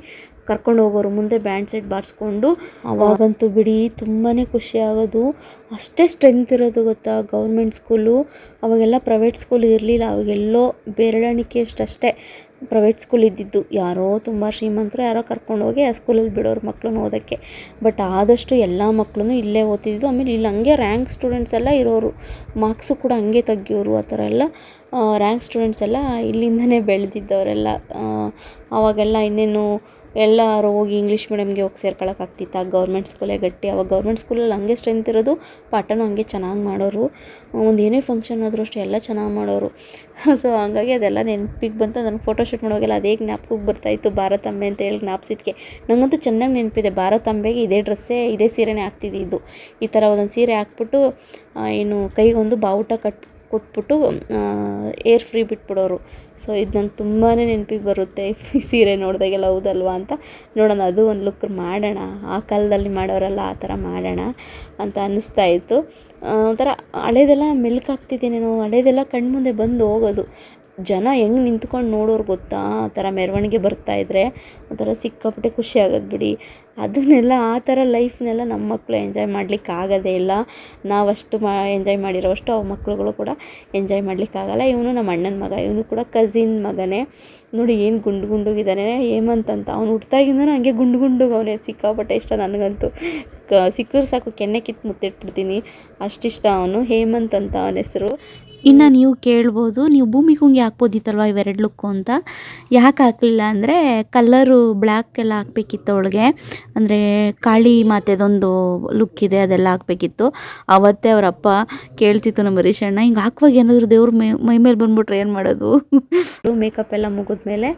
B: ಕರ್ಕೊಂಡು ಹೋಗೋರು. ಮುಂದೆ ಬ್ಯಾಂಡ್ ಸೆಟ್ ಬಾರಿಸ್ಕೊಂಡು. ಅವಾಗಂತೂ ಬಿಡಿ ತುಂಬಾ ಖುಷಿ ಆಗೋದು. ಅಷ್ಟೇ ಸ್ಟ್ರೆಂತ್ ಇರೋದು ಗೊತ್ತಾ ಗೌರ್ಮೆಂಟ್ ಸ್ಕೂಲು. ಅವಾಗೆಲ್ಲ ಪ್ರೈವೇಟ್ ಸ್ಕೂಲ್ ಇರಲಿಲ್ಲ. ಅವಾಗೆಲ್ಲೋ ಬೆರಳೆಣಿಕೆಯಷ್ಟೇ ಪ್ರೈವೇಟ್ ಸ್ಕೂಲ್ ಇದ್ದಿದ್ದು. ಯಾರೋ ತುಂಬ ಶ್ರೀಮಂತರು ಯಾರೋ ಕರ್ಕೊಂಡೋಗಿ ಆ ಸ್ಕೂಲಲ್ಲಿ ಬಿಡೋರು ಮಕ್ಕಳನ್ನ ಓದೋಕ್ಕೆ. ಬಟ್ ಆದಷ್ಟು ಎಲ್ಲ ಮಕ್ಕಳು ಇಲ್ಲೇ ಓದ್ತಿದ್ದು. ಆಮೇಲೆ ಇಲ್ಲಿ ಹಂಗೆ ರ್ಯಾಂಕ್ ಸ್ಟೂಡೆಂಟ್ಸ್ ಎಲ್ಲ ಇರೋರು, ಮಾರ್ಕ್ಸು ಕೂಡ ಹಂಗೆ ತೆಗಿಯೋರು. ಆ ಥರ ಎಲ್ಲ ರ್ಯಾಂಕ್ ಸ್ಟೂಡೆಂಟ್ಸ್ ಎಲ್ಲ ಇಲ್ಲಿಂದನೇ ಬೆಳೆದಿದ್ದವರೆಲ್ಲ. ಆವಾಗೆಲ್ಲ ಇನ್ನೇನು ಎಲ್ಲರೂ ಹೋಗಿ ಇಂಗ್ಲೀಷ್ ಮೀಡಿಯಮ್ಗೆ ಹೋಗಿ ಸೇರ್ಕೊಳ್ಳೋಕ್ಕಾಗ್ತಿತ್ತು. ಆ ಗೌರ್ಮೆಂಟ್ ಸ್ಕೂಲೇ ಗಟ್ಟಿ. ಅವಾಗ ಗೌರ್ಮೆಂಟ್ ಸ್ಕೂಲಲ್ಲಿ ಹಂಗೆ ಸ್ಟ್ರೆಂತ್ ಇರೋದು, ಪಾಠನೂ ಹಂಗೆ ಚೆನ್ನಾಗಿ ಮಾಡೋರು. ಒಂದು ಏನೇ ಫಂಕ್ಷನ್ ಆದರೂ ಅಷ್ಟೇ ಎಲ್ಲ ಚೆನ್ನಾಗಿ ಮಾಡೋರು. ಸೊ ಹಂಗಾಗಿ ಅದೆಲ್ಲ ನೆನಪಿಗೆ ಬಂತು. ನನಗೆ ಫೋಟೋ ಶೂಟ್ ಮಾಡೋವಾಗೆಲ್ಲ ಅದೇ ಜ್ಞಾಪಕಕ್ಕೆ ಬರ್ತಾಯಿತ್ತು, ಭಾರತಾಂಬೆ ಅಂತ ಹೇಳಿ ಜ್ಞಾಪಿಸಿದ್ಕೆ. ನನಗಂತೂ ಚೆನ್ನಾಗಿ ನೆನಪಿದೆ, ಭಾರತಾಂಬೆಗೆ ಇದೇ ಡ್ರೆಸ್ಸೇ, ಇದೇ ಸೀರೆನೇ ಹಾಕ್ತಿದ್ದು. ಈ ಥರ ಒಂದೊಂದು ಸೀರೆ ಹಾಕ್ಬಿಟ್ಟು ಕೈಗೊಂದು ಬಾವುಟ ಕೊಟ್ಬಿಟ್ಟು ಏರ್ ಫ್ರೀ ಬಿಟ್ಬಿಡೋರು. ಸೊ ಇದು ನಂಗೆ ತುಂಬಾ ನೆನಪಿಗೆ ಬರುತ್ತೆ ಈ ಸೀರೆ ನೋಡಿದಾಗೆಲ್ಲ. ಹೌದಲ್ವಾ ಅಂತ ನೋಡೋಣ, ಅದು ಒಂದು ಲುಕ್ ಮಾಡೋಣ, ಆ ಕಾಲದಲ್ಲಿ ಮಾಡೋರಲ್ಲ ಆ ಥರ ಮಾಡೋಣ ಅಂತ ಅನ್ನಿಸ್ತಾಯಿತ್ತು. ಒಂಥರ ಹಳೇದೆಲ್ಲ ಮೆಲ್ಕಾಗ್ತಿದ್ದೇನೇನೋ, ಹಳೇದೆಲ್ಲ ಕಣ್ಮುಂದೆ ಬಂದು ಹೋಗೋದು. ಜನ ಹೆಂಗೆ ನಿಂತ್ಕೊಂಡು ನೋಡೋರು ಗೊತ್ತಾ. ಆ ಥರ ಮೆರವಣಿಗೆ ಬರ್ತಾಯಿದ್ರೆ ಒಂಥರ ಸಿಕ್ಕಾಪಟ್ಟೆ ಖುಷಿ ಆಗೋದು ಬಿಡಿ. ಅದನ್ನೆಲ್ಲ ಆ ಥರ ಲೈಫ್ನೆಲ್ಲ ನಮ್ಮ ಮಕ್ಕಳು ಎಂಜಾಯ್ ಮಾಡಲಿಕ್ಕೆ ಆಗೋದೇ ಇಲ್ಲ. ನಾವಷ್ಟು ಎಂಜಾಯ್ ಮಾಡಿರೋವಷ್ಟು ಅವು ಮಕ್ಕಳುಗಳು ಕೂಡ ಎಂಜಾಯ್ ಮಾಡಲಿಕ್ಕಾಗಲ್ಲ. ಇವನು ನಮ್ಮ ಅಣ್ಣನ ಮಗ, ಇವನು ಕೂಡ ಕಝಿನ್ ಮಗನೇ. ನೋಡಿ ಏನು ಗುಂಡುಗಿದ್ದಾನೆ ಹೇಮಂತ್ ಅಂತ. ಅವ್ನು ಹುಟ್ಟಾಗಿಂದನೂ ಹಂಗೆ ಗುಂಡುಗೆ ಅವನೇ. ಸಿಕ್ಕಾಪಟ್ಟೆ ಇಷ್ಟ ನನಗಂತೂ. ಸಿಕ್ಕಿದ್ರೆ ಸಾಕು ಕೆನ್ನೆ ಕಿತ್ತು ಮುತ್ತಿಟ್ಬಿಡ್ತೀನಿ, ಅಷ್ಟಿಷ್ಟ ಅವನು. ಹೇಮಂತ್ ಅಂತ ಅವನ ಹೆಸರು.
D: ಇನ್ನು ನೀವು ಕೇಳ್ಬೋದು, ನೀವು ಭೂಮಿ ಕುಂಗಿ ಹಾಕ್ಬೋದಿತ್ತಲ್ವ ಇವೆರಡು ಲುಕ್ಕು ಅಂತ. ಯಾಕೆ ಹಾಕಲಿಲ್ಲ ಅಂದರೆ ಕಲ್ಲರು ಬ್ಲ್ಯಾಕ್ ಎಲ್ಲ ಹಾಕಬೇಕಿತ್ತು ಅವಳಿಗೆ. ಅಂದರೆ ಕಾಳಿ ಮಾತೆದೊಂದು ಲುಕ್ ಇದೆ, ಅದೆಲ್ಲ ಹಾಕಬೇಕಿತ್ತು. ಆವತ್ತೇ ಅವರ ಅಪ್ಪ ಕೇಳ್ತಿತ್ತು ನಮ್ಮ ಹರೀಶಣ್ಣ, ಹಿಂಗೆ ಹಾಕುವಾಗ ಏನಾದರೂ ದೇವ್ರ ಮೈ ಮೇಲೆ ಬಂದುಬಿಟ್ರೆ ಏನು ಮಾಡೋದು.
B: ಮೇಕಪ್ ಎಲ್ಲ ಮುಗಿದ್ಮೇಲೆ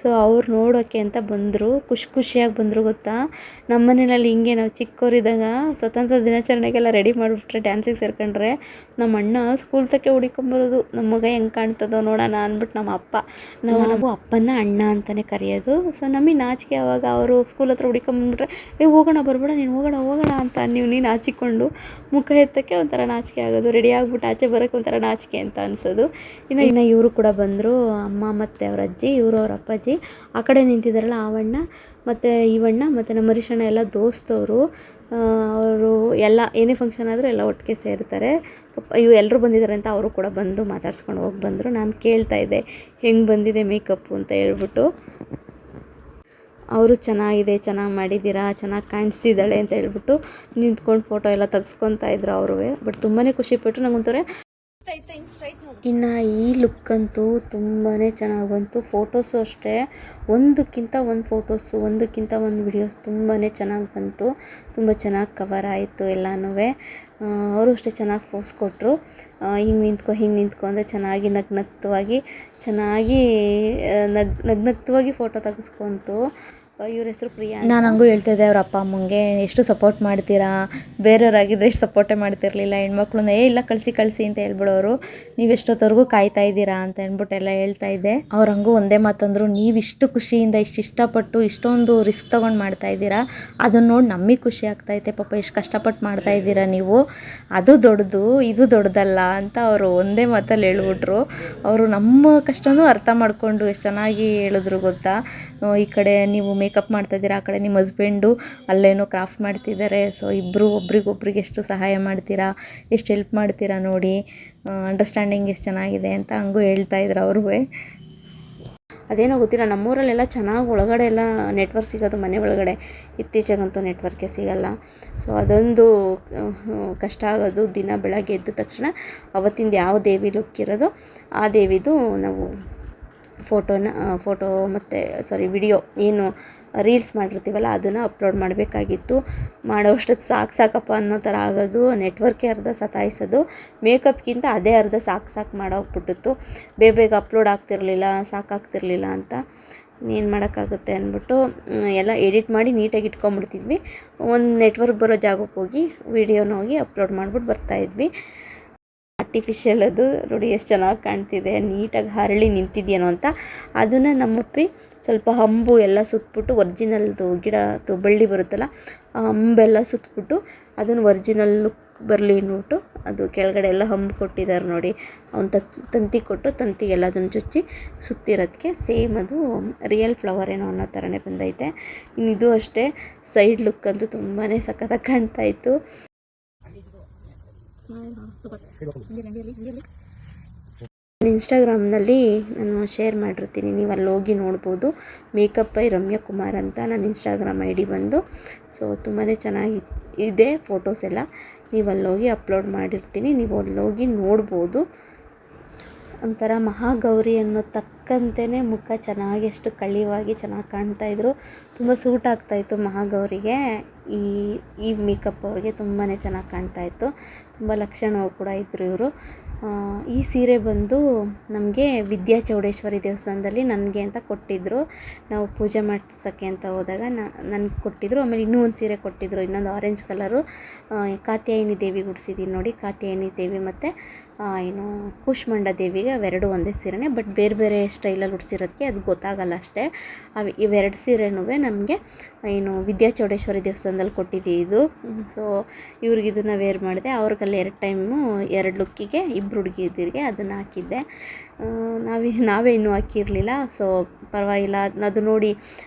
B: ಸೊ ಅವ್ರು ನೋಡೋಕ್ಕೆ ಅಂತ ಬಂದರು. ಖುಷಿಯಾಗಿ ಬಂದರು ಗೊತ್ತಾ. ನಮ್ಮ ಮನೇಲಿ ಹಿಂಗೆ ನಾವು ಚಿಕ್ಕವರಿದ್ದಾಗ ಸ್ವತಂತ್ರ ದಿನಾಚರಣೆಗೆಲ್ಲ ರೆಡಿ ಮಾಡಿಬಿಟ್ರೆ ಡ್ಯಾನ್ಸಿಗೆ ಸೇರ್ಕೊಂಡ್ರೆ ನಮ್ಮ ಅಣ್ಣ ಸ್ಕೂಲ್ ತಕ್ಕೆ ಕೇಳ್ಕೊಂಬರೋದು, ನಮ್ಮ ಮಗ ಹೆಂಗೆ ಕಾಣ್ತದೋ ನೋಡೋಣ ಅಂದ್ಬಿಟ್ಟು ನಮ್ಮ ಅಪ್ಪ. ನಾವು ಅಪ್ಪನ ಅಣ್ಣ ಅಂತಲೇ ಕರೆಯೋದು. ಸೊ ನಮಗೆ ನಾಚಿಕೆ ಆವಾಗ ಅವರು ಸ್ಕೂಲ್ ಹತ್ರ ಹುಡ್ಕೊಂಬಂದ್ಬಿಟ್ರೆ ಹೋಗೋಣ ಬರಬೇಡ ನೀನು ಹೋಗೋಣ ಅಂತ ನೀನು ನಾಚಿಕೊಂಡು ಮುಖ ಎತ್ತಕ್ಕೆ ಒಂಥರ ನಾಚಿಕೆ ಆಗೋದು, ರೆಡಿ ಆಗಿಬಿಟ್ಟು ಆಚೆ ಬರೋಕ್ಕೆ ಒಂಥರ ನಾಚಿಕೆ ಅಂತ ಅನಿಸೋದು. ಇನ್ನು ಇವರು ಕೂಡ ಬಂದರು, ಅಮ್ಮ ಮತ್ತು ಅವ್ರ ಅಜ್ಜಿ, ಇವರು ಅವ್ರ ಅಪ್ಪಾಜಿ. ಆ ಕಡೆ ನಿಂತಿದ್ದಾರಲ್ಲ ಆವಣ್ಣ ಮತ್ತು ಇವಣ್ಣ ಮತ್ತು ನಮ್ಮ ಹರೀಶಣ್ಣ ಎಲ್ಲ ದೋಸ್ತವರು. ಅವರು ಎಲ್ಲ ಏನೇ ಫಂಕ್ಷನ್ ಆದರೂ ಎಲ್ಲ ಒಟ್ಟಿಗೆ ಸೇರ್ತಾರೆ. ಇವು ಎಲ್ಲರೂ ಬಂದಿದ್ದಾರೆ ಅಂತ ಅವರು ಕೂಡ ಬಂದು ಮಾತಾಡ್ಸ್ಕೊಂಡು ಹೋಗಿ ಬಂದರು. ನಾನು ಕೇಳ್ತಾಯಿದ್ದೆ ಹೆಂಗೆ ಬಂದಿದೆ ಮೇಕಪ್ಪು ಅಂತ ಹೇಳ್ಬಿಟ್ಟು. ಅವರು ಚೆನ್ನಾಗಿದೆ, ಚೆನ್ನಾಗಿ ಮಾಡಿದ್ದೀರಾ, ಚೆನ್ನಾಗಿ ಕಾಣಿಸ್ತಿದ್ದಾಳೆ ಅಂತ ಹೇಳ್ಬಿಟ್ಟು ನಿಂತ್ಕೊಂಡು ಫೋಟೋ ಎಲ್ಲ ತೆಗ್ಸ್ಕೊತಾ ಇದ್ರು ಅವರು. ಬಟ್ ತುಂಬಾ ಖುಷಿಪಟ್ಟು ನಂಗೊಂಥರ. ಇನ್ನು ಈ ಲುಕ್ಕಂತೂ ತುಂಬಾ ಚೆನ್ನಾಗಿ ಬಂತು. ಫೋಟೋಸು ಅಷ್ಟೇ, ಒಂದಕ್ಕಿಂತ ಒಂದು ಫೋಟೋಸು, ಒಂದಕ್ಕಿಂತ ಒಂದು ವಿಡಿಯೋಸ್ ತುಂಬಾ ಚೆನ್ನಾಗಿ ಬಂತು. ತುಂಬ ಚೆನ್ನಾಗಿ ಕವರ್ ಆಯಿತು ಎಲ್ಲನೂ. ಅವರು ಅಷ್ಟೇ ಚೆನ್ನಾಗಿ ಫೋಸ್ ಕೊಟ್ಟರು. ಹಿಂಗೆ ನಿಂತ್ಕೊ ಅಂದರೆ ಚೆನ್ನಾಗಿ ನಗ್ನಗ್ತವಾಗಿ ನಗ್ನಗ್ತವಾಗಿ ಫೋಟೋ ತೆಗೆಸ್ಕೊಂತು. ಇವ್ರ ಹೆಸರು ಪ್ರಿಯಾ.
D: ನಾನು ಹಂಗೂ ಹೇಳ್ತಾಯಿದ್ದೆ ಅವ್ರ ಅಪ್ಪ ಅಮ್ಮಂಗೆ, ಎಷ್ಟು ಸಪೋರ್ಟ್ ಮಾಡ್ತೀರಾ, ಬೇರೆಯವರಾಗಿದ್ದರೆ ಎಷ್ಟು ಸಪೋರ್ಟೇ ಮಾಡ್ತಿರ್ಲಿಲ್ಲ, ಹೆಣ್ಮಕ್ಳನ್ನ ಇಲ್ಲ ಕಳಿಸಿ ಅಂತ ಹೇಳ್ಬಿಡೋರು, ನೀವು ಎಷ್ಟೊತ್ತವರೆಗೂ ಕಾಯ್ತಾ ಇದ್ದೀರಾ ಅಂತ ಅಂದ್ಬಿಟ್ಟೆಲ್ಲ ಹೇಳ್ತಾಯಿದ್ದೆ. ಅವ್ರು ಹಂಗೂ ಒಂದೇ ಮಾತಂದರು, ನೀವು ಇಷ್ಟು ಖುಷಿಯಿಂದ ಇಷ್ಟಪಟ್ಟು ಇಷ್ಟೊಂದು ರಿಸ್ಕ್ ತೊಗೊಂಡು ಮಾಡ್ತಾಯಿದ್ದೀರಾ, ಅದನ್ನು ನೋಡಿ ನಮಗೆ ಖುಷಿ ಆಗ್ತೈತೆ. ಪಾಪ ಎಷ್ಟು ಕಷ್ಟಪಟ್ಟು ಮಾಡ್ತಾಯಿದ್ದೀರಾ ನೀವು, ಅದು ದೊಡ್ಡದು ಇದು ದೊಡ್ಡದಲ್ಲ ಅಂತ ಅವರು ಒಂದೇ ಮಾತಲ್ಲಿ ಹೇಳ್ಬಿಟ್ರು. ಅವರು ನಮ್ಮ ಕಷ್ಟನೂ ಅರ್ಥ ಮಾಡಿಕೊಂಡು ಎಷ್ಟು ಚೆನ್ನಾಗಿ ಹೇಳಿದ್ರು ಗೊತ್ತಾ. ಈ ಕಡೆ ನೀವು ಮೇಕಪ್ ಮಾಡ್ತಾಯಿದ್ದೀರಾ, ಆ ಕಡೆ ನಿಮ್ಮ ಹಸ್ಬೆಂಡು ಅಲ್ಲೇನೋ ಕ್ರಾಫ್ಟ್ ಮಾಡ್ತಿದ್ದಾರೆ. ಸೊ ಇಬ್ಬರು ಒಬ್ರಿಗೊಬ್ರಿಗೆ ಎಷ್ಟು ಸಹಾಯ ಮಾಡ್ತೀರಾ, ಎಷ್ಟು ಹೆಲ್ಪ್ ಮಾಡ್ತೀರಾ ನೋಡಿ, ಅಂಡರ್ಸ್ಟ್ಯಾಂಡಿಂಗ್ ಎಷ್ಟು ಚೆನ್ನಾಗಿದೆ ಅಂತ ಹಂಗೂ ಹೇಳ್ತಾಯಿದ್ರು ಅವ್ರೂ.
B: ಅದೇನೋ ಗೊತ್ತಿಲ್ಲ, ನಮ್ಮೂರಲ್ಲೆಲ್ಲ ಚೆನ್ನಾಗಿ ಒಳಗಡೆ ಎಲ್ಲ ನೆಟ್ವರ್ಕ್ ಸಿಗೋದು ಮನೆ ಒಳಗಡೆ. ಇತ್ತೀಚೆಗಂತೂ ನೆಟ್ವರ್ಕೇ ಸಿಗಲ್ಲ. ಸೊ ಅದೊಂದು ಕಷ್ಟ ಆಗೋದು. ದಿನ ಬೆಳಗ್ಗೆ ಎದ್ದ ತಕ್ಷಣ ಅವತ್ತಿಂದ ಯಾವ ದೇವಿ ಲುಕ್ ಇರೋದೋ ಆ ದೇವಿದು ನಾವು ಫೋಟೋ ಮತ್ತು ವಿಡಿಯೋ ಏನು ರೀಲ್ಸ್ ಮಾಡಿರ್ತೀವಲ್ಲ ಅದನ್ನು ಅಪ್ಲೋಡ್ ಮಾಡಬೇಕಾಗಿತ್ತು. ಮಾಡೋಷ್ಟೊತ್ತು ಸಾಕಪ್ಪ ಅನ್ನೋ ಥರ ಆಗೋದು. ನೆಟ್ವರ್ಕೇ ಅರ್ಧ ಸತಾಯಿಸೋದು, ಮೇಕಪ್ಗಿಂತ ಅದೇ ಅರ್ಧ ಸಾಕು ಮಾಡೋಗ್ಬಿಟ್ಟಿತ್ತು. ಬೇಗ ಅಪ್ಲೋಡ್ ಆಗ್ತಿರಲಿಲ್ಲ, ಸಾಕಾಗ್ತಿರ್ಲಿಲ್ಲ ಅಂತ. ಏನು ಮಾಡೋಕ್ಕಾಗುತ್ತೆ ಅಂದ್ಬಿಟ್ಟು ಎಲ್ಲ ಎಡಿಟ್ ಮಾಡಿ ನೀಟಾಗಿ ಇಟ್ಕೊಂಬಿಡ್ತಿದ್ವಿ. ಒಂದು ನೆಟ್ವರ್ಕ್ ಬರೋ ಜಾಗಕ್ಕೆ ಹೋಗಿ ವಿಡಿಯೋನ ಹೋಗಿ ಅಪ್ಲೋಡ್ ಮಾಡಿಬಿಟ್ಟು ಬರ್ತಾಯಿದ್ವಿ. ಆರ್ಟಿಫಿಷಿಯಲ್ ಅದು ನೋಡಿ ಎಷ್ಟು ಚೆನ್ನಾಗಿ ಕಾಣ್ತಿದೆ, ನೀಟಾಗಿ ಹರಳಿ ನಿಂತಿದೆಯೇನೋ ಅಂತ. ಅದನ್ನು ನಮ್ಮಪ್ಪಿ ಸ್ವಲ್ಪ ಹಂಬು ಎಲ್ಲ ಸುತ್ತಬಿಟ್ಟು, ಒರ್ಜಿನಲ್ದು ಗಿಡದ್ದು ಬಳ್ಳಿ ಬರುತ್ತಲ್ಲ ಆ ಹಂಬೆಲ್ಲ ಸುತ್ತಬಿಟ್ಟು ಅದನ್ನು ಒರ್ಜಿನಲ್ ಲುಕ್ ಬರಲಿ ಅಂದ್ಬಿಟ್ಟು ಅದು ಕೆಳಗಡೆ ಎಲ್ಲ ಹಂಬು ಕೊಟ್ಟಿದ್ದಾರೆ ನೋಡಿ. ಅವ್ನು ತಂತಿ ಕೊಟ್ಟು ತಂತಿಗೆಲ್ಲ ಅದನ್ನು ಚುಚ್ಚಿ ಸುತ್ತಿರೋದಕ್ಕೆ ಸೇಮ್ ಅದು ರಿಯಲ್ ಫ್ಲವರ್ ಏನೋ ಅನ್ನೋ ಥರನೇ ಬಂದೈತೆ. ಇನ್ನಿದು ಅಷ್ಟೇ, ಸೈಡ್ ಲುಕ್ ಅಂತೂ ತುಂಬಾ ಸಖತ್ತಾಗಿ ಕಾಣ್ತಾಯಿತ್ತು. ಇನ್ಸ್ಟಾಗ್ರಾಮ್ನಲ್ಲಿ ನಾನು ಶೇರ್ ಮಾಡಿರ್ತೀನಿ, ನೀವು ಅಲ್ಲಿ ಹೋಗಿ ನೋಡ್ಬೋದು. ಮೇಕಪ್ ಬೈ ರಮ್ಯಾ ಕುಮಾರ್ ಅಂತ ನನ್ನ ಇನ್ಸ್ಟಾಗ್ರಾಮ್ ID ಬಂದು. ಸೊ ತುಂಬಾ ಚೆನ್ನಾಗಿ ಇದೆ ಫೋಟೋಸ್ ಎಲ್ಲ, ನೀವು ಅಲ್ಲೋಗಿ ಅಪ್ಲೋಡ್ ಮಾಡಿರ್ತೀನಿ, ನೀವು ಅಲ್ಲೋಗಿ ನೋಡ್ಬೋದು. ಒಂಥರ ಮಹಾಗೌರಿ ಅನ್ನೋ ತಕ್ಕಂತೆಯೇ ಮುಖ ಚೆನ್ನಾಗಿ ಎಷ್ಟು ಕಳಿವಾಗಿ ಚೆನ್ನಾಗಿ ಕಾಣ್ತಾಯಿದ್ರು. ತುಂಬ ಸೂಟ್ ಆಗ್ತಾಯಿತ್ತು ಮಹಾಗೌರಿಗೆ. ಈ ಮೇಕಪ್ ಅವ್ರಿಗೆ ತುಂಬಾ ಚೆನ್ನಾಗಿ ಕಾಣ್ತಾಯಿತ್ತು. ತುಂಬ ಲಕ್ಷಣವಾಗಿ ಕೂಡ ಇದ್ದರು ಇವರು. ಈ ಸೀರೆ ಬಂದು ನಮಗೆ ವಿದ್ಯಾ ಚೌಡೇಶ್ವರಿ ದೇವಸ್ಥಾನದಲ್ಲಿ ನನಗೆ ಅಂತ ಕೊಟ್ಟಿದ್ದರು. ನಾವು ಪೂಜೆ ಮಾಡಿಸೋಕ್ಕೆ ಅಂತ ಹೋದಾಗ ನನಗೆ ಕೊಟ್ಟಿದ್ದರು. ಆಮೇಲೆ ಇನ್ನೂ ಒಂದು ಸೀರೆ ಕೊಟ್ಟಿದ್ದರು, ಇನ್ನೊಂದು ಆರೆಂಜ್ ಕಲರು. ಕಾತ್ಯಾಯಿನಿ ದೇವಿಗೆ ಉಡಿಸಿದ್ದೀನಿ ನೋಡಿ, ಕಾತ್ಯಾಯಿನಿ ದೇವಿ ಮತ್ತು ಏನು ಕೂಷ್ಮಾಂಡ ದೇವಿಗೆ ಅವೆರಡು ಒಂದೇ ಸೀರೆನೇ, ಬಟ್ ಬೇರೆ ಬೇರೆ ಸ್ಟೈಲಲ್ಲಿ ಉಡಿಸಿರೋದಕ್ಕೆ ಅದು ಗೊತ್ತಾಗಲ್ಲ ಅಷ್ಟೇ. ಇವೆರಡು ಸೀರೆನೂ ನಮಗೆ ಏನು ವಿದ್ಯಾ ಚೌಡೇಶ್ವರಿ ದೇವಸ್ಥಾನದಲ್ಲಿ ಕೊಟ್ಟಿದ್ದು. ಸೊ ಇವ್ರಿಗೆ ಇದನ್ನು ವೇರ್ ಮಾಡಿದೆ. ಅವ್ರಿಗಲ್ಲಿ 2 ಟೈಮು 2 ಲುಕ್ಕಿಗೆ 2 ಹುಡುಗಿಯರಿಗೆ ಅದನ್ನು ಹಾಕಿದ್ದೆ. ನಾವೇ ಇನ್ನೂ ಹಾಕಿರಲಿಲ್ಲ. ಸೊ ಪರವಾಗಿಲ್ಲ, ಅದು ನೋಡಿ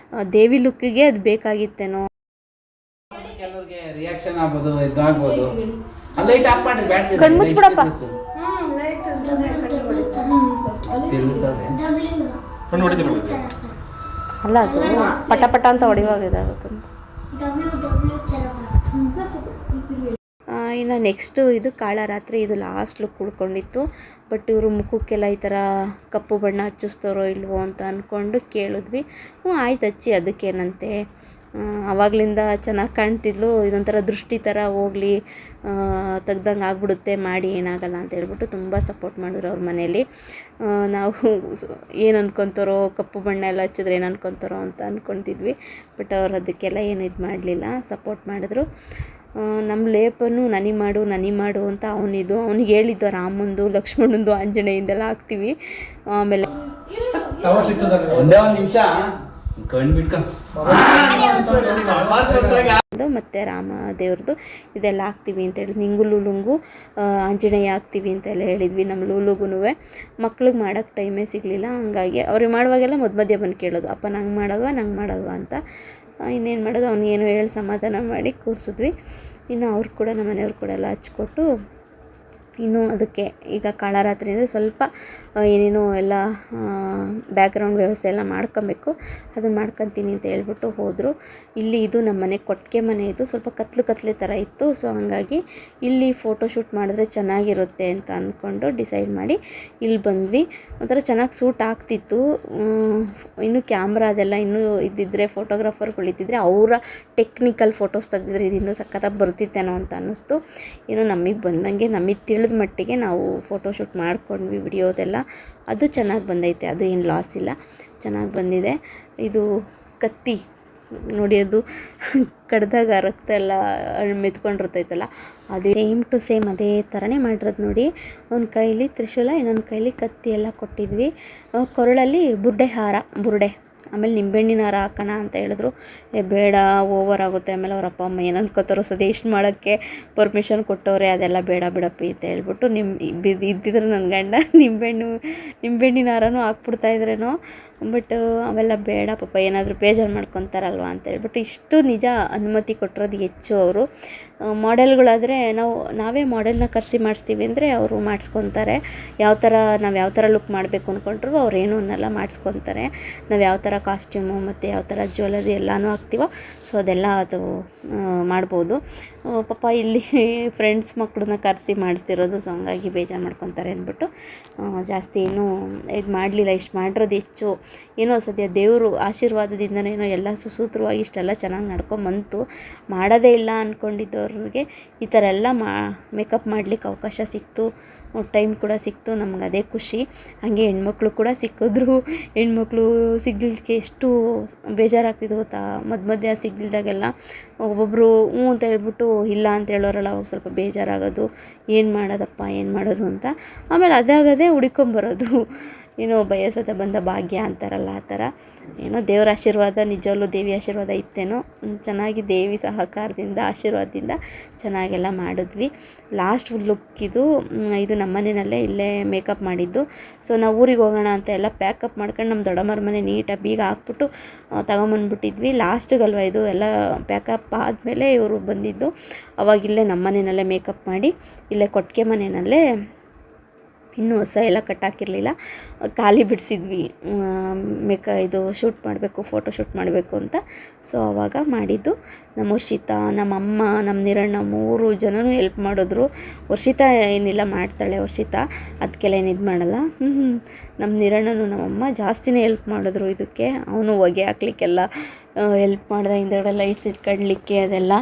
B: ದೇವಿ ಲುಕ್ಕಿಗೆ ಅದು ಬೇಕಾಗಿತ್ತೇನೋ.
C: ಕೆಲವ್ರಿಗೆ ರಿಯಾಕ್ಷನ್ ಆಗ್ಬೋದು, ಇದಾಗ್ಬೋದು. ಲೈಟ್ ಆಫ್ ಮಾಡ್ರಿ, ಬ್ಯಾಟ್ರಿ
B: ಕಣ್ಮುಚ್ಬಿಡಪ್ಪ. ಅಲ್ಲ ಅದು ಪಟ ಅಂತ ಹೊಡೆಯುವಾಗ ಇದಾಗುತ್ತಂತ. ಇನ್ನು ನೆಕ್ಸ್ಟು ಇದು ಕಾಳರಾತ್ರಿ, ಇದು ಲಾಸ್ಟ್ ಲುಕ್ ಉಳ್ಕೊಂಡಿತ್ತು. ಬಟ್ ಇವರು ಮುಖಕ್ಕೆಲ್ಲ ಈ ಥರ ಕಪ್ಪು ಬಣ್ಣ ಹಚ್ಚಿಸ್ತಾರೋ ಇಲ್ವೋ ಅಂತ ಅಂದ್ಕೊಂಡು ಕೇಳಿದ್ವಿ. ಆಯ್ತು ಹಚ್ಚಿ, ಅದಕ್ಕೇನಂತೆ. ಆವಾಗಲಿಂದ ಚೆನ್ನಾಗಿ ಕಾಣ್ತಿದ್ಲು. ಇದೊಂಥರ ದೃಷ್ಟಿ ಥರ ಹೋಗಲಿ, ತೆಗ್ದಂಗೆ ಆಗ್ಬಿಡುತ್ತೆ, ಮಾಡಿ ಏನಾಗಲ್ಲ ಅಂತ ಹೇಳ್ಬಿಟ್ಟು ತುಂಬ ಸಪೋರ್ಟ್ ಮಾಡಿದ್ರು ಅವ್ರ ಮನೇಲಿ. ನಾವು ಏನು ಅನ್ಕೊತಾರೋ, ಕಪ್ಪು ಬಣ್ಣ ಎಲ್ಲ ಹಚ್ಚಿದ್ರೆ ಏನು ಅನ್ಕೊತಾರೋ ಅಂತ ಅಂದ್ಕೊತಿದ್ವಿ. ಬಟ್ ಅವ್ರು ಅದಕ್ಕೆಲ್ಲ ಏನು ಇದು ಮಾಡಲಿಲ್ಲ, ಸಪೋರ್ಟ್ ಮಾಡಿದ್ರು. ನಮ್ಮ ಲೇಪನು ನನಿ ಮಾಡು ಅಂತ ಅವನಿಗೆ ಹೇಳಿದ್ದು ರಾಮಂದು ಲಕ್ಷ್ಮಣಂದು ಆಂಜನೇಯಿಂದೆಲ್ಲ ಹಾಕ್ತೀವಿ. ಆಮೇಲೆ
C: ಒಂದೇ ಒಂದು ನಿಮಿಷ ಕಣ್ಬಿಟ್ಕ
B: ಮತ್ತು ರಾಮ ದೇವ್ರದ್ದು ಇದೆಲ್ಲ ಹಾಕ್ತೀವಿ ಅಂತ ಹೇಳಿದ್ವಿ. ನಿಂಗು ಲೂಲುಂಗು ಆಂಜನೇಯ ಹಾಕ್ತೀವಿ ಅಂತೆಲ್ಲ ಹೇಳಿದ್ವಿ. ನಮ್ಮ ಲೂಲುಗೂ ಮಕ್ಳಿಗೆ ಮಾಡೋಕ್ಕೆ ಟೈಮೇ ಸಿಗಲಿಲ್ಲ. ಹಂಗಾಗಿ ಅವ್ರಿಗೆ ಮಾಡುವಾಗೆಲ್ಲ ಮಧ್ಯೆ ಬಂದು ಕೇಳೋದು, ಅಪ್ಪ ನಂಗೆ ಮಾಡೋದವಾ ಅಂತ. ಇನ್ನೇನು ಮಾಡೋದು, ಅವ್ನಿಗೇನು ಹೇಳಿ ಸಮಾಧಾನ ಮಾಡಿ ಕೂರಿಸಿದ್ವಿ. ಇನ್ನು ಅವ್ರು ಕೂಡ ನಮ್ಮ ಮನೆಯವ್ರು ಕೂಡ ಎಲ್ಲ ಹಚ್ಕೊಟ್ಟು ಇನ್ನು ಅದಕ್ಕೆ ಈಗ ಕಾಳರಾತ್ರಿ ಅಂದರೆ ಸ್ವಲ್ಪ ಏನೇನೋ ಎಲ್ಲ ಬ್ಯಾಕ್ಗ್ರೌಂಡ್ ವ್ಯವಸ್ಥೆ ಎಲ್ಲ ಮಾಡ್ಕೊಬೇಕು. ಅದನ್ನು ಮಾಡ್ಕೊತೀನಿ ಅಂತ ಹೇಳ್ಬಿಟ್ಟು ಹೋದರು. ಇಲ್ಲಿ ಇದು ನಮ್ಮ ಮನೆ ಕೊಟ್ಟಿಗೆ ಮನೆ, ಇದು ಸ್ವಲ್ಪ ಕತ್ಲೆ ಥರ ಇತ್ತು. ಸೊ ಹಾಗಾಗಿ ಇಲ್ಲಿ ಫೋಟೋಶೂಟ್ ಮಾಡಿದ್ರೆ ಚೆನ್ನಾಗಿರುತ್ತೆ ಅಂತ ಅಂದ್ಕೊಂಡು ಡಿಸೈಡ್ ಮಾಡಿ ಇಲ್ಲಿ ಬಂದ್ವಿ. ಒಂಥರ ಚೆನ್ನಾಗಿ ಸೂಟ್ ಆಗ್ತಿತ್ತು. ಇನ್ನು ಕ್ಯಾಮ್ರಾ ಅದೆಲ್ಲ ಇನ್ನೂ ಇದ್ದಿದ್ದರೆ, ಫೋಟೋಗ್ರಾಫರ್ಗಳಿದ್ದಿದ್ರೆ ಅವರ ಟೆಕ್ನಿಕಲ್ ಫೋಟೋಸ್ ತೆಗೆದಿದ್ರೆ ಇದು ಇನ್ನೂ ಸಖತ್ತಾಗಿ ಬರ್ತಿತ್ತೇನೋ ಅಂತ ಅನ್ನಿಸ್ತು. ಇನ್ನು ನಮಗೆ ಬಂದಂಗೆ, ನಮಗೆ ತಿಳಿದ ಮಟ್ಟಿಗೆ ನಾವು ಫೋಟೋಶೂಟ್ ಮಾಡ್ಕೊಂಡ್ವಿ. ವಿಡಿಯೋದೆಲ್ಲ ಅದು ಚೆನ್ನಾಗಿ ಬಂದೈತೆ, ಅದು ಏನು ಲಾಸ್ ಇಲ್ಲ, ಚೆನ್ನಾಗಿ ಬಂದಿದೆ. ಇದು ಕತ್ತಿ ನೋಡಿ, ಅದು ಕಡ್ದಾಗ ರಕ್ತ ಎಲ್ಲ ಮೆತ್ಕೊಂಡಿರ್ತೈತಲ್ಲ, ಅದೇ ಸೇಮ್ ಟು ಸೇಮ್ ಅದೇ ಥರನೇ ಮಾಡಿರೋದು ನೋಡಿ. ಒಂದು ಕೈಲಿ ತ್ರಿಶೂಲ, ಇನ್ನೊಂದು ಕೈಲಿ ಕತ್ತಿ ಎಲ್ಲ ಕೊಟ್ಟಿದ್ವಿ. ಕೊರಳಲ್ಲಿ ಬುರ್ಡೆ ಆಮೇಲೆ ನಿಂಬೆಹಣ್ಣಿನ ಹಾರ ಹಾಕೋಣ ಅಂತ ಹೇಳಿದ್ರು. ಬೇಡ, ಓವರ್ ಆಗುತ್ತೆ, ಆಮೇಲೆ ಅವ್ರ ಅಪ್ಪ ಅಮ್ಮ ಏನು ಅನ್ಕೋತಾರೋ, ಸಜೆಸ್ಟ್ ಮಾಡೋಕ್ಕೆ ಪರ್ಮಿಷನ್ ಕೊಟ್ಟವ್ರೆ, ಅದೆಲ್ಲ ಬೇಡ ಬಿಡಪ್ಪಿ ಅಂತ ಹೇಳ್ಬಿಟ್ಟು ಇದ್ದಿದ್ರೆ ನನ್ನ ಗಂಡ ನಿಂಬೆಹಣ್ಣಿನ ಹಾರನೂ ಹಾಕ್ಬಿಡ್ತಾಯಿದ್ರೇನೋ. ಬಟ್ ಅವೆಲ್ಲ ಬೇಡ ಪಾಪ, ಏನಾದರೂ ಬೇಜಾರು ಮಾಡ್ಕೊತಾರಲ್ವ ಅಂತ ಹೇಳ್ಬಿಟ್ಟು ಇಷ್ಟು ನಿಜ ಅನುಮತಿ ಕೊಟ್ಟಿರೋದು ಹೆಚ್ಚು. ಅವರು ಮಾಡೆಲ್ಗಳಾದರೆ ನಾವೇ ಮಾಡೆಲ್ನ ಕರೆಸಿ ಮಾಡಿಸ್ತೀವಿ ಅಂದರೆ ಅವರು ಮಾಡಿಸ್ಕೊತಾರೆ. ನಾವು ಯಾವ ಥರ ಲುಕ್ ಮಾಡಬೇಕು ಅಂದ್ಕೊಂಡ್ರು ಅವ್ರೇನು ಅನ್ನೆಲ್ಲ ಮಾಡಿಸ್ಕೊತಾರೆ. ನಾವು ಯಾವ ಥರ ಕಾಸ್ಟ್ಯೂಮು ಮತ್ತು ಯಾವ ಥರ ಜ್ಯುವೆಲರಿ ಎಲ್ಲನೂ ಹಾಕ್ತೀವೋ, ಸೊ ಅದೆಲ್ಲ ಅದು ಮಾಡ್ಬೋದು. ಪಾಪ ಇಲ್ಲಿ ಫ್ರೆಂಡ್ಸ್ ಮಕ್ಕಳನ್ನ ಕರೆಸಿ ಮಾಡಿಸ್ತಿರೋದು, ಸೊ ಹಂಗಾಗಿ ಬೇಜಾರು ಮಾಡ್ಕೊತಾರೆ ಅಂದ್ಬಿಟ್ಟು ಜಾಸ್ತಿ ಏನೂ ಇದು ಮಾಡಲಿಲ್ಲ. ಇಷ್ಟು ಮಾಡಿರೋದು ಹೆಚ್ಚು. ಏನೋ ಸದ್ಯ ದೇವರು ಆಶೀರ್ವಾದದಿಂದನೇನೋ ಎಲ್ಲ ಸುಸೂತ್ರವಾಗಿ ಇಷ್ಟೆಲ್ಲ ಚೆನ್ನಾಗಿ ನಡ್ಕೊಂಬಂತು. ಮಾಡೋದೇ ಇಲ್ಲ ಅಂದ್ಕೊಂಡಿದ್ದವ್ರಿಗೆ ಈ ಥರ ಎಲ್ಲ ಮೇಕಪ್ ಮಾಡಲಿಕ್ಕೆ ಅವಕಾಶ ಸಿಕ್ತು, ಟೈಮ್ ಕೂಡ ಸಿಕ್ತು. ನಮ್ಗೆ ಅದೇ ಖುಷಿ. ಹಾಗೆ ಹೆಣ್ಮಕ್ಳು ಕೂಡ ಸಿಕ್ಕಿದ್ರು. ಹೆಣ್ಮಕ್ಳು ಸಿಗಲಿಕ್ಕೆ ಎಷ್ಟು ಬೇಜಾರಾಗ್ತಿದ್ದು ಗೊತ್ತಾ. ಮಧ್ಯೆ ಸಿಗಲಿದ್ದಾಗೆಲ್ಲ ಒಬ್ಬೊಬ್ಬರು ಹ್ಞೂ ಅಂತ ಹೇಳ್ಬಿಟ್ಟು ಇಲ್ಲ ಅಂತ ಹೇಳೋರಲ್ಲ, ಅವಾಗ ಸ್ವಲ್ಪ ಬೇಜಾರಾಗೋದು, ಏನು ಮಾಡೋದು ಅಂತ. ಆಮೇಲೆ ಅದಾಗದೇ ಹುಡ್ಕೊಂಬರೋದು, ಏನೋ ಬಯಸದ ಬಂದ ಭಾಗ್ಯ ಅಂತಾರಲ್ಲ ಆ ಥರ. ಏನೋ ದೇವರ ಆಶೀರ್ವಾದ, ನಿಜವಲ್ಲೂ ದೇವಿ ಆಶೀರ್ವಾದ ಇತ್ತೇನೋ. ಚೆನ್ನಾಗಿ ದೇವಿ ಸಹಕಾರದಿಂದ, ಆಶೀರ್ವಾದದಿಂದ ಚೆನ್ನಾಗೆಲ್ಲ ಮಾಡಿದ್ವಿ. ಲಾಸ್ಟ್ ಲುಕ್ ಇದು ನಮ್ಮ ಮನೆಯಲ್ಲೇ ಇಲ್ಲೇ ಮೇಕಪ್ ಮಾಡಿದ್ದು. ಸೊ ನಾವು ಊರಿಗೆ ಹೋಗೋಣ ಅಂತ ಎಲ್ಲ ಪ್ಯಾಕಪ್ ಮಾಡ್ಕೊಂಡು ನಮ್ಮ ದೊಡ್ಡಮ್ಮರ ಮನೆ ನೀಟಾಗಿ ಬೀಗ ಹಾಕ್ಬಿಟ್ಟು ತಗೊಂಬಂದ್ಬಿಟ್ಟಿದ್ವಿ. ಲಾಸ್ಟಿಗಲ್ವ ಇದು ಎಲ್ಲ ಪ್ಯಾಕಪ್ ಆದಮೇಲೆ ಇವರು ಬಂದಿದ್ದು. ಅವಾಗಿಲ್ಲೇ ನಮ್ಮ ಮನೆಯಲ್ಲೇ ಮೇಕಪ್ ಮಾಡಿ ಇಲ್ಲೇ ಕೊಟ್ಟಿಗೆ ಮನೆಯಲ್ಲೇ, ಇನ್ನೂ ಹೊಸ ಎಲ್ಲ ಕಟ್ಟಾಕಿರಲಿಲ್ಲ, ಖಾಲಿ ಬಿಡಿಸಿದ್ವಿ. ಇದು ಫೋಟೋ ಶೂಟ್ ಮಾಡಬೇಕು ಅಂತ. ಸೊ ಆವಾಗ ಮಾಡಿದ್ದು. ನಮ್ಮ ವರ್ಷಿತಾ, ನಮ್ಮಮ್ಮ, ನಮ್ಮ ನಿರಣ್ಣ 3 ಜನನೂ ಹೆಲ್ಪ್ ಮಾಡಿದ್ರು. ವರ್ಷಿತಾ ಏನಿಲ್ಲ ಮಾಡ್ತಾಳೆ, ವರ್ಷಿತಾ ಅದಕ್ಕೆಲ್ಲ ಏನು ಇದು ಮಾಡಲ್ಲ. ನಮ್ಮ ನಿರಣ್ಣನು ನಮ್ಮಮ್ಮ ಜಾಸ್ತಿನೇ ಹೆಲ್ಪ್ ಮಾಡಿದ್ರು ಇದಕ್ಕೆ. ಅವನು ಹೊಗೆ ಹಾಕ್ಲಿಕ್ಕೆಲ್ಲ ಹೆಲ್ಪ್ ಮಾಡ್ದೆ. ಹಿಂದೆಗಡೆ ಲೈಟ್ಸ್ ಇಟ್ಕೊಳ್ಳಲಿಕ್ಕೆ ಅದೆಲ್ಲ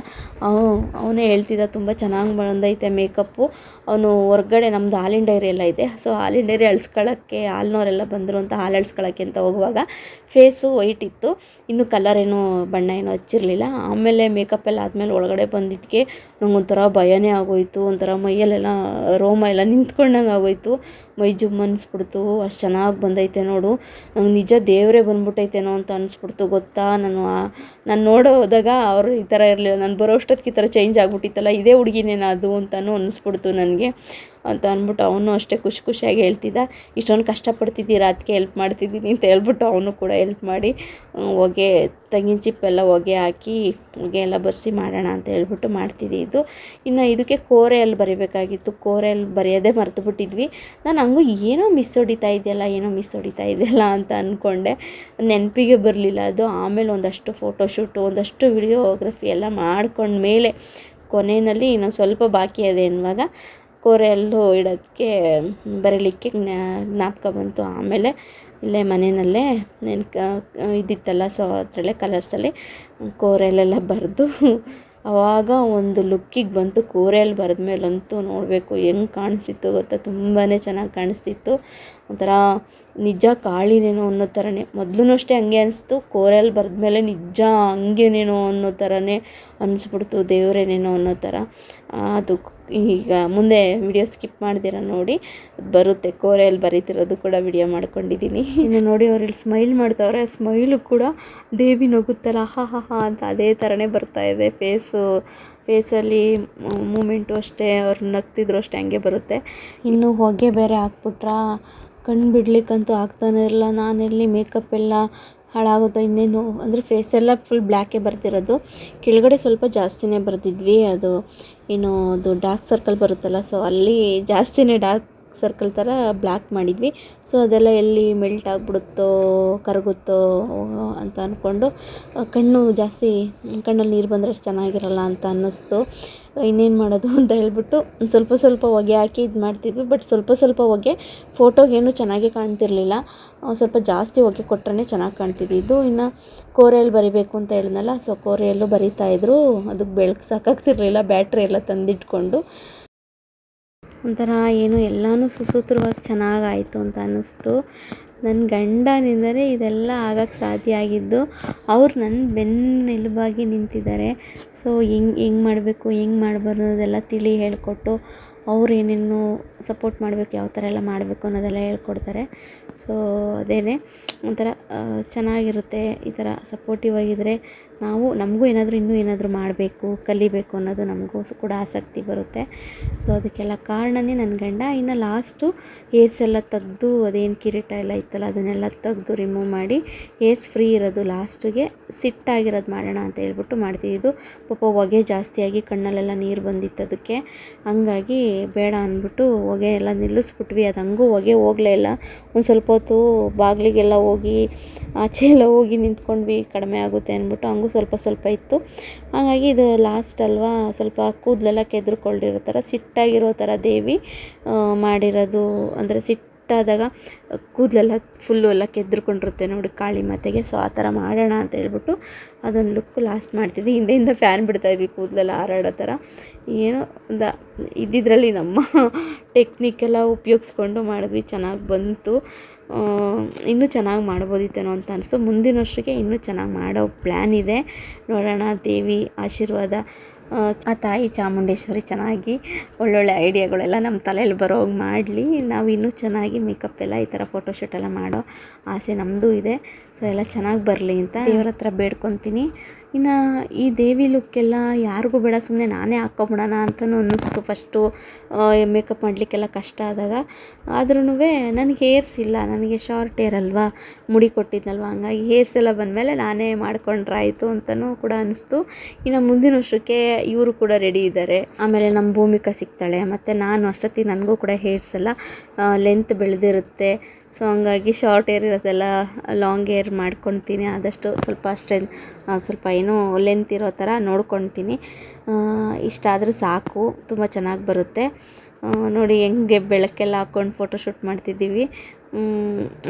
B: ಅವನೇ ಹೇಳ್ತಿದ್ದ, ತುಂಬ ಚೆನ್ನಾಗಿ ಬಂದೈತೆ ಮೇಕಪ್ಪು. ಅವನು ಹೊರ್ಗಡೆ ನಮ್ಮದು ಹಾಲಿನ ಡೈರಿ ಎಲ್ಲ ಇದೆ, ಸೊ ಹಾಲಿನ ಡೈರಿ ಅಳಿಸ್ಕೊಳ್ಳೋಕ್ಕೆ ಹಾಲಿನವರೆಲ್ಲ ಬಂದರು ಅಂತ ಹಾಲು ಅಳಿಸ್ಕೊಳ್ಳೋಕ್ಕೆ ಅಂತ ಹೋಗುವಾಗ ಫೇಸು ವೈಟ್ ಇತ್ತು, ಇನ್ನು ಕಲರ್ ಏನೋ ಬಣ್ಣ ಏನೋ ಹಚ್ಚಿರಲಿಲ್ಲ. ಆಮೇಲೆ ಮೇಕಪ್ ಎಲ್ಲ ಆದಮೇಲೆ ಒಳಗಡೆ ಬಂದಿದ್ದಕ್ಕೆ ನಂಗೊಂಥರ ಭಯನೇ ಆಗೋಯಿತು. ಒಂಥರ ಮೈಯಲ್ಲೆಲ್ಲ ರೋಮ ಎಲ್ಲ ನಿಂತ್ಕೊಂಡಂಗೆ ಆಗೋಯಿತು, ಮೈ ಜುಮ್ ಅನಿಸ್ಬಿಡ್ತು. ಅಷ್ಟು ಚೆನ್ನಾಗಿ ಬಂದೈತೆ ನೋಡು, ನಂಗೆ ನಿಜ ದೇವರೇ ಬಂದ್ಬಿಟ್ಟೈತೇನೋ ಅಂತ ಅನಿಸ್ಬಿಡ್ತು ಗೊತ್ತಾ. ನಾನು ನೋಡೋದಾಗ ಅವರು ಈ ಥರ ಇರಲಿಲ್ಲ, ನಾನು ಬರೋ ಅಷ್ಟೊತ್ತಿಗೆ ಈ ಥರ ಚೇಂಜ್ ಆಗಿಬಿಟ್ಟಿತ್ತಲ್ಲ, ಇದೇ ಹುಡುಗಿನೇನ ಅದು ಅಂತಲೂ ಅನ್ನಿಸ್ಬಿಡ್ತು ನನಗೆ ಅಂತ ಅಂದ್ಬಿಟ್ಟು ಅವನು ಅಷ್ಟೇ ಖುಷಿಯಾಗಿ ಹೇಳ್ತಿದ್ದ. ಇಷ್ಟೊಂದು ಕಷ್ಟಪಡ್ತಿದ್ದೀರಾ, ಅದಕ್ಕೆ ಹೆಲ್ಪ್ ಮಾಡ್ತಿದ್ದೀನಿ ಅಂತ ಹೇಳ್ಬಿಟ್ಟು ಅವನು ಕೂಡ ಹೆಲ್ಪ್ ಮಾಡಿ ಹೊಗೆ ತೆಂಗಿನ ಚಿಪ್ಪೆಲ್ಲ ಹೊಗೆ ಹಾಕಿ ಹೊಗೆ ಎಲ್ಲ ಬರ್ಸಿ ಮಾಡೋಣ ಅಂತ ಹೇಳ್ಬಿಟ್ಟು ಮಾಡ್ತಿದ್ದಿದ್ದು. ಇನ್ನು ಇದಕ್ಕೆ ಕೋರೆಯಲ್ಲಿ ಬರೀಬೇಕಾಗಿತ್ತು, ಕೋರೆಯಲ್ಲಿ ಬರೆಯೋದೇ ಮರ್ತುಬಿಟ್ಟಿದ್ವಿ. ನಾನು ಹಂಗೂ ಏನೋ ಮಿಸ್ ಹೊಡಿತಾ ಇದೆಯಲ್ಲ ಅಂತ ಅಂದ್ಕೊಂಡೆ, ನೆನಪಿಗೆ ಬರಲಿಲ್ಲ ಅದು. ಆಮೇಲೆ ಒಂದಷ್ಟು ಫೋಟೋಶೂಟು, ಒಂದಷ್ಟು ವಿಡಿಯೋಗ್ರಫಿ ಎಲ್ಲ ಮಾಡ್ಕೊಂಡ್ಮೇಲೆ ಕೊನೆಯಲ್ಲಿ ಇನ್ನೊಂದು ಸ್ವಲ್ಪ ಬಾಕಿ ಇದೆ ಅನ್ನುವಾಗ ಕೋರೆಯಲ್ಲೂ ಇಡೋದಕ್ಕೆ ಬರೀಲಿಕ್ಕೆ ಜ್ಞಾಪಕ ಬಂತು. ಆಮೇಲೆ ಇಲ್ಲೇ ಮನೆಯಲ್ಲೇ ಇದ್ದಿತ್ತಲ್ಲ, ಸೊ ಅದರಲ್ಲೇ ಕಲರ್ಸಲ್ಲಿ ಕೋರೆಯಲ್ಲೆಲ್ಲ ಬರೆದು ಆವಾಗ ಒಂದು ಲುಕ್ಕಿಗೆ ಬಂತು. ಕೋರಿಯಲ್ಲಿ ಬರೆದ ಮೇಲಂತೂ ನೋಡಬೇಕು ಹೆಂಗೆ ಕಾಣಿಸ್ತಿತ್ತು ಗೊತ್ತಾ, ತುಂಬಾ ಚೆನ್ನಾಗಿ ಕಾಣಿಸ್ತಿತ್ತು. ಒಂಥರ ನಿಜ ಕಾಳಿನೇನೋ ಅನ್ನೋ ಥರನೇ, ಮೊದಲು ಅಷ್ಟೇ ಹಂಗೆ ಅನಿಸ್ತು. ಕೋರಿಯಲ್ಲಿ ಬರೆದ ಮೇಲೆ ನಿಜ ಹಂಗೇನೇನೋ ಅನ್ನೋ ಥರನೇ ಅನಿಸ್ಬಿಡ್ತು, ದೇವರೇನೇನೋ ಅನ್ನೋ ಥರ. ಅದು ಈಗ ಮುಂದೆ ವಿಡಿಯೋ ಸ್ಕಿಪ್ ಮಾಡ್ದಿರ ನೋಡಿ, ಅದು ಬರುತ್ತೆ. ಕೋರಿಯಲ್ಲಿ ಬರೀತಿರೋದು ಕೂಡ ವಿಡಿಯೋ ಮಾಡ್ಕೊಂಡಿದ್ದೀನಿ. ಇನ್ನು ನೋಡಿ ಅವ್ರು ಇಲ್ಲಿ ಸ್ಮೈಲ್ ಮಾಡ್ತಾವ್ರೆ, ಸ್ಮೈಲು ಕೂಡ ದೇವಿ ನಗುತ್ತಲ್ಲ ಹಾ ಹಾ ಹಾ ಅಂತ ಅದೇ ಥರನೇ ಬರ್ತಾಯಿದೆ. ಫೇಸಲ್ಲಿ ಮೂಮೆಂಟು ಅಷ್ಟೇ, ಅವ್ರು ನಗ್ತಿದ್ರು ಅಷ್ಟೇ ಹಂಗೆ ಬರುತ್ತೆ. ಇನ್ನು ಹೊಗೆ ಬೇರೆ ಹಾಕ್ಬಿಟ್ರಾ ಕಣ್ಣು ಬಿಡ್ಲಿಕ್ಕಂತೂ ಆಗ್ತಾನೆ ಇರಲ್ಲ. ನಾನೆಲ್ಲಿ ಮೇಕಪ್ ಎಲ್ಲ ಹಾಳಾಗೋದು ಇನ್ನೇನು, ಅಂದರೆ ಫೇಸೆಲ್ಲ ಫುಲ್ ಬ್ಲ್ಯಾಕೇ ಬರ್ತಿರೋದು. ಕೆಳಗಡೆ ಸ್ವಲ್ಪ ಜಾಸ್ತಿನೇ ಬರ್ತಿದ್ವಿ, ಅದು ಏನು ಅದು ಡಾರ್ಕ್ ಸರ್ಕಲ್ ಬರುತ್ತಲ್ಲ, ಸೊ ಅಲ್ಲಿ ಜಾಸ್ತಿನೇ ಡಾರ್ಕ್ ಸರ್ಕಲ್ ಥರ ಬ್ಲ್ಯಾಕ್ ಮಾಡಿದ್ವಿ. ಸೊ ಅದೆಲ್ಲ ಎಲ್ಲಿ ಮೆಲ್ಟ್ ಆಗಿಬಿಡುತ್ತೋ ಕರಗುತ್ತೋ ಅಂತ ಅಂದ್ಕೊಂಡು ಕಣ್ಣು ಜಾಸ್ತಿ ಕಣ್ಣಲ್ಲಿ ನೀರು ಬಂದರೆ ಅಷ್ಟು ಚೆನ್ನಾಗಿರಲ್ಲ ಅಂತ ಅನ್ನಿಸ್ತು. ಇನ್ನೇನು ಮಾಡೋದು ಅಂತ ಹೇಳ್ಬಿಟ್ಟು ಸ್ವಲ್ಪ ಹೊಗೆ ಹಾಕಿ ಇದು ಮಾಡ್ತಿದ್ವಿ. ಬಟ್ ಸ್ವಲ್ಪ ಹೊಗೆ ಫೋಟೋಗೇನು ಚೆನ್ನಾಗೇ ಕಾಣ್ತಿರ್ಲಿಲ್ಲ, ಸ್ವಲ್ಪ ಜಾಸ್ತಿ ಹೊಗೆ ಕೊಟ್ರೆ ಚೆನ್ನಾಗಿ ಕಾಣ್ತಿದ್ದಿದ್ದು. ಇನ್ನು ಕೋರಿಯಲ್ಲಿ ಬರಿಬೇಕು ಅಂತ ಹೇಳಿದ್ನಲ್ಲ, ಸೊ ಕೋರಿಯಲ್ಲೂ ಬರಿತಾಯಿದ್ರು. ಅದಕ್ಕೆ ಬೆಳಕು ಸಾಕಾಗ್ತಿರ್ಲಿಲ್ಲ, ಬ್ಯಾಟ್ರಿ ಎಲ್ಲ ತಂದಿಟ್ಕೊಂಡು ಒಂಥರ ಏನು ಎಲ್ಲನೂ ಸುಸೂತ್ರವಾಗಿ ಚೆನ್ನಾಗಾಯಿತು ಅಂತ ಅನ್ನಿಸ್ತು. ನನ್ನ ಗಂಡನಿಂದಲೇ ಇದೆಲ್ಲ ಆಗೋಕ್ಕೆ ಸಾಧ್ಯ ಆಗಿದ್ದು. ಅವ್ರು ನನ್ನ ಬೆನ್ನೆಲುಬಾಗಿ ನಿಂತಿದ್ದಾರೆ. ಸೊ ಹೆಂಗೆ ಮಾಡಬೇಕು ಹೆಂಗೆ ಮಾಡಬಾರ್ದು ಅನ್ನೋದೆಲ್ಲ ಹೇಳ್ಕೊಟ್ಟು, ಅವ್ರು ಏನೇನು ಸಪೋರ್ಟ್ ಮಾಡಬೇಕು, ಯಾವ ಥರ ಎಲ್ಲ ಮಾಡಬೇಕು ಅನ್ನೋದೆಲ್ಲ ಹೇಳ್ಕೊಡ್ತಾರೆ. ಸೊ ಅದೇ ಒಂಥರ ಚೆನ್ನಾಗಿರುತ್ತೆ ಈ ಥರ ಸಪೋರ್ಟಿವ್ ಆಗಿದ್ದರೆ. ನಮಗೂ ಇನ್ನೂ ಏನಾದರೂ ಮಾಡಬೇಕು, ಕಲಿಬೇಕು ಅನ್ನೋದು ನಮಗೂ ಕೂಡ ಆಸಕ್ತಿ ಬರುತ್ತೆ. ಸೊ ಅದಕ್ಕೆಲ್ಲ ಕಾರಣನೇ ನನ್ನ ಗಂಡ. ಇನ್ನು ಲಾಸ್ಟು ಹೇರ್ಸ್ ಎಲ್ಲ ತೆಗೆದು, ಅದೇನು ಕಿರೀಟ ಎಲ್ಲ ಇತ್ತಲ್ಲ ಅದನ್ನೆಲ್ಲ ತೆಗೆದು ರಿಮೂವ್ ಮಾಡಿ ಹೇರ್ಸ್ ಫ್ರೀ ಇರೋದು ಲಾಸ್ಟಿಗೆ ಸಿಟ್ಟಾಗಿರೋದು ಮಾಡೋಣ ಅಂತ ಹೇಳ್ಬಿಟ್ಟು ಮಾಡ್ತಿದ್ದು. ಪಾಪ ಹೊಗೆ ಜಾಸ್ತಿಯಾಗಿ ಕಣ್ಣಲ್ಲೆಲ್ಲ ನೀರು ಬಂದಿತ್ತು ಅದಕ್ಕೆ, ಹಂಗಾಗಿ ಬೇಡ ಅಂದ್ಬಿಟ್ಟು ಹೊಗೆ ಎಲ್ಲ ನಿಲ್ಲಿಸ್ಬಿಟ್ವಿ. ಅದು ಹಂಗೂ ಹೊಗೆ ಹೋಗಲೇ ಇಲ್ಲ. ಒಂದು ಸ್ವಲ್ಪ ಹೊತ್ತು ಬಾಗಿಲಿಗೆಲ್ಲ ಹೋಗಿ ಆಚೆ ಎಲ್ಲ ಹೋಗಿ ನಿಂತ್ಕೊಂಡ್ವಿ, ಕಡಿಮೆ ಆಗುತ್ತೆ ಅಂದ್ಬಿಟ್ಟು. ಹಂಗೂ ಸ್ವಲ್ಪ ಇತ್ತು. ಹಾಗಾಗಿ ಇದು ಲಾಸ್ಟ್ ಅಲ್ವಾ, ಸ್ವಲ್ಪ ಕೂದಲೆಲ್ಲ ಕೆದ್ರುಕೊಂಡಿರೋ ಥರ ಸಿಟ್ಟಾಗಿರೋ ಥರ ದೇವಿ ಮಾಡಿರೋದು. ಅಂದರೆ ಸಿಟ್ಟಾದಾಗ ಕೂದಲೆಲ್ಲ ಫುಲ್ಲು ಎಲ್ಲ ಕೆದ್ರುಕೊಂಡಿರುತ್ತೆ ನೋಡಿ ಕಾಳಿ ಮಾತೆಗೆ. ಸೊ ಆ ಥರ ಮಾಡೋಣ ಅಂತ ಹೇಳ್ಬಿಟ್ಟು ಅದೊಂದು ಲುಕ್ ಲಾಸ್ಟ್ ಮಾಡ್ತಿದ್ವಿ. ಹಿಂದೆಯಿಂದ ಫ್ಯಾನ್ ಬಿಡ್ತಾಯಿದ್ವಿ ಕೂದಲೆಲ್ಲ ಹಾರಾಡೋ ಥರ. ಏನೋ ಇದ್ದಿದ್ರಲ್ಲಿ ನಮ್ಮ ಟೆಕ್ನಿಕೆಲ್ಲ ಉಪಯೋಗಿಸ್ಕೊಂಡು ಮಾಡಿದ್ವಿ, ಚೆನ್ನಾಗಿ ಬಂತು. ಇನ್ನೂ ಚೆನ್ನಾಗಿ ಮಾಡ್ಬೋದಿತ್ತೇನೋ ಅಂತ ಅನಿಸ್ತು. ಮುಂದಿನ ವರ್ಷಕ್ಕೆ ಇನ್ನೂ ಚೆನ್ನಾಗಿ ಮಾಡೋ ಪ್ಲ್ಯಾನ್ ಇದೆ, ನೋಡೋಣ. ದೇವಿ ಆಶೀರ್ವಾದ, ಆ ತಾಯಿ ಚಾಮುಂಡೇಶ್ವರಿ ಚೆನ್ನಾಗಿ ಒಳ್ಳೊಳ್ಳೆ ಐಡಿಯಾಗಳೆಲ್ಲ ನಮ್ಮ ತಲೆಯಲ್ಲಿ ಬರೋಂಗೆ ಮಾಡಲಿ. ನಾವು ಇನ್ನೂ ಚೆನ್ನಾಗಿ ಮೇಕಪ್ ಎಲ್ಲ ಈ ಥರ ಫೋಟೋಶೂಟ್ ಎಲ್ಲ ಮಾಡೋ ಆಸೆ ನಮ್ಮದು ಇದೆ. ಸೊ ಎಲ್ಲ ಚೆನ್ನಾಗಿ ಬರಲಿ ಅಂತ ದೇವ್ರ ಹತ್ರ ಬೇಡ್ಕೊತೀನಿ. ಇನ್ನು ಈ ದೇವಿ ಲುಕ್ಕೆಲ್ಲ ಯಾರಿಗೂ ಬೇಡ, ಸುಮ್ಮನೆ ನಾನೇ ಹಾಕ್ಕೊಬಿಡೋಣ ಅಂತಲೂ ಅನ್ನಿಸ್ತು ಫಸ್ಟು. ಮೇಕಪ್ ಮಾಡಲಿಕ್ಕೆಲ್ಲ ಕಷ್ಟ ಆದಾಗ. ಆದ್ರೂ ನನಗೆ ಹೇರ್ಸ್ ಇಲ್ಲ, ನನಗೆ ಶಾರ್ಟ್ ಹೇರ್ ಅಲ್ವಾ, ಮುಡಿ ಕೊಟ್ಟಿದ್ನಲ್ವ, ಹಂಗಾಗಿ ಹೇರ್ಸ್ ಎಲ್ಲ ಬಂದಮೇಲೆ ನಾನೇ ಮಾಡ್ಕೊಂಡ್ರಾಯಿತು ಅಂತಲೂ ಕೂಡ ಅನ್ನಿಸ್ತು. ಇನ್ನು ಮುಂದಿನ ವರ್ಷಕ್ಕೆ ಇವರು ಕೂಡ ರೆಡಿ ಇದ್ದಾರೆ. ಆಮೇಲೆ ನಮ್ಮ ಭೂಮಿಕಾ ಸಿಗ್ತಾಳೆ, ಮತ್ತು ನಾನು ಅಷ್ಟೊತ್ತಿಗೆ ನನಗೂ ಕೂಡ ಹೇರ್ಸ್ ಎಲ್ಲ ಲೆಂತ್ ಬೆಳೆದಿರುತ್ತೆ. ಸೊ ಹಂಗಾಗಿ ಶಾರ್ಟ್ ಹೇರ್ ಇರೋದೆಲ್ಲ ಲಾಂಗ್ ಹೇರ್ ಮಾಡ್ಕೊತೀನಿ. ಆದಷ್ಟು ಸ್ವಲ್ಪ ಏನೋ ಲೆಂತ್ ಇರೋ ಥರ ನೋಡ್ಕೊಳ್ತೀನಿ. ಇಷ್ಟಾದರೆ ಸಾಕು, ತುಂಬ ಚೆನ್ನಾಗಿ ಬರುತ್ತೆ. ನೋಡಿ ಹೆಂಗೆ ಬೆಳಕೆಲ್ಲ ಹಾಕ್ಕೊಂಡು ಫೋಟೋಶೂಟ್ ಮಾಡ್ತಿದ್ದೀವಿ.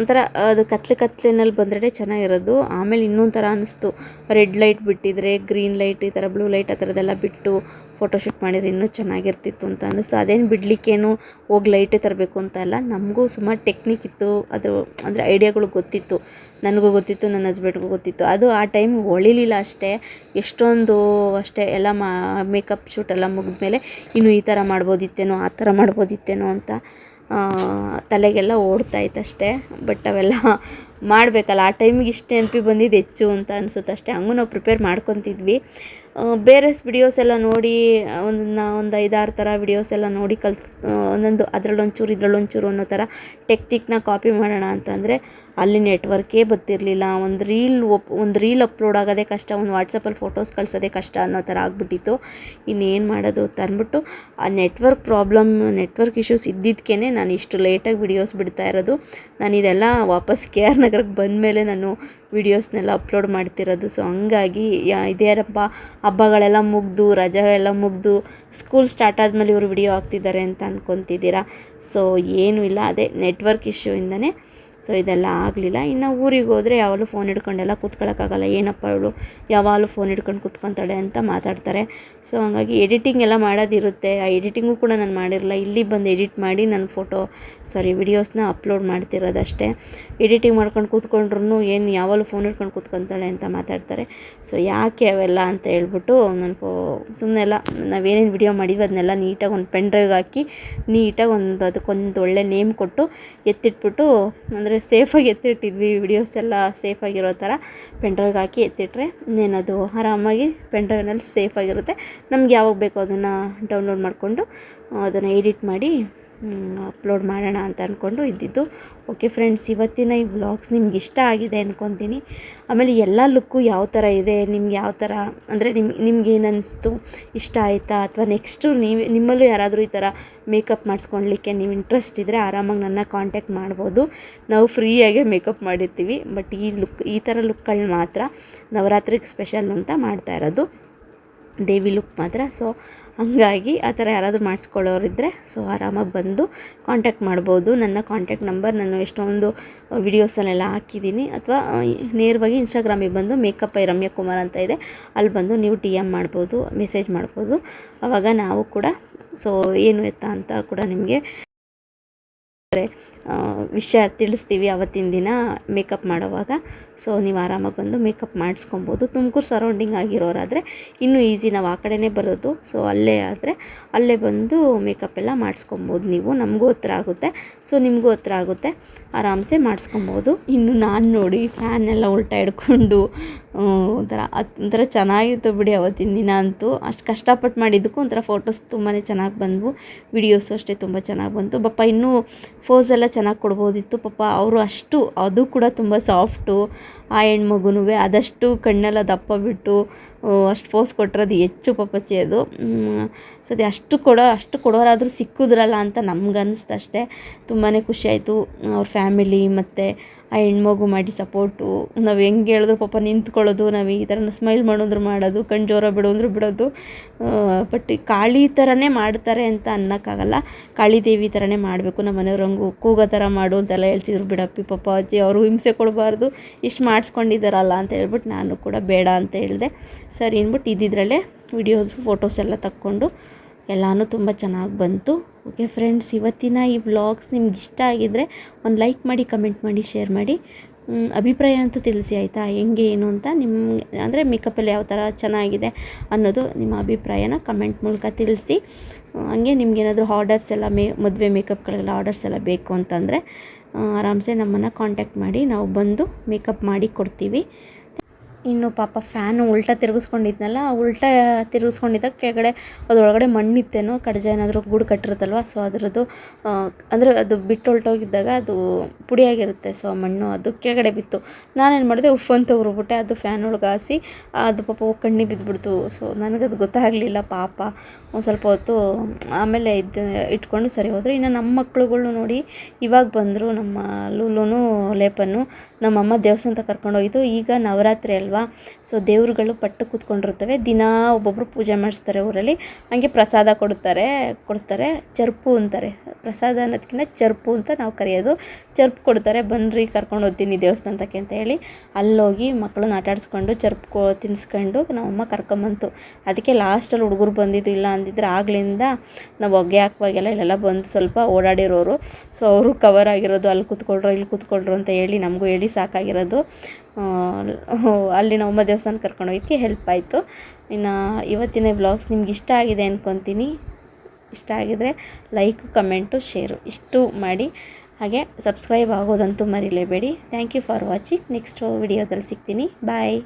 B: ಒಂಥರ ಅದು ಕತ್ಲಿನಲ್ಲಿ ಬಂದರೆ ಚೆನ್ನಾಗಿರೋದು. ಆಮೇಲೆ ಇನ್ನೊಂಥರ ಅನ್ನಿಸ್ತು, ರೆಡ್ ಲೈಟ್ ಬಿಟ್ಟಿದ್ರೆ, ಗ್ರೀನ್ ಲೈಟ್, ಈ ಥರ ಬ್ಲೂ ಲೈಟ್ ಆ ಥರದ್ದೆಲ್ಲ ಬಿಟ್ಟು ಫೋಟೋಶೂಟ್ ಮಾಡಿದರೆ ಇನ್ನೂ ಚೆನ್ನಾಗಿರ್ತಿತ್ತು ಅಂತ ಅನ್ನಿಸ್ತು. ಅದೇನು ಬಿಡಲಿಕ್ಕೇನು ಹೋಗಿ ಲೈಟೇ ತರಬೇಕು ಅಂತ ಅಲ್ಲ, ನಮಗೂ ಸುಮಾರು ಟೆಕ್ನಿಕ್ ಇತ್ತು, ಅದು ಅಂದರೆ ಐಡಿಯಾಗಳು ಗೊತ್ತಿತ್ತು. ನನಗೂ ಗೊತ್ತಿತ್ತು, ನನ್ನ ಹಸ್ಬೆಂಡ್ಗೂ ಗೊತ್ತಿತ್ತು. ಅದು ಆ ಟೈಮ್ ಹೊಳಿಲಿಲ್ಲ ಅಷ್ಟೇ. ಎಷ್ಟೊಂದು ಅಷ್ಟೇ ಎಲ್ಲ ಮೇಕಪ್ ಶೂಟೆಲ್ಲ ಮುಗಿದ್ಮೇಲೆ ಇನ್ನೂ ಈ ಥರ ಮಾಡ್ಬೋದಿತ್ತೇನೋ, ಆ ಥರ ಮಾಡ್ಬೋದಿತ್ತೇನೋ ಅಂತ ತಲೆಗೆಲ್ಲ ಓಡ್ತಾಯಿತ್ತು ಅಷ್ಟೇ. ಬಟ್ ಅವೆಲ್ಲ ಮಾಡಬೇಕಲ್ಲ, ಆ ಟೈಮಿಗೆ ಇಷ್ಟು ನೆನಪಿ ಬಂದಿದ್ದು ಹೆಚ್ಚು ಅಂತ ಅನಿಸುತ್ತೆ ಅಷ್ಟೇ. ಹಂಗೂ ನಾವು ಪ್ರಿಪೇರ್ ಮಾಡ್ಕೊತಿದ್ವಿ. ಬೇರೆ ವಿಡಿಯೋಸ್ ಎಲ್ಲ ನೋಡಿ ಒಂದು 5-6 ಥರ ವಿಡಿಯೋಸ್ ಎಲ್ಲ ನೋಡಿ ಒಂದೊಂದು ಅದರಲ್ಲೊಂಚೂರು ಇದರಲ್ಲೊಂಚೂರು ಅನ್ನೋ ಥರ ಟೆಕ್ನಿಕ್ನ ಕಾಪಿ ಮಾಡೋಣ ಅಂತಂದರೆ ಅಲ್ಲಿ ನೆಟ್ವರ್ಕೇ ಬರ್ತಿರಲಿಲ್ಲ. ಒಂದು ರೀಲ್ ಅಪ್ಲೋಡ್ ಆಗೋದೇ ಕಷ್ಟ, ಒಂದು ವಾಟ್ಸಪ್ಪಲ್ಲಿ ಫೋಟೋಸ್ ಕಳ್ಸೋದೇ ಕಷ್ಟ ಅನ್ನೋ ಥರ ಆಗಿಬಿಟ್ಟಿತ್ತು. ಇನ್ನೇನು ಮಾಡೋದು ಅಂತ ಅಂದ್ಬಿಟ್ಟು ಆ ನೆಟ್ವರ್ಕ್ ಇಶ್ಯೂಸ್ ಇದ್ದಿದ್ದಕ್ಕೇ ನಾನು ಇಷ್ಟು ಲೇಟಾಗಿ ವಿಡಿಯೋಸ್ ಬಿಡ್ತಾ ಇರೋದು. ನಾನು ಇದೆಲ್ಲ ವಾಪಸ್ KR ನಗರಕ್ಕೆ ಬಂದಮೇಲೆ ನಾನು ವಿಡಿಯೋಸ್ನೆಲ್ಲ ಅಪ್ಲೋಡ್ ಮಾಡ್ತಿರೋದು. ಸೊ ಹಂಗಾಗಿ ಇದೇನಪ್ಪ ಹಬ್ಬಗಳೆಲ್ಲ ಮುಗಿದು, ರಜೆ ಎಲ್ಲ ಮುಗಿದು, ಸ್ಕೂಲ್ ಸ್ಟಾರ್ಟ್ ಆದಮೇಲೆ ಇವರು ವಿಡಿಯೋ ಹಾಕ್ತಿದ್ದಾರೆ ಅಂತ ಅಂದ್ಕೊತಿದ್ದೀರಾ. ಸೊ ಏನೂ ಇಲ್ಲ, ಅದೇ ನೆಟ್ವರ್ಕ್ ಇಶ್ಯೂಯಿಂದನೇ ಸೊ ಇದೆಲ್ಲ ಆಗಲಿಲ್ಲ. ಇನ್ನು ಊರಿಗೆ ಹೋದರೆ ಯಾವಾಗಲೂ ಫೋನ್ ಹಿಡ್ಕೊಂಡೆಲ್ಲ ಕೂತ್ಕೊಳ್ಳೋಕ್ಕಾಗಲ್ಲ, ಏನಪ್ಪ ಇವಳು ಯಾವಾಗಲೂ ಫೋನ್ ಹಿಡ್ಕೊಂಡು ಕೂತ್ಕೊತಾಳೆ ಅಂತ ಮಾತಾಡ್ತಾರೆ. ಸೊ ಹಾಗಾಗಿ ಎಡಿಟಿಂಗ್ ಎಲ್ಲ ಮಾಡೋದಿರುತ್ತೆ. ಆ ಎಡಿಟಿಂಗು ಕೂಡ ನಾನು ಮಾಡಿರಲ್ಲ, ಇಲ್ಲಿ ಬಂದು ಎಡಿಟ್ ಮಾಡಿ ನಾನು ವಿಡಿಯೋಸ್ನ ಅಪ್ಲೋಡ್ ಮಾಡ್ತಿರೋದಷ್ಟೇ. ಎಡಿಟಿಂಗ್ ಮಾಡ್ಕೊಂಡು ಕೂತ್ಕೊಂಡ್ರು ಏನು ಯಾವಾಗಲೂ ಫೋನ್ ಹಿಡ್ಕೊಂಡು ಕೂತ್ಕೊತಾಳೆ ಅಂತ ಮಾತಾಡ್ತಾರೆ. ಸೊ ಯಾಕೆ ಅವೆಲ್ಲ ಅಂತ ಹೇಳ್ಬಿಟ್ಟು ನಾನು ಸುಮ್ಮನೆ ಎಲ್ಲ ನಾವೇನೇನು ವಿಡಿಯೋ ಮಾಡಿದ್ವಿ ಅದನ್ನೆಲ್ಲ ನೀಟಾಗಿ ಒಂದು ಪೆನ್ ಡ್ರೈವ್ಗೆ ಹಾಕಿ ನೀಟಾಗಿ ಅದಕ್ಕೊಂದು ಒಳ್ಳೆ ನೇಮ್ ಕೊಟ್ಟು ಎತ್ತಿಟ್ಬಿಟ್ಟು, ಅಂದರೆ ಸೇಫಾಗಿ ಎತ್ತಿಟ್ಟಿದ್ವಿ. ವಿಡಿಯೋಸ್ ಎಲ್ಲ ಸೇಫಾಗಿರೋ ಥರ ಪೆನ್ ಡ್ರೈವ್ಗೆ ಹಾಕಿ ಎತ್ತಿಟ್ರೆ ಇನ್ನೇನದು ಆರಾಮಾಗಿ ಪೆನ್ ಡ್ರೈವ್ನಲ್ಲಿ ಸೇಫಾಗಿರುತ್ತೆ. ನಮ್ಗೆ ಯಾವಾಗ ಬೇಕೋ ಅದನ್ನು ಡೌನ್ಲೋಡ್ ಮಾಡಿಕೊಂಡು ಅದನ್ನು ಎಡಿಟ್ ಮಾಡಿ ಅಪ್ಲೋಡ್ ಮಾಡೋಣ ಅಂತ ಅಂದ್ಕೊಂಡು ಇದ್ದಿದ್ದು. ಓಕೆ ಫ್ರೆಂಡ್ಸ್, ಇವತ್ತಿನ ಈ ವ್ಲಾಗ್ಸ್ ನಿಮ್ಗೆ ಇಷ್ಟ ಆಗಿದೆ ಅಂದ್ಕೊತೀನಿ. ಆಮೇಲೆ ಎಲ್ಲ ಲುಕ್ಕು ಯಾವ ಥರ ಇದೆ, ನಿಮ್ಗೆ ಯಾವ ಥರ ಅಂದರೆ ನಿಮ್ಗೇನು ಅನ್ನಿಸ್ತು, ಇಷ್ಟ ಆಯಿತಾ, ಅಥವಾ ನೆಕ್ಸ್ಟು ನಿಮ್ಮಲ್ಲೂ ಯಾರಾದರೂ ಈ ಥರ ಮೇಕಪ್ ಮಾಡಿಸ್ಕೊಳ್ಲಿಕ್ಕೆ ನೀವು ಇಂಟ್ರೆಸ್ಟ್ ಇದ್ದರೆ ಆರಾಮಾಗಿ ನನ್ನ ಕಾಂಟ್ಯಾಕ್ಟ್ ಮಾಡ್ಬೋದು. ನಾವು ಫ್ರೀಯಾಗೆ ಮೇಕಪ್ ಮಾಡಿರ್ತೀವಿ. ಬಟ್ ಈ ಥರ ಲುಕ್ಗಳು ಮಾತ್ರ ನವರಾತ್ರಿಗೆ ಸ್ಪೆಷಲ್ ಅಂತ ಮಾಡ್ತಾ ಇರೋದು, ದೇವಿ ಲುಕ್ ಮಾತ್ರ. ಸೊ ಹಂಗಾಗಿ ಆ ಥರ ಯಾರಾದರೂ ಮಾಡಿಸ್ಕೊಳ್ಳೋರಿದ್ದರೆ ಆರಾಮಾಗಿ ಬಂದು ಕಾಂಟ್ಯಾಕ್ಟ್ ಮಾಡ್ಬೋದು. ನನ್ನ ಕಾಂಟ್ಯಾಕ್ಟ್ ನಂಬರ್ ನಾನು ಎಷ್ಟೊಂದು ವಿಡಿಯೋಸಲ್ಲೆಲ್ಲ ಹಾಕಿದ್ದೀನಿ, ಅಥವಾ ನೇರವಾಗಿ ಇನ್ಸ್ಟಾಗ್ರಾಮಿಗೆ ಬಂದು ಮೇಕಪ್ ಬೈ ರಮ್ಯಾ ಕುಮಾರ್ ಅಂತ ಇದೆ, ಅಲ್ಲಿ ಬಂದು ನೀವು DM ಮಾಡ್ಬೋದು, ಮೆಸೇಜ್ ಮಾಡ್ಬೋದು. ಆವಾಗ ನಾವು ಕೂಡ ಏನು ಎತ್ತ ಅಂತ ಕೂಡ ನಿಮಗೆ ವಿಷಯ ತಿಳಿಸ್ತೀವಿ ಅವತ್ತಿನ ದಿನ ಮೇಕಪ್ ಮಾಡೋವಾಗ. ಸೊ ನೀವು ಆರಾಮಾಗಿ ಬಂದು ಮೇಕಪ್ ಮಾಡಿಸ್ಕೊಬೋದು. ತುಮಕೂರು ಸರೌಂಡಿಂಗ್ ಆಗಿರೋರಾದರೆ ಇನ್ನೂ ಈಸಿ, ನಾವು ಆ ಕಡೆನೇ ಬರೋದು. ಸೊ ಅಲ್ಲೇ ಬಂದು ಮೇಕಪ್ ಎಲ್ಲ ಮಾಡಿಸ್ಕೊಬೋದು ನೀವು. ನಮಗೂ ಹತ್ರ ಆಗುತ್ತೆ, ಸೊ ನಿಮಗೂ ಹತ್ರ ಆಗುತ್ತೆ, ಆರಾಮ್ಸೆ ಮಾಡಿಸ್ಕೊಬೋದು. ಇನ್ನು ನಾನು ನೋಡಿ ಫ್ಯಾನ್ ಎಲ್ಲ ಉಲ್ಟಾ ಹಿಡ್ಕೊಂಡು ಒಂಥರ ಚೆನ್ನಾಗಿತ್ತು ಬಿಡಿ ಅವತ್ತಿನ ದಿನ ಅಂತೂ. ಅಷ್ಟು ಕಷ್ಟಪಟ್ಟು ಮಾಡಿದ್ದಕ್ಕೂ ಒಂಥರ ಫೋಟೋಸ್ ತುಂಬಾ ಚೆನ್ನಾಗಿ ಬಂದವು, ವಿಡಿಯೋಸು ಅಷ್ಟೇ ತುಂಬ ಚೆನ್ನಾಗಿ ಬಂತು. ಇನ್ನೂ ಫೋಸ್ ಎಲ್ಲ ಚೆನ್ನಾಗಿ ಕೊಡ್ಬೋದಿತ್ತು ಪಾಪ. ಅವರು ಅದು ಕೂಡ ತುಂಬ ಸಾಫ್ಟು. ಆ ಹೆಣ್ಮಗುನೂ ಅದಷ್ಟು ಕಣ್ಣೆಲ್ಲ ದಪ್ಪ ಬಿಟ್ಟು ಅಷ್ಟು ಫೋಸ್ ಕೊಟ್ಟಿರೋದು ಹೆಚ್ಚು ಪಾಪಚ್ಚಿ ಅದು. ಸದ್ಯ ಅಷ್ಟು ಕೊಡೋರಾದರೂ ಸಿಕ್ಕಿದ್ರಲ್ಲ ಅಂತ ನಮ್ಗನ್ನಿಸ್ತು ಅಷ್ಟೇ. ತುಂಬಾ ಖುಷಿಯಾಯಿತು. ಅವ್ರ ಫ್ಯಾಮಿಲಿ ಮತ್ತು ಆ ಹೆಣ್ಮಗು ಮಾಡಿ ಸಪೋರ್ಟು. ನಾವು ಹೆಂಗೆ ಹೇಳಿದ್ರು ಪಾಪ ನಿಂತ್ಕೊಳ್ಳೋದು, ನಾವು ಈ ಥರ ಸ್ಮೈಲ್ ಮಾಡೋದ್ರು ಮಾಡೋದು, ಕಣ್ಣು ಜೋರ ಬಿಡೋಂದ್ರು ಬಿಡೋದು. ಬಟ್ ಕಾಳಿ ಥರನೇ ಮಾಡ್ತಾರೆ ಅಂತ ಅನ್ನೋಕ್ಕಾಗಲ್ಲ, ಕಾಳಿ ದೇವಿ ಥರನೇ ಮಾಡಬೇಕು. ನಮ್ಮ ಮನೆಯವ್ರಂಗೂ ಕೂಗೋ ಥರ ಮಾಡು ಅಂತೆಲ್ಲ ಹೇಳ್ತಿದ್ರು. ಬಿಡಪ್ಪಿ ಪಾಪ ಅಜ್ಜಿ, ಅವರು ಹಿಂಸೆ ಕೊಡಬಾರ್ದು, ಇಷ್ಟು ಮಾಡಿಸ್ಕೊಂಡಿದ್ದಾರಲ್ಲ ಅಂತ ಹೇಳ್ಬಿಟ್ಟು ನಾನು ಕೂಡ ಬೇಡ ಅಂತ ಹೇಳಿದೆ. ಸರಿ ಅಂದ್ಬಿಟ್ಟು ಇದ್ದಿದ್ರಲ್ಲೇ ವಿಡಿಯೋಸ್ ಫೋಟೋಸ್ ಎಲ್ಲ ತಕ್ಕೊಂಡು ಎಲ್ಲನೂ ತುಂಬ ಚೆನ್ನಾಗಿ ಬಂತು. ಓಕೆ ಫ್ರೆಂಡ್ಸ್, ಇವತ್ತಿನ ಈ ವ್ಲಾಗ್ಸ್ ನಿಮ್ಗೆ ಇಷ್ಟ ಆಗಿದ್ದರೆ ಒಂದು ಲೈಕ್ ಮಾಡಿ, ಕಮೆಂಟ್ ಮಾಡಿ, ಶೇರ್ ಮಾಡಿ. ಅಭಿಪ್ರಾಯ ಅಂತೂ ತಿಳಿಸಿ ಆಯಿತಾ, ಹೆಂಗೆ ಏನು ಅಂತ ಅಂದರೆ ಮೇಕಪ್ಪಲ್ಲಿ ಯಾವ ಥರ ಚೆನ್ನಾಗಿದೆ ಅನ್ನೋದು ನಿಮ್ಮ ಅಭಿಪ್ರಾಯನ ಕಮೆಂಟ್ ಮೂಲಕ ತಿಳಿಸಿ. ಹಂಗೆ ನಿಮ್ಗೇನಾದರೂ ಆರ್ಡರ್ಸ್ ಎಲ್ಲ ಮದುವೆ ಮೇಕಪ್ಗಳೆಲ್ಲ ಆರ್ಡರ್ಸ್ ಎಲ್ಲ ಬೇಕು ಅಂತಂದರೆ ಆರಾಮ್ಸೆ ನಮ್ಮನ್ನು ಕಾಂಟ್ಯಾಕ್ಟ್ ಮಾಡಿ, ನಾವು ಬಂದು ಮೇಕಪ್ ಮಾಡಿ ಕೊಡ್ತೀವಿ. ಇನ್ನು ಪಾಪ ಫ್ಯಾನು ಉಲ್ಟಾ ತಿರುಗಿಸ್ಕೊಂಡಿದ್ನಲ್ಲ, ಉಲ್ಟಾ ತಿರುಗಿಸ್ಕೊಂಡಿದ್ದಾಗ ಕೆಳಗಡೆ ಅದರೊಳಗಡೆ ಮಣ್ಣಿತ್ತೇನೋ, ಕಡ್ಜ ಏನಾದರೂ ಗೂಡು ಕಟ್ಟಿರುತ್ತಲ್ವ, ಸೊ ಅದರದ್ದು ಅಂದರೆ ಅದು ಬಿಟ್ಟು ಹೊಲ್ಟೋಗಿದ್ದಾಗ ಅದು ಪುಡಿಯಾಗಿರುತ್ತೆ. ಸೊ ಮಣ್ಣು ಅದು ಕೆಳಗಡೆ ಬಿತ್ತು. ನಾನೇನು ಮಾಡಿದೆ, ಉಫ್ ಅಂತ ಉರ್ಬಿಟ್ಟೆ. ಅದು ಫ್ಯಾನ್ ಒಳಗೆ ಹಾಸಿ ಅದು ಪಾಪ ಕಣ್ಣಿಗೆ ಬಿದ್ದುಬಿಡ್ತು. ಸೊ ನನಗದು ಗೊತ್ತಾಗಲಿಲ್ಲ ಪಾಪ. ಒಂದು ಸ್ವಲ್ಪ ಹೊತ್ತು ಆಮೇಲೆ ಇಟ್ಕೊಂಡು ಸರಿ ಹೋದರು. ಇನ್ನು ನಮ್ಮ ಮಕ್ಳುಗಳು ನೋಡಿ ಇವಾಗ ಬಂದರು. ನಮ್ಮ ಲೂಲೂನು ಲೇಪನ್ನು ನಮ್ಮಮ್ಮ ದೇವಸ್ಥಾನ ಕರ್ಕೊಂಡೋಗಿದ್ದು. ಈಗ ನವರಾತ್ರಿ ಅಲ್ವಾ, ಸೊ ದೇವ್ರುಗಳು ಪಟ್ಟು ಕೂತ್ಕೊಂಡಿರ್ತವೆ. ದಿನ ಒಬ್ಬೊಬ್ಬರು ಪೂಜೆ ಮಾಡಿಸ್ತಾರೆ ಊರಲ್ಲಿ. ಹಾಗೆ ಪ್ರಸಾದ ಕೊಡ್ತಾರೆ, ಚರ್ಪು ಅಂತಾರೆ. ಪ್ರಸಾದ ಅನ್ನೋದಕ್ಕಿಂತ ಚರ್ಪು ಅಂತ ನಾವು ಕರೆಯೋದು. ಚರ್ಪು ಕೊಡ್ತಾರೆ, ಬನ್ನಿರಿ ಕರ್ಕೊಂಡು ಹೋಗ್ತೀನಿ ದೇವಸ್ಥಾನಕ್ಕೆ ಅಂತ ಹೇಳಿ ಅಲ್ಲೋಗಿ ಮಕ್ಕಳನ್ನ ಆಟಾಡಿಸ್ಕೊಂಡು ಚರ್ಪು ತಿನ್ನಿಸ್ಕೊಂಡು ನಮ್ಮಮ್ಮ ಕರ್ಕೊಂಬಂತು. ಅದಕ್ಕೆ ಲಾಸ್ಟಲ್ಲಿ ಹುಡುಗರು ಬಂದಿದ್ದು, ಇಲ್ಲ ಅಂದಿದ್ರೆ ಆಗ್ಲಿಂದ ನಾವು ಹೊಗೆ ಹಾಕುವಾಗೆಲ್ಲ ಇಲ್ಲೆಲ್ಲ ಬಂದು ಸ್ವಲ್ಪ ಓಡಾಡಿರೋರು. ಸೊ ಅವರು ಕವರ್ ಆಗಿರೋದು, ಅಲ್ಲಿ ಕೂತ್ಕೊಳ್ರು ಇಲ್ಲಿ ಕೂತ್ಕೊಳ್ರು ಅಂತ ಹೇಳಿ ನಮಗೂ ಹೇಳಿ ಸಾಕಾಗಿರೋದು. ಅಲ್ಲಿ ನಮ್ಮಮ್ಮ ದೇವಸ್ಥಾನ ಕರ್ಕೊಂಡೋಗಿದ್ದಕ್ಕೆ ಹೆಲ್ಪ್ ಆಯಿತು. ಇನ್ನು ಇವತ್ತಿನ ವ್ಲಾಗ್ಸ್ ನಿಮ್ಗೆ ಇಷ್ಟ ಆಗಿದೆ ಅಂದ್ಕೊತೀನಿ. ಇಷ್ಟ ಆಗಿದರೆ ಲೈಕು, ಕಮೆಂಟು, ಶೇರು ಇಷ್ಟು ಮಾಡಿ. ಹಾಗೆ ಸಬ್ಸ್ಕ್ರೈಬ್ ಆಗೋದಂತೂ ಮರಿಲೇಬೇಡಿ. Thank you for watching. Next ವಿಡಿಯೋದಲ್ಲಿ ಸಿಗ್ತೀನಿ. ಬಾಯ್.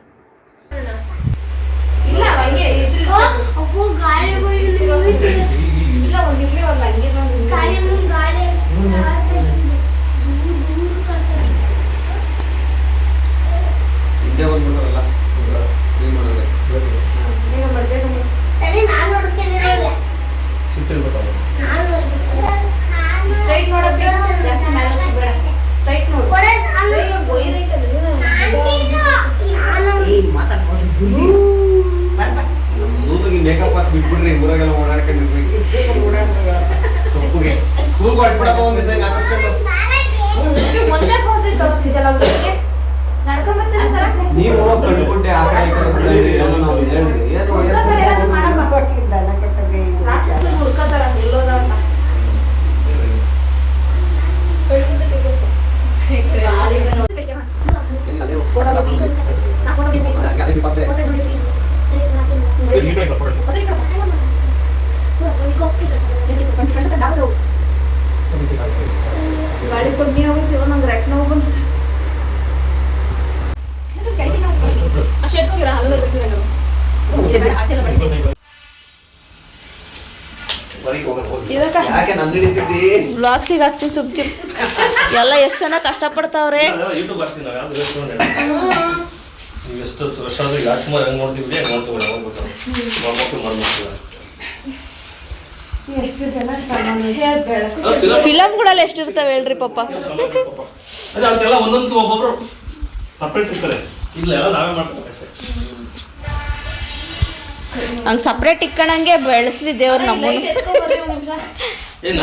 E: ಮೇಕಪ್ ಹಾಕಿ ಬಿಟ್ಬಿಡ್ರಿ, ಊರಾಗೆಲ್ಲ ಓಡಾಡ್ಕೊಂಡಿರ್ಬೇಕು. ಸ್ಕೂಲ್ ಬಿಡಪ್ಪ ಒಂದ್ ದಿವಸ ಹಾಕಿಸ್ಕೊಂಡು ನೀವು ಕಟ್ಬಿಟ್ಟೆ ಆ ಕಡೆ ಈ ಕಡೆ ಬಿಡಂಗಿರಿ, ಎಲ್ಲ ನಾವು ಹೇಳ್ರಿ. ಏನು ಯಾಕೆ ನಂದು ಹಿಡಿತಿದ್ದಿ?
B: ವ್ಲಾಗ್ಸಿಗೆ ಹಾಕ್ತೀನಿ ಸುಮ್ಕೆ. ಎಲ್ಲ ಎಷ್ಟು ಚೆನ್ನಾಗಿ ಕಷ್ಟಪಡ್ತಾವ್ರೆ.
A: ಯೂಟ್ಯೂಬ್ ಹಾಕ್ತೀನಿ ನಾವು, ಯಾವ್ದು ರೆಸ್ಟೋರೆಂಟ್ ನೀವು ಎಷ್ಟು ವರ್ಷ ಆದ್ರೆ ರಾಜ್ಕುಮಾರ್ ಹೆಂಗೆ ನೋಡ್ತಿದ್ವಿ ಹೆಂಗೆ ನೋಡ್ತೀವಿ ನಾವು
B: ಫಿಲಮ್ಗಳಲ್ಲಿ ಎಷ್ಟಿರ್ತಾವೆ ಹೇಳ್ರಿ ಪಾಪ.
A: ಅದೇ ಅದಕ್ಕೆಲ್ಲ ಒಂದೊಂದು ಒಬ್ಬೊಬ್ರು ಸಪ್ರೇಟ್ ಇರ್ತಾರೆ. ಇಲ್ಲ ಎಲ್ಲ ನಾವೇ ಮಾಡ್ತೀವಿ ಅಷ್ಟೇ.
B: ಹಂಗೆ ಸಪ್ರೇಟ್ ಇಟ್ಕೊಂಡಂಗೆ ಬೆಳೆಸ್ಲಿ ದೇವ್ರು ನಮ್ಮನ್ನು.
A: ಏನ